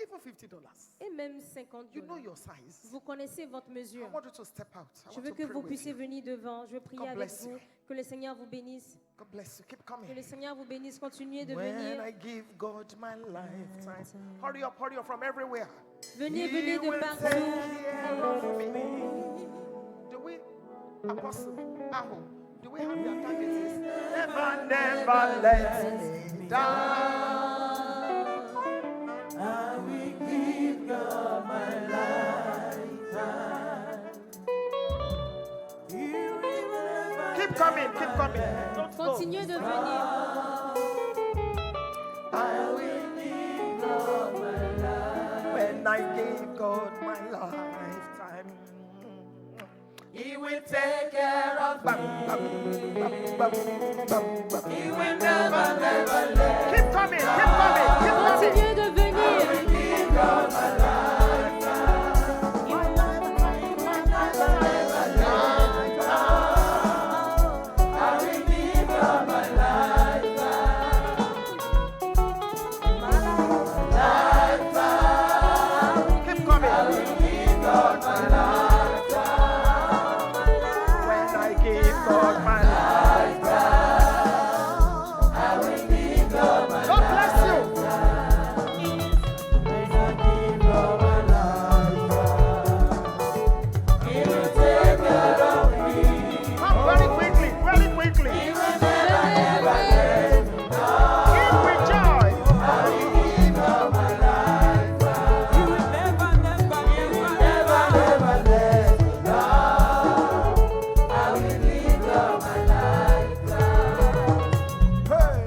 even $50.
et même 50
You know
$.
your size.
Vous connaissez votre
I
mesure.
want you to step out. I
Je
want
veux
to
que
pray
vous
with
puissiez
you.
venir devant. Je veux prier
God
avec
bless
vous.
you.
Que le Seigneur vous bénisse.
God bless you. Keep
Que
coming.
le Seigneur vous bénisse. Continuez de
When
venir.
I give God my lifetime. Hurry up from everywhere.
Venez,
He
venez de
will
partout.
take care of me. Do we, Apostle Aho, do we have the account details? Never, never let me down. I will give God my lifetime. Keep coming, keep coming. Don't go.
Continuez de venir.
I will give God my life. When I give God my lifetime, He will take care of me. He will never, never let. Keep coming, keep coming, keep coming.
Continuez de venir.
I will give God my lifetime. My lifetime, my lifetime. I will give God my lifetime. Keep coming. I will give God my lifetime. When I give God my lifetime, I will give God my lifetime. God bless you. When I give God my lifetime, He will take care of me. Come very quickly, very quickly. He will never, never let me down. Give with joy. I will give God my lifetime. He will never, never, never, never let me down. I will give God my lifetime. Hey.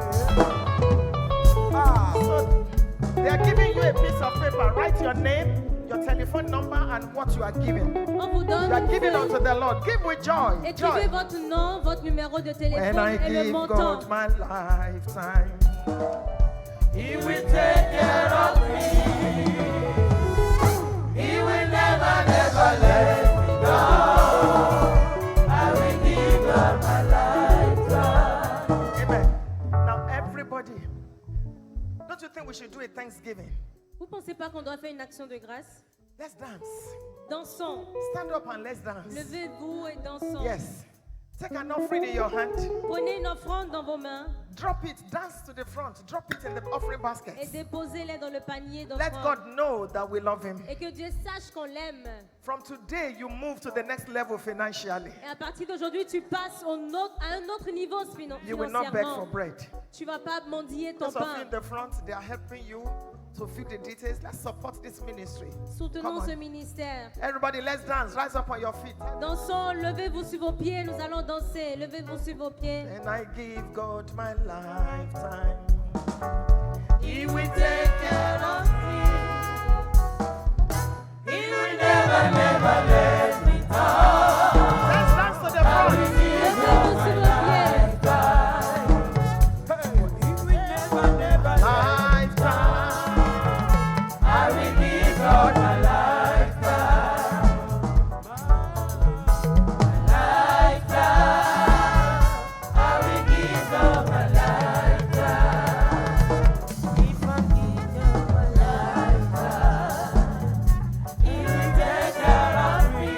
So they are giving you a piece of paper. Write your name, your telephone number, and what you are giving.
On vous donne
You are
une
giving
feuille.
unto the Lord. Give with joy.
Écrivez
Joy.
votre nom, votre numéro de
When
téléphone
I
et le
give
montant.
God my lifetime, He will take care of me. He will never, never let me down. I will give God my lifetime. Amen. Now everybody, don't you think we should do a Thanksgiving?
Vous pensez pas qu'on doit faire une action de grâce?
Let's dance.
Dansons.
Stand up and let's dance.
Levez-vous et dansons.
Yes. Take an offering in your hand.
Prenez une offrande dans vos mains
Drop it. Dance to the front. Drop it in the offering
et
basket.
déposez-les dans le panier
Let
d'offrande.
God know that we love Him.
Et que Dieu sache qu'on l'aime.
From today, you move to the next level financially.
Et à partir d'aujourd'hui, tu passes à un autre niveau
You will not beg for
financièrement.
bread.
Tu vas pas mendier ton
Those of you
pain.
in the front, they are helping you to fill the details. Let's support this ministry. Come
Soutenons
on.
ce ministère.
Everybody, let's dance. Rise up on your feet.
Dansons, levez-vous sur vos pieds. Nous allons danser. Levez-vous sur vos pieds.
And I give God my lifetime. He will take care of me. He will never, never let me down. Let's dance to the front.
Levez-vous sur vos pieds.
I will give God my lifetime. I will give God my lifetime. If I give God my lifetime, He will take care of me.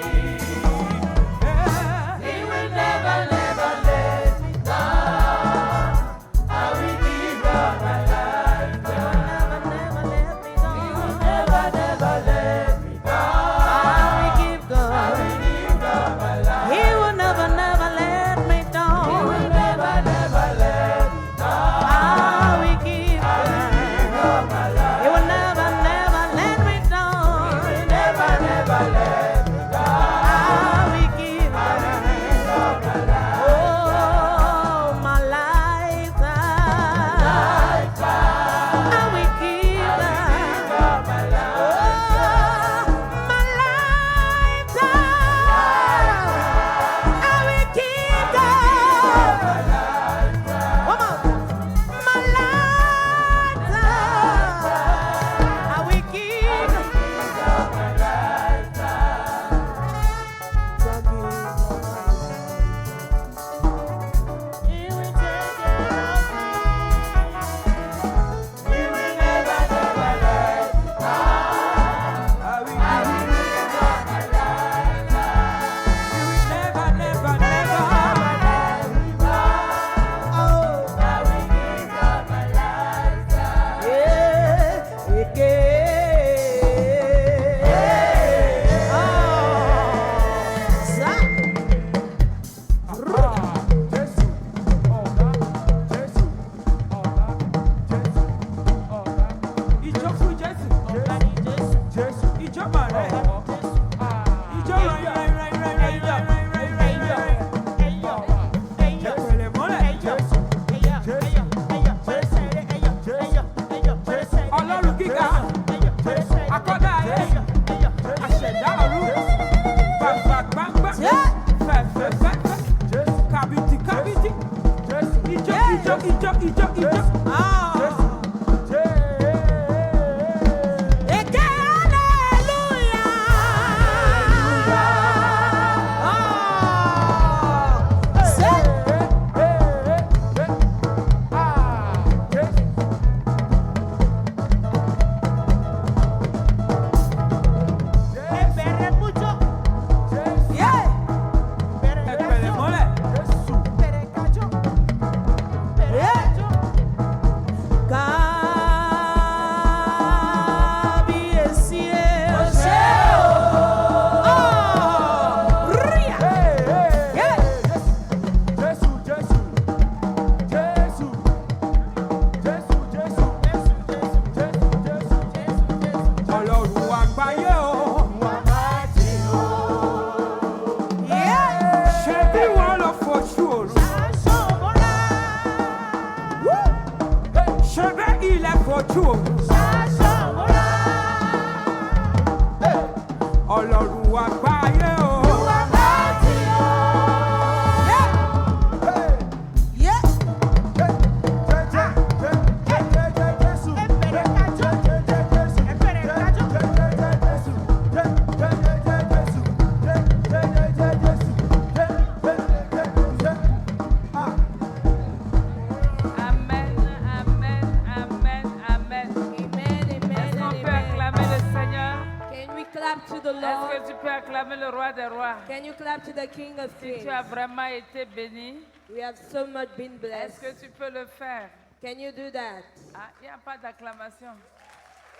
Can you clap to the King of Kings?
Tu as vraiment été béni.
We have so much been
Est-ce
blessed.
que tu peux le faire?
Can you do that?
Ah, il n'y a pas d'acclamation.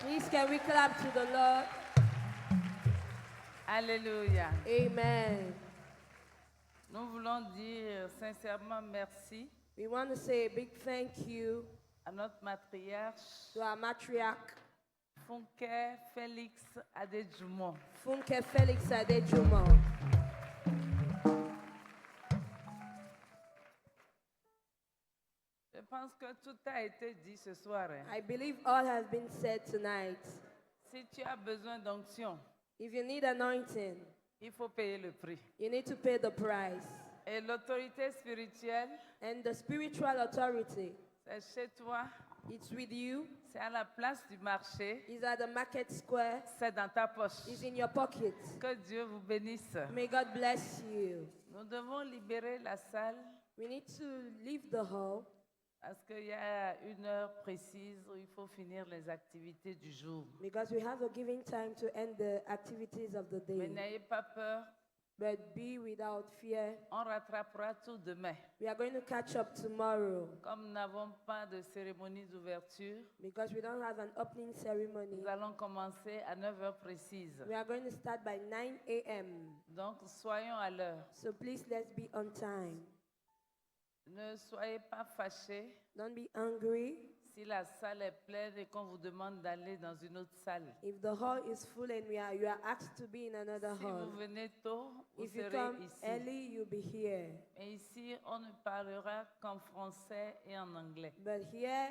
Please, can we clap to the Lord?
Alléluia.
Amen.
Nous voulons dire sincèrement merci
We want to say a big thank you
à notre matriarche,
to our matriarch,
Funke Félix Adéjumon.
Funke Felix Adejumo.
Je pense que tout a été dit ce soir. Hein.
I believe all has been said tonight.
Si tu as besoin d'onction,
If you need anointing,
il faut payer le prix.
you need to pay the price.
Et l'autorité spirituelle,
And the spiritual authority,
c'est chez toi,
it's with you,
c'est à la place du marché,
is at the market square,
c'est dans ta poche.
is in your pocket.
Que Dieu vous bénisse.
May God bless you.
Nous devons libérer la salle
We need to leave the hall
parce qu'il y a une heure précise où il faut finir les activités du jour.
because we have a given time to end the activities of the
Mais
day.
n'ayez pas peur,
But be without fear.
on rattrapera tout demain.
We are going to catch up tomorrow
Comme nous n'avons pas de cérémonie d'ouverture,
because we don't have an opening ceremony.
nous allons commencer à 9 heures précises.
We are going to start by 9 a.m.
Donc soyons à l'heure.
So please let's be on time.
Ne soyez pas fâchés
Don't be angry
si la salle est pleine et qu'on vous demande d'aller dans une autre salle.
if the hall is full and you are asked to be in another
Si
hall.
vous venez tôt, vous
If you
serez
come
ici.
early, you'll be here.
Mais ici, on ne parlera qu'en français et en anglais.
But here,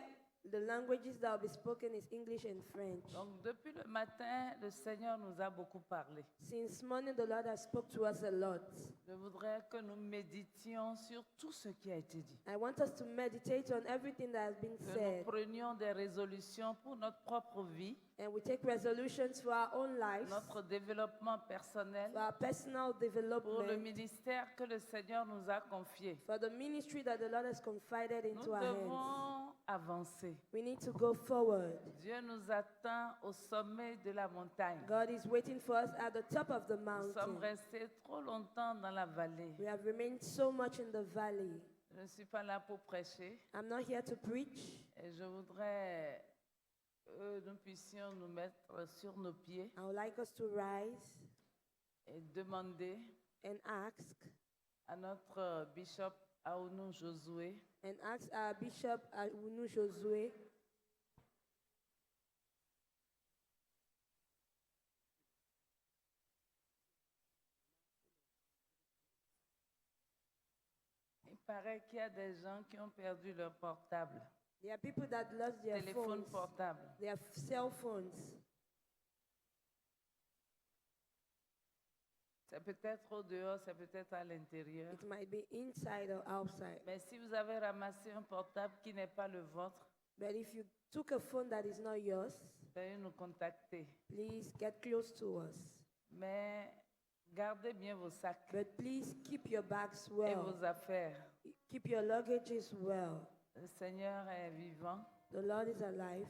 the languages that will be spoken is English and French.
Donc depuis le matin, le Seigneur nous a beaucoup parlé.
Since morning, the Lord has spoke to us a lot.
Je voudrais que nous méditions sur tout ce qui a été dit.
I want us to meditate on everything that has been
Que nous
said.
prenions des résolutions pour notre propre vie,
And we take resolutions for our own lives,
notre développement personnel,
for our personal
pour le
development,
ministère que le Seigneur nous a confié.
for the ministry that the Lord has confided
Nous
into our hands.
devons avancer.
We need to go forward.
Dieu nous attend au sommet de la montagne.
God is waiting for us at the top of the
Nous sommes
mountain.
restés trop longtemps dans la vallée.
We have remained so much in the valley.
Je ne suis pas là pour prêcher
I'm not here to preach.
et je voudrais que nous puissions nous mettre sur nos pieds
I would like us to rise
et demander
and ask
à notre bishop Aounou Josué
our Bishop Aounu Josué
Il paraît qu'il y a des gens qui ont perdu leur portable,
There are people that lost their
téléphone
phones,
portable.
their cell phones.
Ça peut être au dehors, ça peut être à l'intérieur.
It might be inside or outside.
Mais si vous avez ramassé un portable qui n'est pas le vôtre,
But if you took a phone that is not yours,
veuillez nous contacter.
please get close to us.
Mais gardez bien vos sacs
But please keep your bags
et
well.
vos affaires.
Keep your luggages well.
Le Seigneur est vivant,
The Lord is alive.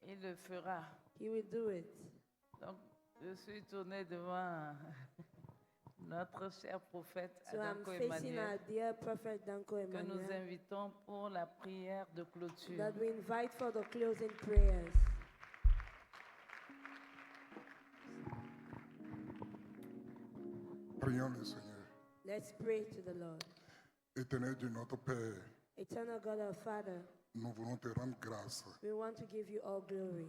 il le fera.
He will do it.
Donc, je suis tournée devant notre cher prophète
So I'm
Adanko
facing
Emmanuel,
our dear prophet Danko
que nous
Emmanuel
invitons pour la prière de clôture.
that we invite for the closing prayers.
Prions le Seigneur.
Let's pray to the Lord.
Éternel Dieu, notre Père,
Eternal God our Father,
nous voulons te rendre grâce
we want to give you all glory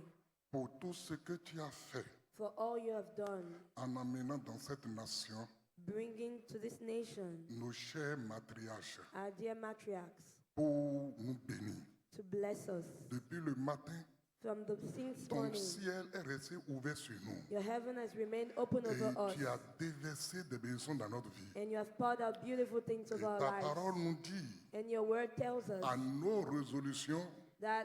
pour tout ce que tu as fait
for all you have done,
en amenant dans cette nation
bringing to this nation
nos chers matriarches
our dear matriarchs
pour nous bénir.
to bless us.
Depuis le matin,
From the since
ton
morning,
ciel est resté ouvert sur nous
your heaven has remained open
et
over us,
tu as déversé des bénédictions dans notre vie.
and you have poured out beautiful things
Et
over our
ta
lives.
parole nous dit
And your word tells us
à nos résolutions,
that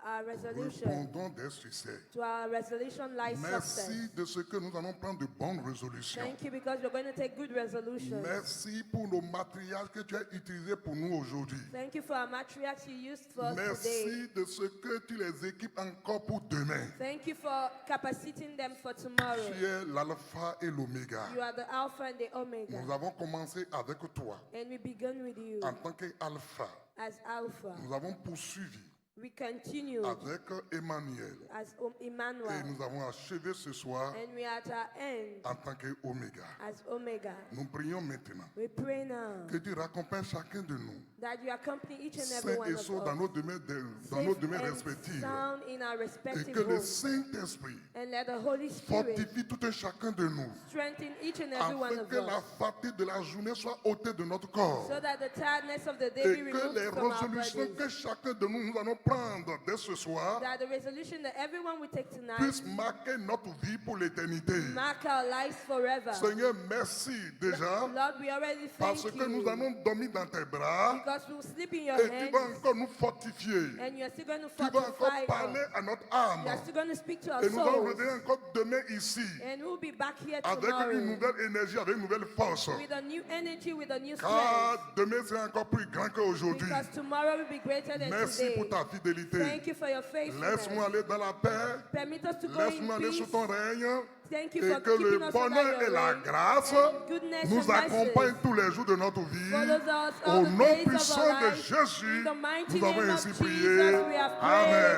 our resolution,
répondons des succès.
to our resolution lies
Merci
success.
de ce que nous allons prendre de bonnes résolutions.
Thank you because we're going to take good resolutions.
Merci pour nos matriarches que tu as utilisés pour nous aujourd'hui.
Thank you for our matriarchs you used for us today.
Merci de ce que tu les équipes encore pour demain.
Thank you for capacitating them for tomorrow.
Tu es l'alpha et l'oméga.
You are the Alpha and the Omega.
Nous avons commencé avec toi
And we began with you
en tant qu'alpha.
as Alpha.
Nous avons poursuivi
We continue
avec Emmanuel.
as
Et
Emmanuel.
nous avons achevé ce soir
And we are at our end
en tant qu'oméga.
as Omega.
Nous prions maintenant
We pray now
que tu récompenses chacun de nous,
that you accompany each and every
sains
one
et
of
saufs dans
us.
nos domaines, dans nos
Safe
domaines
and
respectifs.
sound in our
Et
respective
que le
homes.
Saint-Esprit
And let the Holy Spirit
fortifie tout un chacun de nous,
strengthen each and every one
afin
of
que la
us,
fatigue de la journée soit ôtée de notre corps.
so that the tiredness of the day
Et
be
que les
removed from our
résolutions
bodies.
que chacun de nous allons prendre dès ce soir
That the resolution that everyone will take tonight
puissent marquer notre vie pour l'éternité.
mark our lives forever.
Seigneur, merci déjà
Lord, we already thank
parce que nous
you
allons dormir dans tes bras
because we'll sleep in your
et tu vas
hands
encore nous fortifier.
and you're still going to
Tu vas encore
fortify
parler
us.
à notre âme.
You're still going to speak to our
Et nous allons
souls.
revenir encore demain ici
And we'll be back here
avec
tomorrow
une nouvelle énergie, avec une nouvelle force.
with a new energy, with a new
Car
strength.
demain sera encore plus grand qu'aujourd'hui.
Because tomorrow will be greater than
Merci
today.
pour ta fidélité.
Thank you for your faithfulness.
Laisse-moi aller dans la paix.
Permit us to go
Laisse-moi
in
aller
peace.
sous ton règne.
Thank you
Et
for
que
keeping
le
us
bonheur
under
et
your
la
reign.
grâce
And goodness
nous
and mercy
accompagnent tous les jours de notre vie.
follows us
Au
all the
nom
days of
puissant
our
de
life.
Jésus,
In the mighty
nous avons
name of
ainsi
Jesus,
prié.
we have prayed.
Amen.